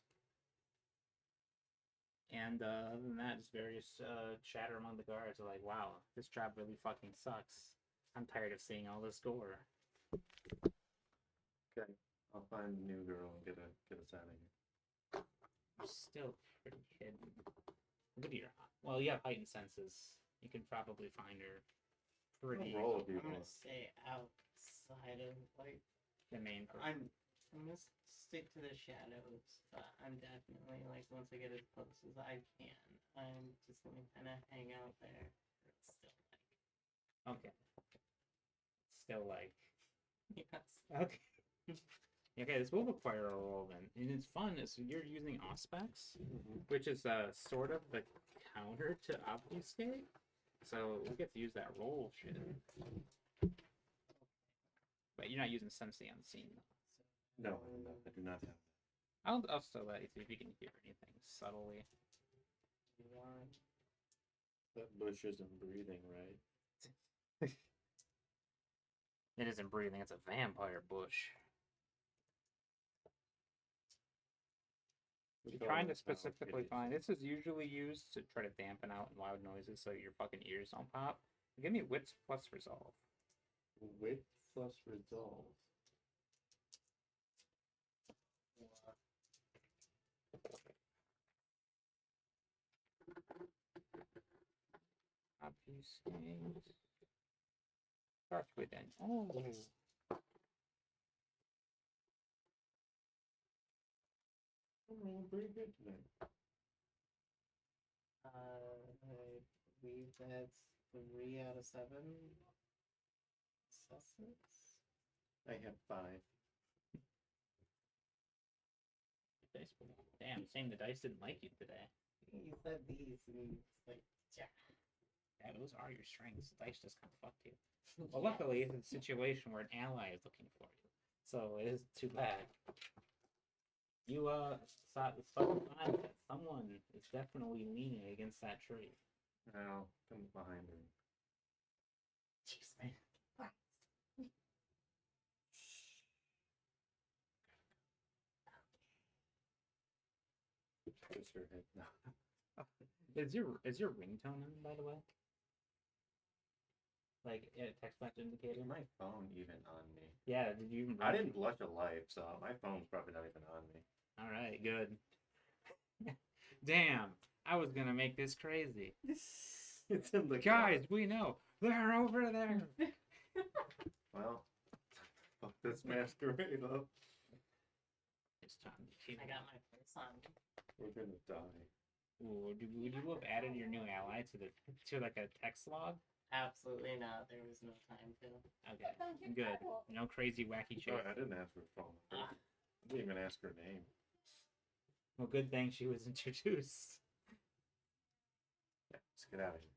And other than that, just various chatter among the guards are like, wow, this job really fucking sucks. I'm tired of seeing all this gore. Okay, I'll find a new girl and get us out of here. You're still pretty hidden. Look at your... Well, you have heightened senses. You can probably find her pretty... Roll I'm gonna stay outside of, like, the main... I'm gonna stick to the shadows, but I'm definitely, like, once I get as close as I can, I'm just gonna kind of hang out there. It's still like... Okay. Still like... Yes. Okay. Okay, this will require a roll then. And it's fun, is you're using Auspex, which is sort of the counter to Obfuscate. So we get to use that roll shit. But you're not using Sensei Unseen though. No, I do not have that. I'll still let you see if you can hear anything subtly. That bush isn't breathing, right? It isn't breathing, it's a vampire bush. You're trying to specifically find... This is usually used to try to dampen out loud noises so your fucking ears don't pop. Give me Wits plus Resolve. Wit plus Resolve. Obfuscate. Starts with an... Oh. Oh, pretty good tonight. I believe that's 3 out of 7 successes. I have 5. Dice roll. Damn, saying the dice didn't like you today. You said these, and it's like, yeah. Yeah, those are your strengths. The dice just kind of fucked you. Well, luckily, it's a situation where an ally is looking for you. So it is too bad. You saw this fucking sign that someone is definitely leaning against that tree. Now, come behind her. Jeez, man. Push her head down. Is your ringtone on, by the way? Like a text message indicator? Is my phone even on me? Yeah, did you even I ring? didn't blush a life, so my phone's probably not even on me. Alright, good. Damn, I was gonna make this crazy. It's in the Guys, we know. They're over there. Well, fuck this masquerade up. It's time to kill. I got my first on. We're gonna die. Ooh, would you have added your new ally to like a text log? Absolutely not. There was no time to. Okay, good. No crazy wacky shit. Sorry, I didn't ask for a phone. I didn't even ask her name. Well, good thing she was introduced. Yeah, let's get out of here.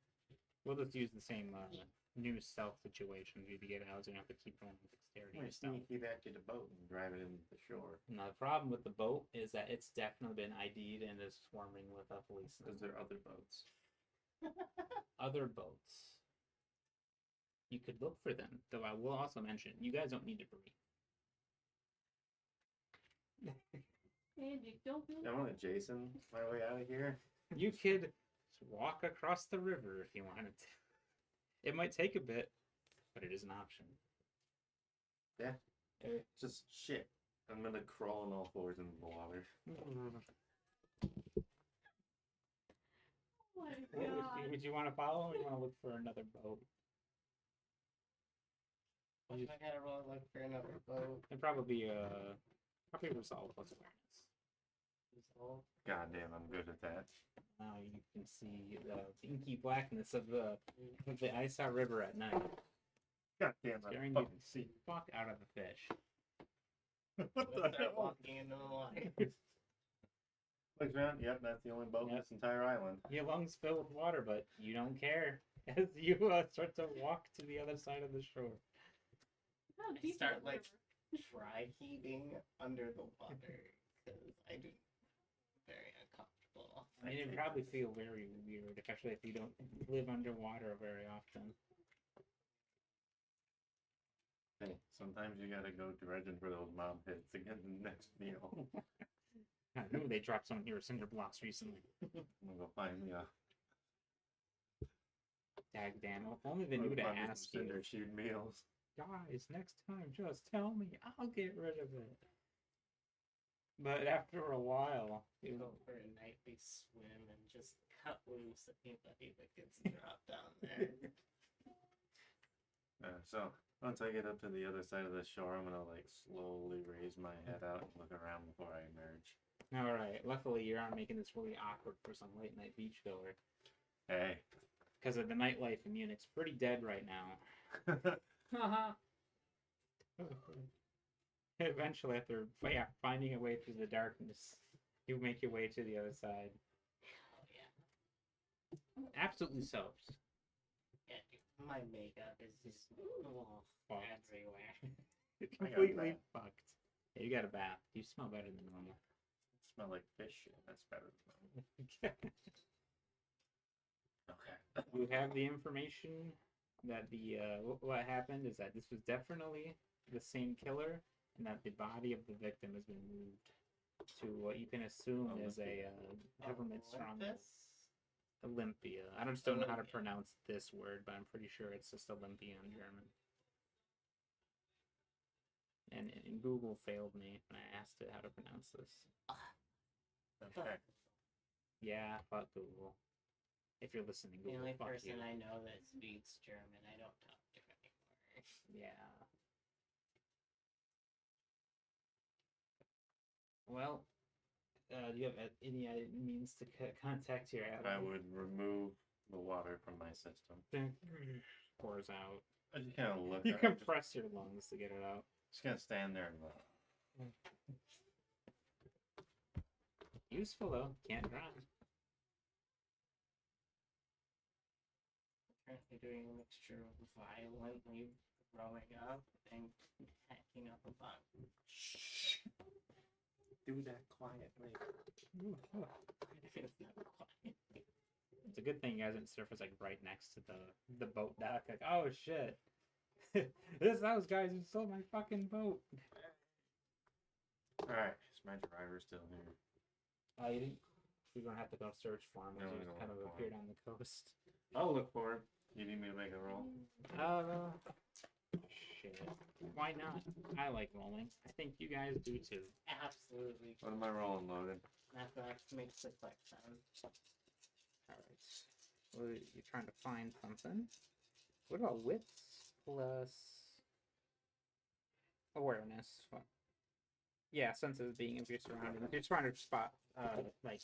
We'll just use the same new stealth situation. You to get out and have to keep going with dexterity We and stuff. sneak you back to the boat and drive it into the shore. Now the problem with the boat is that it's definitely been ID'd and is swarming with police. Is there other boats? Other boats. You could look for them, though I will also mention you guys don't need to breathe. Andy, don't do I want to Jason my way out of here. You could walk across the river if you wanted to. It might take a bit, but it is an option. Yeah. Just shit. I'm gonna crawl on all fours in the water. Oh my What god. would you want to follow, or you want to look for another boat? What if I gotta roll look for another boat? It'd probably resolve plus awareness. Resolve? God damn, I'm good at that. Now you can see the inky blackness of the Isa River at night. God damn, I Scaring fucking you see. fuck out of the fish. What Let's the start hell? walking into the water. Looks around. Yep, that's the only boat in Yep. this entire island. Your lungs fill with water, but you don't care as you start to walk to the other side of the shore. How I deep is start the like river? dry heaving under the water because I do very uncomfortable. I mean, it'd probably feel very weird, especially if you don't live underwater very often. Hey, sometimes you gotta go dredging for those mob hits to get the next meal. I knew they dropped some of your cinder blocks recently. I'm gonna go find me a. Dag damn, if only they knew to ask you. Cinder shoot meals. Guys, next time, just tell me. I'll get rid of it. But after a while, You go for a nightly swim and just cut loose anybody that gets dropped down there. So once I get up to the other side of the shore, I'm gonna like slowly raise my head out and look around before I emerge. all right. Luckily, you're not making this really awkward for some late night beachgoer. Hey. Because of the nightlife in Munich's pretty dead right now. Haha. Eventually, after finding a way through the darkness, you make your way to the other side. Oh yeah. Absolutely soaked. Yeah, dude, my makeup is just Fucked. everywhere. Completely fucked. Yeah, you got a bath. You smell better than normal. Smell like fish. That's better than Okay. We have the information that the what happened is that this was definitely the same killer, and that the body of the victim has been moved to what you can assume is a government stronghold. Olympia. I just don't know how to Olympia. pronounce this word, but I'm pretty sure it's just Olympia in German. And Google failed me when I asked it how to pronounce this. Okay. Yeah, fuck Google. If you're listening, The Google, only fuck person you. I know that speaks German, I don't talk to anymore. Yeah. Well, do you have any means to contact your ally? I would remove the water from my system. Pours out. I just kind of look. You at it, compress your lungs to get it out. just gonna stand there and look. Useful though. Can't drown. Currently doing a mixture of violently throwing up and hacking up a bug. Do do that quietly. It's not quiet. It's a good thing you guys didn't surface like right next to the boat dock. Like, oh shit, it's those guys who stole my fucking boat. Alright, is my driver still here? Oh, you didn't. You're gonna have to go search for him. No, He we just don't kind of look for appeared him. on the coast. I'll look for him. You need me to make a roll? Shit. Why not? I like rolling. I think you guys do too. Absolutely. What am I rolling, Logan? Mathematics makes it like sound. Alright. Well, you're trying to find something. What about wits plus awareness? What? Yeah, senses being of your surroundings. You're trying to spot, like.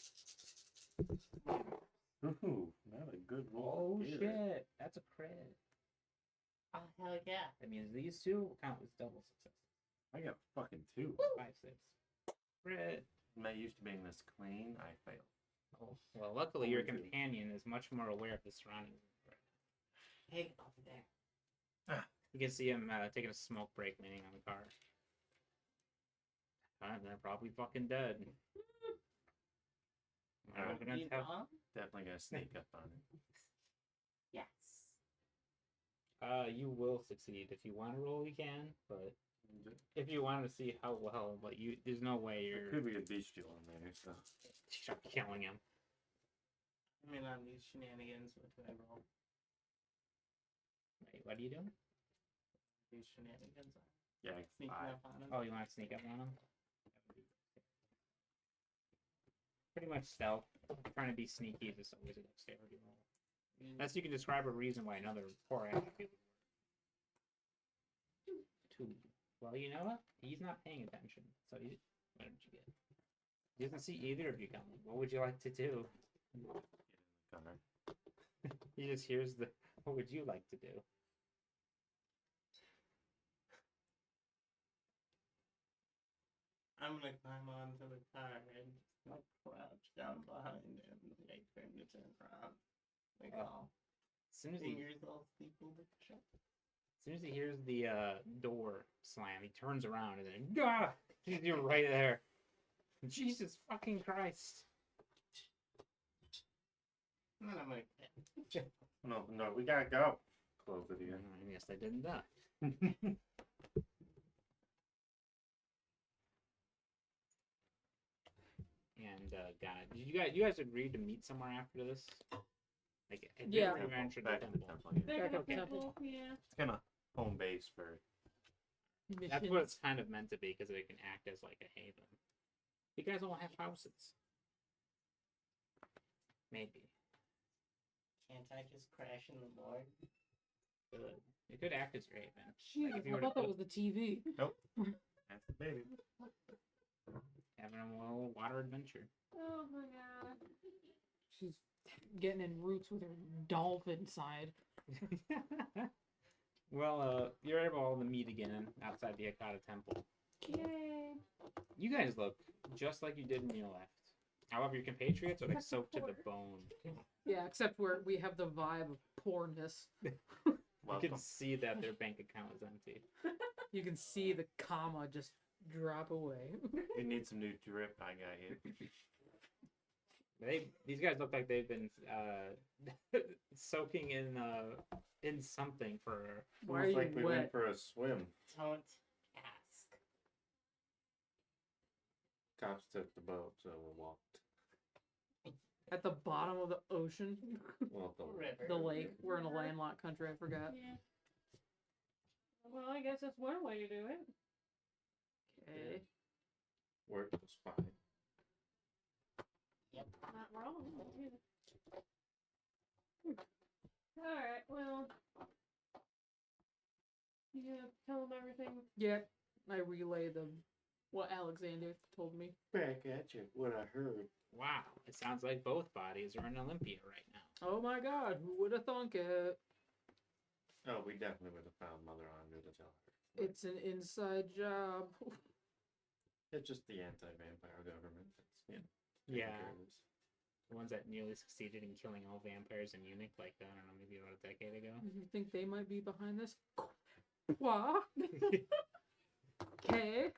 Ooh, not a good roll. Oh either. shit! That's a crit. Oh, hell yeah. That means these two will count as double success. I got fucking 2. 5, 6. Crit. I'm not used to being this clean. I failed. Oh, well, luckily your Only two. companion is much more aware of the surroundings. Hey, over there. You can see him taking a smoke break, leaning on the car. They're probably fucking dead. Am I gonna You tell? know? Definitely gonna sneak up on it. Yes. You will succeed if you want to roll. You can, but if you want to see how well, but there's no way There you're could be a bestial in there, so. start killing him. I mean, on these shenanigans, what do I roll? Wait, what are you doing? These shenanigans are Yeah, sneaking 5. up on him. Oh, you want to sneak up on him? Pretty much stealth. Trying to be sneaky is always a dexterity roll. Unless you can describe a reason why another poor attribute would work. 2. Well, you know what? He's not paying attention. So what did you get? He doesn't see either of you coming. What would you like to do? Gunner. He just hears the. What would you like to do? I'm gonna climb onto the car and like crouch down behind him, wait for him to turn around. Like all As soon as he fingers all steepled and shit. As soon as he hears the door slam, he turns around and then, Gah! You're right there. Jesus fucking Christ. And then I'm like, No, we gotta go. Close it again. I guess they didn't die. And God, did you guys agreed to meet somewhere after this? Like, Yeah. we ventured Back the to the temple. temple. Yeah. Back in Back the up temple, yeah. It's kind of home base for. That's what it's kind of meant to be, because it can act as like a haven. You guys all have houses. Maybe. can't I just crash in the morgue? Good. It could act as your haven. Jesus, if you I were to thought that put- was the TV. That's the baby. Having a little water adventure. Oh my god. She's getting in roots with her dolphin side. Well, you're able to meet again outside the Akata Temple. Yay. You guys look just like you did when you left. However, your compatriots are like soaked to the bone. Yeah, except we have the vibe of poorness. You Welcome. can see that their bank account is empty. You can see the comma just drop away. We need some new drip. I got you. These guys look like they've been soaking in something for. Why are Looks you like we wet? went for a swim. Don't ask. Cops took the boat, so we walked. At the bottom of the ocean, Well, River. the lake. We're in a landlocked country. I forgot. Yeah. Well, I guess that's one way to do it. Okay. worked was fine. Not wrong. Alright, well. You gonna tell them everything? Yeah, I relay what Alexander told me. Back at you. What I heard. Wow, it sounds like both bodies are in Olympia right now. Oh my God, who would have thunk it? Oh, we definitely would have found Mother Andre to tell her. It's an inside job. It's just the anti-vampire government. That's, taking Yeah, care of this. the ones that nearly succeeded in killing all vampires in Munich, like I don't know, maybe about a decade ago. You think they might be behind this? What? Okay.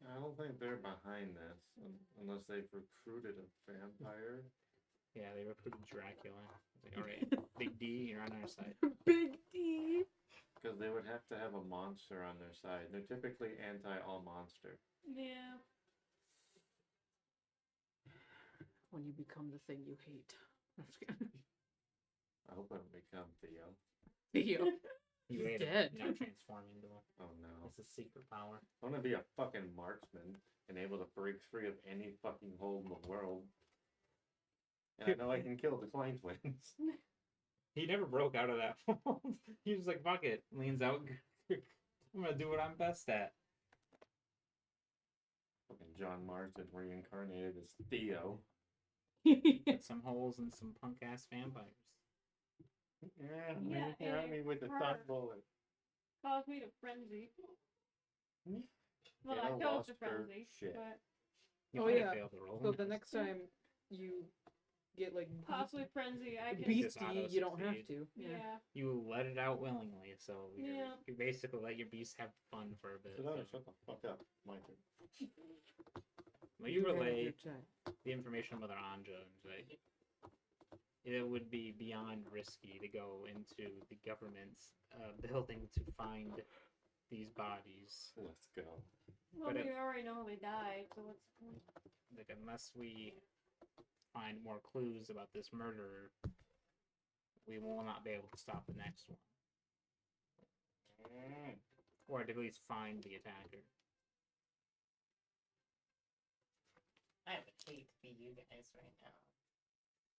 I don't don't think they're behind this unless they've recruited a vampire. Yeah, they recruited Dracula. It's like, all right, Big D, you're on our side. Big D. Because they would have to have a monster on their side. They're typically anti all monster. Yeah. When you become the thing you hate. I'm just kidding. I hope I don't become Theo. Theo. You He's ate him. dead. Now transform into him. Oh no. It's a secret power. I want to be a fucking marksman and able to break free of any fucking hole in the world. And I know I can kill the Klein twins. He never broke out of that mold. He was like, fuck it. Leans out. I'm gonna do what I'm best at. Fucking John Marston reincarnated as Theo. Put some holes in some punk ass vampires. Yeah, Yeah, hit me with the thought bullet. Caused me to frenzy. Well, Yeah, I chose lost to her frenzy, shit. but You Oh, might yeah. have failed the roll. So the next time you get like possibly frenzy, I can. Beast- beastie, you don't have to. Yeah. You let it out willingly, so Yeah. you basically let your beast have fun for a bit. Sit down so- and shut the fuck up, my turn. Well, you have relay your time. the information with our Anja, and like, it would be beyond risky to go into the government's building to find these bodies. Let's go. Well, But we already know they died, so what's the point? Like, unless we find more clues about this murderer, we will not be able to stop the next one. Or at least find the attacker. I would hate to be you guys right now.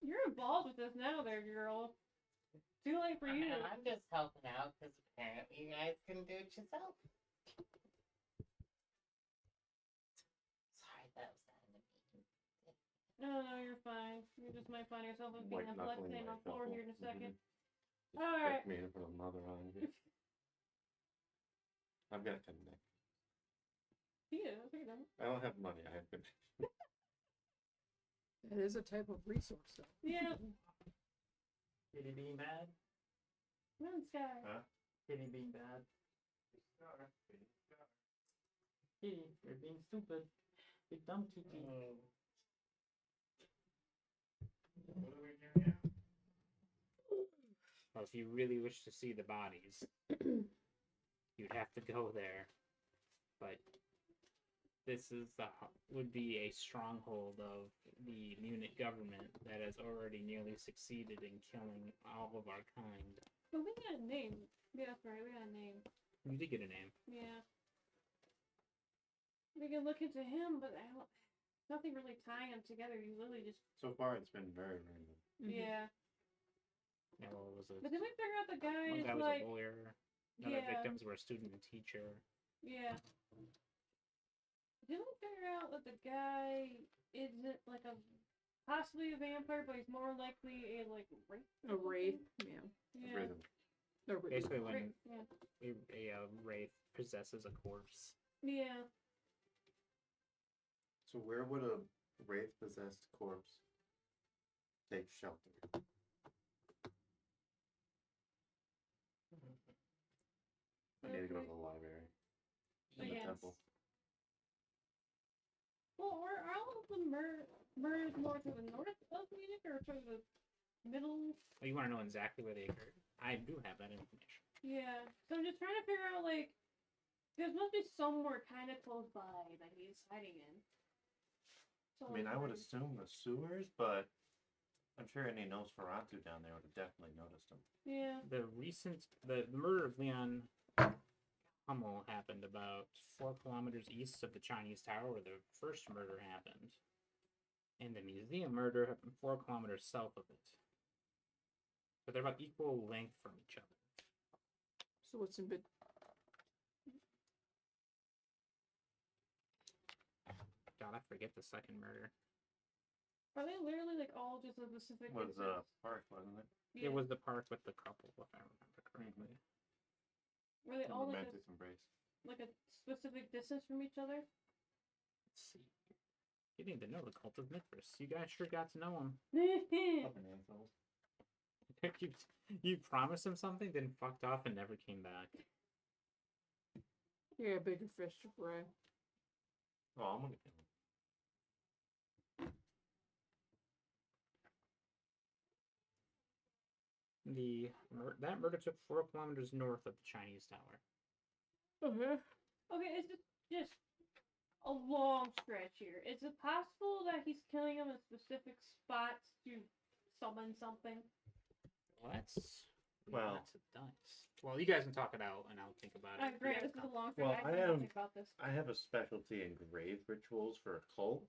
You're involved with this now, there, girl. Too late for you. I'm just helping out because apparently you guys can do it yourself. Sorry, that was kind of mean. No, you're fine. You just might find yourself being White a blood knuckling stain on the myself. floor here in a second. Just Alright. pick me in front of mother on you. I've got connect. Yeah, I think that. I don't have money. I have connect. It is a type of resource, though. Yeah. Kitty being bad? Moon sky. Huh? Kitty being bad? Kitty, you're being stupid. Big dumb kitty. What do we do now? Well, if you really wish to see the bodies, you'd have to go there. But this is would be a stronghold of the Munich government that has already nearly succeeded in killing all of our kind. But we got a name. Yeah, that's right. We got a name. You did get a name. Yeah. We can look into him, but I don't. Nothing really tying them together. You literally just. So far, it's been very random. Yeah. Yeah, well, it was a, But then we figure out the guy one is guy was like. a lawyer. Other Yeah. victims were a student and teacher. Yeah. Didn't we figure out that the guy isn't like a possibly a vampire, but he's more likely a like wraith? A wraith. Yeah. Yeah. Rhythm. A wraith. Basically, when Yeah. a wraith possesses a corpse. Yeah. So where would a wraith-possessed corpse take shelter? I need to go to the library. And the Yes. temple. Well, are all of the murders more to the north of Munich or to the middle? Oh, you want to know exactly where they occurred? I do have that information. Yeah. So I'm just trying to figure out like, there must be somewhere kind of close by that he's hiding in. So I mean, I would like, assume the sewers, but I'm sure any Nosferatu down there would have definitely noticed him. Yeah. The murder of Leon Hummel happened about 4 kilometers east of the Chinese Tower, where the first murder happened, and the museum murder happened 4 kilometers south of it. But they're about equal length from each other. So what's in bit? God, I forget the second murder. Are they literally like all just a specific? Was distance? park, wasn't it? Yeah. It was the park with the couple, if I remember correctly. Were they all like a, Romantic embrace. like a specific distance from each other? Let's see. You need to know the cult of Mithras. You guys sure got to know him. Fucking assholes. you promised him something, then fucked off and never came back. Yeah, bigger fish to fry. Oh, I'm gonna kill him. That murder took 4 kilometers north of the Chinese tower. Okay. Okay, it's just a long stretch here. Is it possible that he's killing them in specific spots to summon something? Well, that's Well- lots of dice. Well, you guys can talk it out, and I'll think about it. I agree. This is a long stretch. Well, I I know am- nothing about this. I have a specialty in grave rituals for a cult.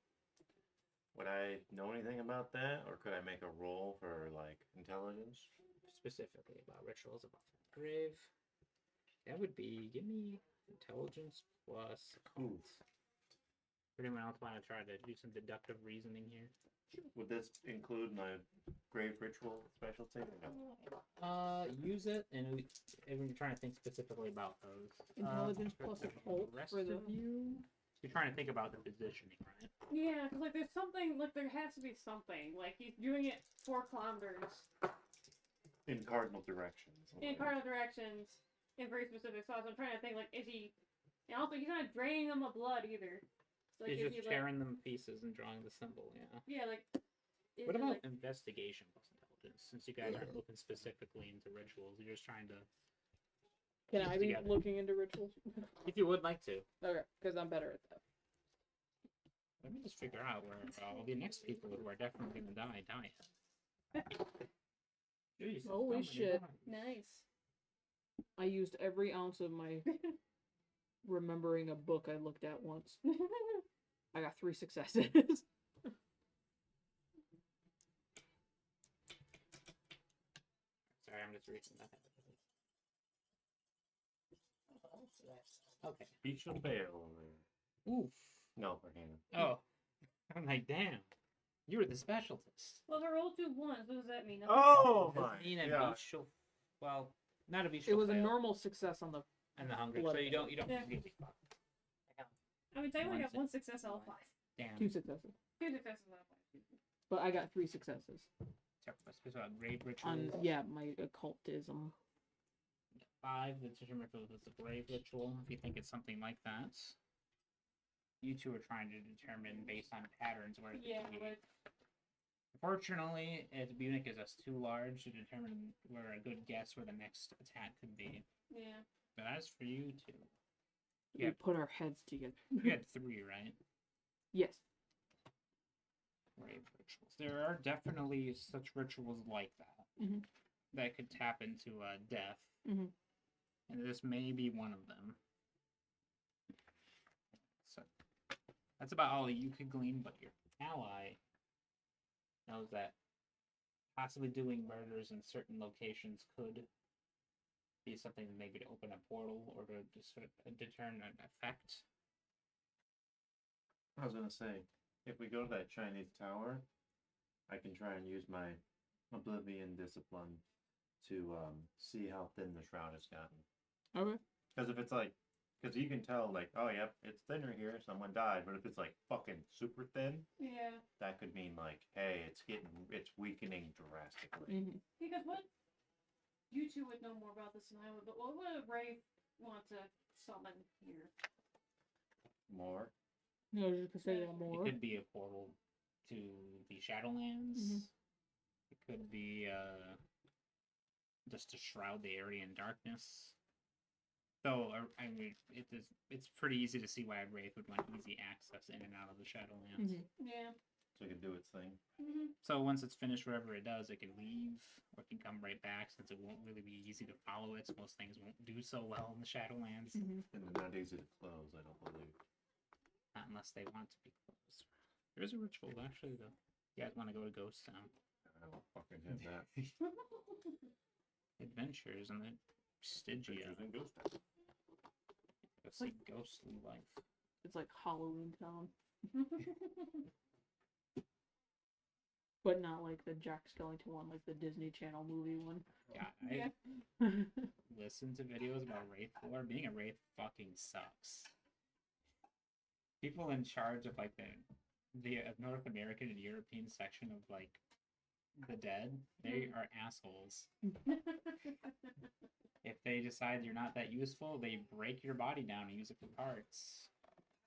Would I know anything about that, or could I make a roll for like intelligence? Specifically about rituals about the grave. That would be give me intelligence plus Ooh. occult. Would anyone else want to try to do some deductive reasoning here? Would this include my grave ritual specialty? Use it, and we're trying to think specifically about those. Intelligence plus occult rest for the- of you. You're trying to think about the positioning, right? Yeah, because like there's something, like there has to be something. Like he's doing it 4 kilometers In cardinal directions. in cardinal directions in very specific spots. I'm trying to think, like, is he? And also, he's not draining them of blood either. So, like, He's is just he tearing them to pieces and drawing the symbol, yeah. like, yeah, like. Is What it, about like, investigation plus intelligence? Since you guys aren't looking specifically into rituals, you're just trying to. Can piece I be together. looking into rituals? If you would like to, Okay, because I'm better at that. let me just figure out where all the next people who are definitely gonna die at. Jeez, so Holy many shit. bodies. Nice. I used every ounce of my remembering a book I looked at once. I got 3 successes. Sorry, I'm just reading that. Okay. Beach and Bale. Oof. No, for Hannah. Oh. I'm like, damn. You were the specialist. Well, they're all 2 1s. What does that mean? Oh Doesn't my mean a god. bestial. Well, not a bestial. It was a fail. normal success on the. And the hunger, blood so you don't Yeah. really fuck. I mean, I only One got 1 success out of 5. Damn. 2 successes. 2 successes out of 5. But I got 3 successes. Special about grave rituals. On, yeah, my occultism. 5, the determine if it's a grave ritual. If you think it's something like that. You two are trying to determine based on patterns where it Yeah, could be. but Unfortunately, its Munich is us too large to determine where a good guess where the next attack could be. yeah. But as for you two, We Yeah. put our heads together. you had 3, right? Yes. Grave rituals. There are definitely such rituals like that Mhm. that could tap into death, Mhm. and this may be one of them. So that's about all you could glean. But your ally knows that possibly doing murders in certain locations could be something maybe to open a portal or to just sort of determine an effect. I was gonna say, if we go to that Chinese tower, I can try and use my oblivion discipline to see how thin the shroud has gotten. Okay. Because if it's like, because you can tell like, oh yep, it's thinner here, someone died. But if it's like fucking super thin, Yeah. that could mean like, hey, it's weakening drastically. Mhm. Because what. You 2 would know more about this than I would, but what would Ray want to summon here? More. No, I was just gonna say yeah, It more. could be a portal to the Shadowlands. Mhm. It could be just to shroud the area in darkness. Though I mean, it's pretty easy to see why a Wraith would want easy access in and out of the Shadowlands. Mhm. Yeah. So it can do its thing. Mm-hmm. So once it's finished, wherever it does, it can leave or it can come right back, since it won't really be easy to follow it. So most things won't do so well in the Shadowlands, Mhm. And they're not easy to close, I don't believe. not unless they want to be closed. There is a ritual actually, though. You guys want to go to Ghost Town? I don't fucking have that. Adventures in the Stygia. Adventures in Ghost Town. Go see ghostly life. It's like Halloween Town. But not like the Jack Skellington one, like the Disney Channel movie one. Yeah, Yeah. I listen to videos about Wraith lore. Being a Wraith fucking sucks. People in charge of like the North American and European section of like the dead, they are assholes. If they decide you're not that useful, they break your body down and use it for parts.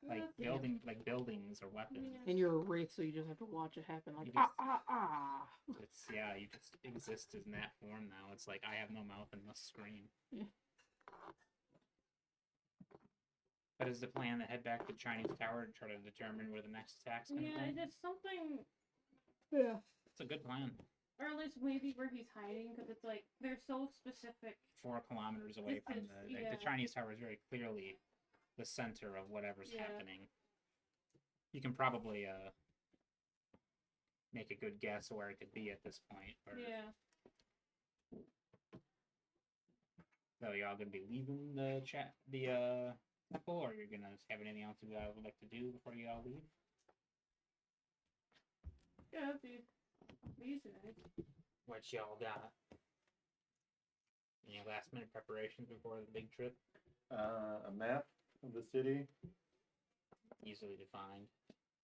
like Yeah. buildings or weapons. And you're a wraith, so you just have to watch it happen. Like You ah just- ah ah. It's yeah, you just exist in that form now. It's like I have no mouth and must scream. Yeah. But is the plan to head back to Chinese Tower to try to determine where the next attack's gonna Yeah, be? it's something, Yeah. It's a good plan. or at least maybe where he's hiding, because it's like they're so specific. 4 kilometers away from Yeah. the Chinese Tower is very clearly the center of whatever's Yeah. happening. You can probably make a good guess where it could be at this point. Or, Yeah. So y'all gonna be leaving the temple, or you're gonna have anything else you guys would like to do before you all leave? Yeah, dude. These guys. What y'all got? Any last minute preparations before the big trip? A map of the city, Easily defined.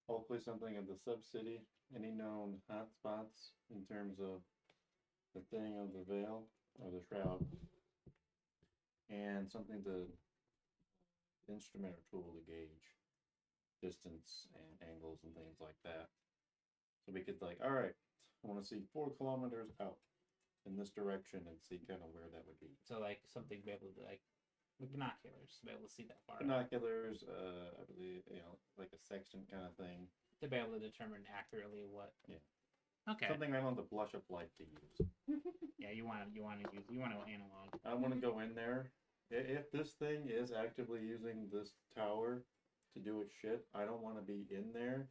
hopefully something of the sub-city, any known hotspots in terms of the thing of the veil or the shroud, and something to instrument or tool to gauge distance and angles and things like that. So we could like, all right, I want to see 4 kilometers out in this direction and see kind of where that would be. So like something to be able to like with binoculars to be able to see that far. Binoculars, I believe, like a sextant kind of thing. To be able to determine accurately what. Yeah. Okay. Something I want the blush up light to use. Yeah, you want to analog. I want to go in there. If this thing is actively using this tower to do its shit, I don't want to be in there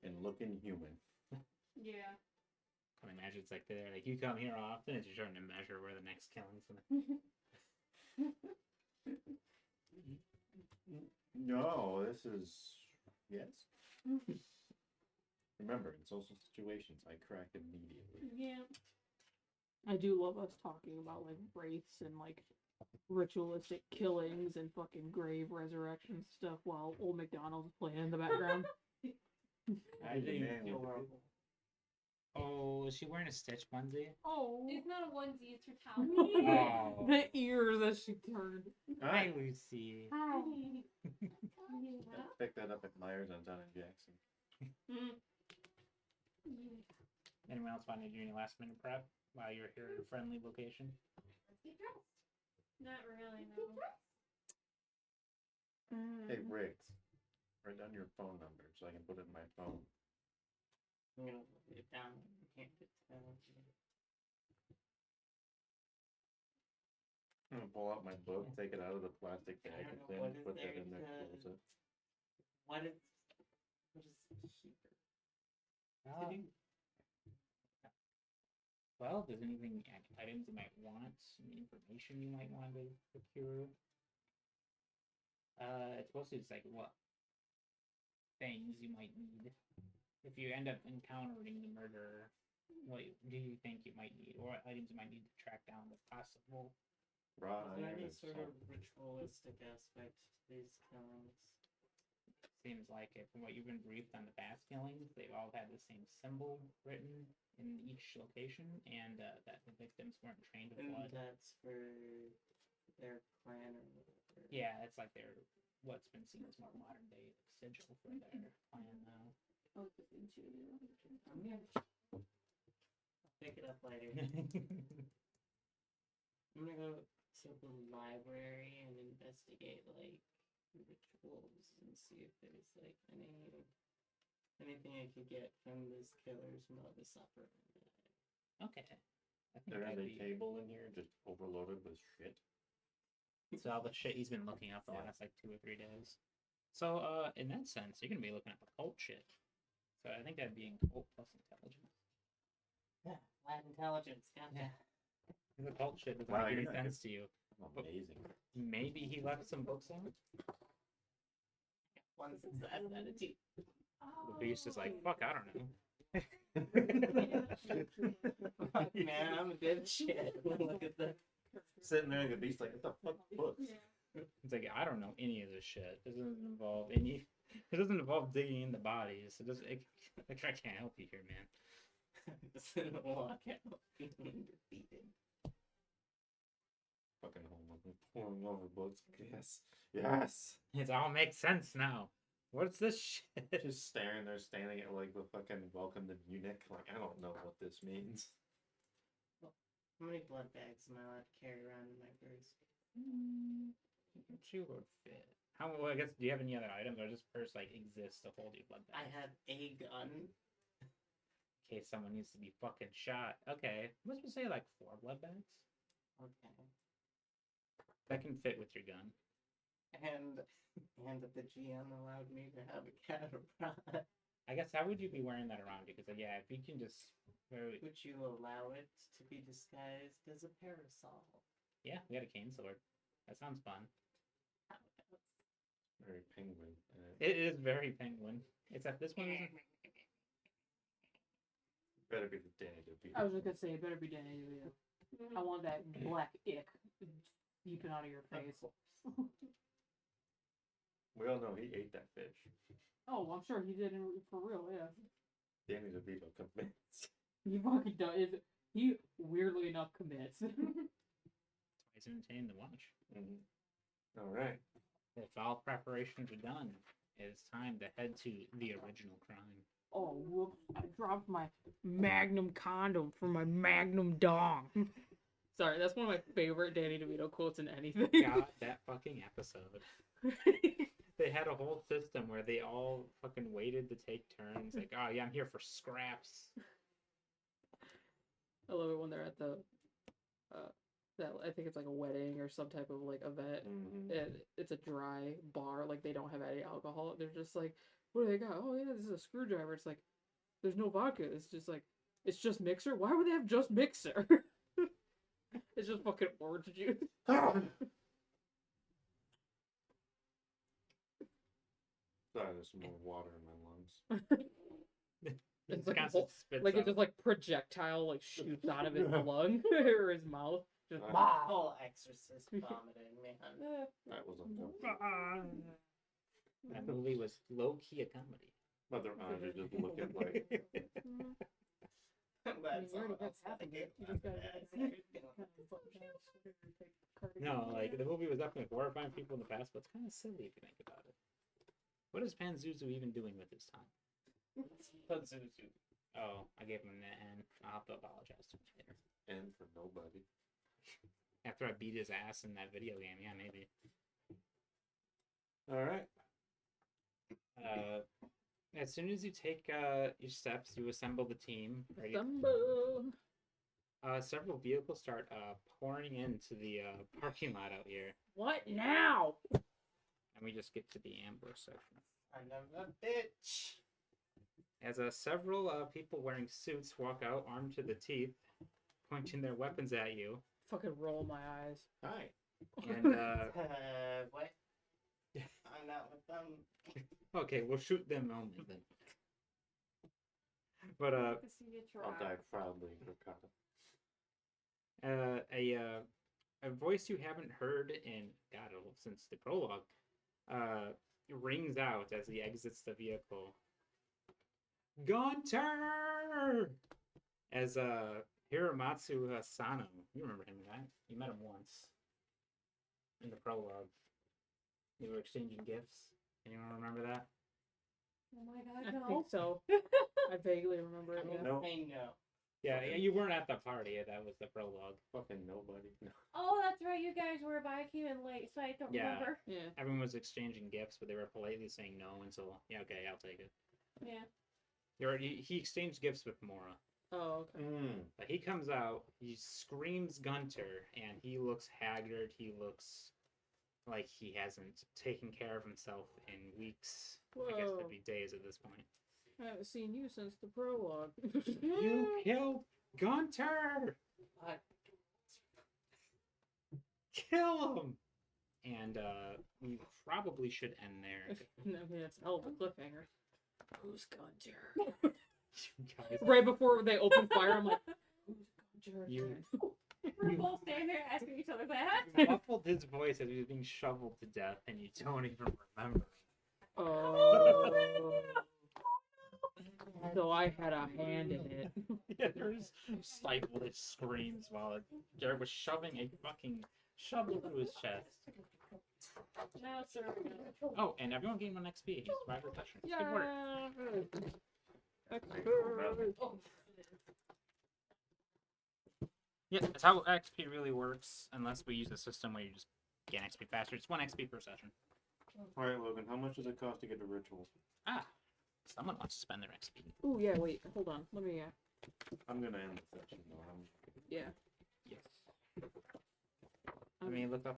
and looking human. Yeah. I mean, imagine it's like they're like you come here often, it's you're trying to measure where the next killing's gonna. No, this is yes. Remember, in social situations, I crack immediately. Yeah. I do love us talking about like wraiths and like ritualistic killings and fucking grave resurrection stuff while old McDonald's playing in the background. I think. Man, Feel what the- horrible. Oh, is she wearing a Stitch onesie? Oh, It's not a onesie, it's her towel. Oh, the ears that she turned. hi Lucy. Yeah. Pick that up at Myers on John and Jackson. Mm. Anyone else want to do any last minute prep while you're here at a friendly location? Let's get dressed. Not really, no. Hey, Riggs, write down your phone number so I can put it in my phone. I'm gonna put it down. I can't get to that. I'm gonna pull out my book, take it out of the plastic I bag, don't and know then what is put that there in there, to- close it. What is here? Well, there's anything items you might want, any information you might want to procure. It's mostly just like what things you might need if you end up encountering the murderer. What do you think you might need, or what items you might need to track down if possible? Raw Is there iron any and sort of salt. ritualistic aspect to these killings? Seems like it, from what you've been briefed on the past killings, they've all had the same symbol written in each location, and that the victims weren't trained with And blood. that's for their clan or whatever. Yeah, it's like their what's been seen as more modern day sigil for their clan now. I'm gonna pick it up later. I'm gonna go to the library and investigate like rituals and see if there's like anything I could get from this killer's modus operandi. Okay. I think There is that'd a be table in here just overloaded with shit. so all the shit he's been looking up the Yeah. last like 2 or 3 days. So in that sense, you're gonna be looking up occult shit. So I think that'd be in occult plus intelligence. Yeah, Latin intelligence. Gotcha. Yeah. The occult shit doesn't Wow, make any you're not sense to you. Amazing. Maybe he left some books out. One success out of 2. The beast is like, fuck, I don't know. Fuck, man, I'm a good shit. Look at the. Sitting there, the beast like, what the fuck, books? It's like I don't know any of this shit. It doesn't involve any. It doesn't involve digging into bodies. It doesn't. I can't help you here, man. Just gonna walk out feeling defeated. Fucking home, pouring over books. Yes, yes. It all makes sense now. What's this shit? Just staring there, standing at like the fucking welcome to Munich. Like, I don't know what this means. How many blood bags am I allowed to carry around in my purse? Two would fit. How? Well, I guess. Do you have any other items, or does purse like exist to hold your blood I bags? have a gun. In case someone needs to be fucking shot. Okay. Let's just say like 4 blood bags. Okay. That can fit with your gun. And the GM allowed me to have a catapult. I guess how would you be wearing that around you? Because yeah, if you can just. Would you allow it to be disguised as a parasol? Yeah, we got a cane sword. That sounds fun. Very penguin. It is very penguin. Except this one isn't. Better be the Danny DeVito. I was just gonna say it better be Danny DeVito. I want that black ick seeping out of your face. We all know he ate that fish. Oh, I'm sure he did for real. Yeah, Danny DeVito convinced. he fucking does. He weirdly enough commits. It's entertaining to watch. Mm-hmm. All right. If all preparations are done, it's time to head to the original crime. Oh, whoops! I dropped my Magnum condom for my Magnum dong. Sorry, that's one of my favorite Danny DeVito quotes in anything. God, that fucking episode. They had a whole system where they all fucking waited to take turns. Like, oh yeah, I'm here for scraps. I love it when they're at the, that I think it's like a wedding or some type of like event. Mm-hmm. And it's a dry bar, like they don't have any alcohol. They're just like, what do they got? Oh yeah, this is a screwdriver. It's like, there's no vodka. It's just like, it's just mixer. Why would they have just mixer? It's just fucking orange juice. Sorry, there's some more water in my lungs. It's like, Constant spits like it out. just like projectile like shoots out of his lung or his mouth. Just Ah. Whole exorcist vomiting, man. That was uncomfortable. That movie was low key a comedy. Mother Andre just looking like. That's You already all got else half that I of get it. You my just gotta ass. No, like the movie was definitely horrifying people in the past, but it's kind of silly if you think about it. What is Panzuzu even doing with his time? Pazuzu. Oh, I gave him an N. I'll have to apologize to him later. And for nobody. After I beat his ass in that video game, yeah, maybe. All right. As soon as you take your steps, you assemble the team. Ready? Assemble. Several vehicles start pouring into the parking lot out here, What now? and we just get to the ambush section. Son of a bitch. As several people wearing suits walk out, armed to the teeth, pointing their weapons at you, Fucking roll my eyes. Hi. and What? I'm not with them. okay, we'll shoot them only then. But To see you I'll try. die proudly, Ricotta. a voice you haven't heard in since the prologue rings out as he exits the vehicle. Gunter! As Hiramatsu Sano, you remember him, right? You met him once in the prologue. They were exchanging gifts. Anyone remember that? Oh my I god, no. think so. I vaguely remember it. Yeah. No. I know. Yeah, you weren't at the party. That was the prologue. Fucking nobody. No. Oh, that's right, you guys were, but I came in late, so I don't Yeah. remember. Yeah. Everyone was exchanging gifts, but they were politely saying no until, yeah, okay, I'll take it. Yeah. He exchanged gifts with Mora. Oh, okay. But he comes out, he screams Gunter, and he looks haggard. He looks like he hasn't taken care of himself in weeks. I guess Whoa. it'd be days at this point. I haven't seen you since the prologue. You killed Gunter! Fuck. Kill him! And we probably should end there. I mean, it's a hell of a cliffhanger. Who's Gunter? You guys, Right before they open fire, I'm like, who's Gunter? You- We're both standing there asking each other that. muffled his voice as he was being shoveled to death, and you don't even remember. Oh. So I had a hand in it. Yeah, there's stifled screams while Jared was shoving a fucking shovel through his chest. Now it's serving up. Oh, and everyone gained 1 XP. He survived the session. Good work. Oh, Yeah, that's how XP really works, unless we use a system where you just gain XP faster. It's 1 XP per session. Alright, Logan, how much does it cost to get a ritual? Ah, someone wants to spend their XP. Ooh, yeah, wait, hold on. Let me, I'm gonna end the session though. yeah. Yes. I mean, look up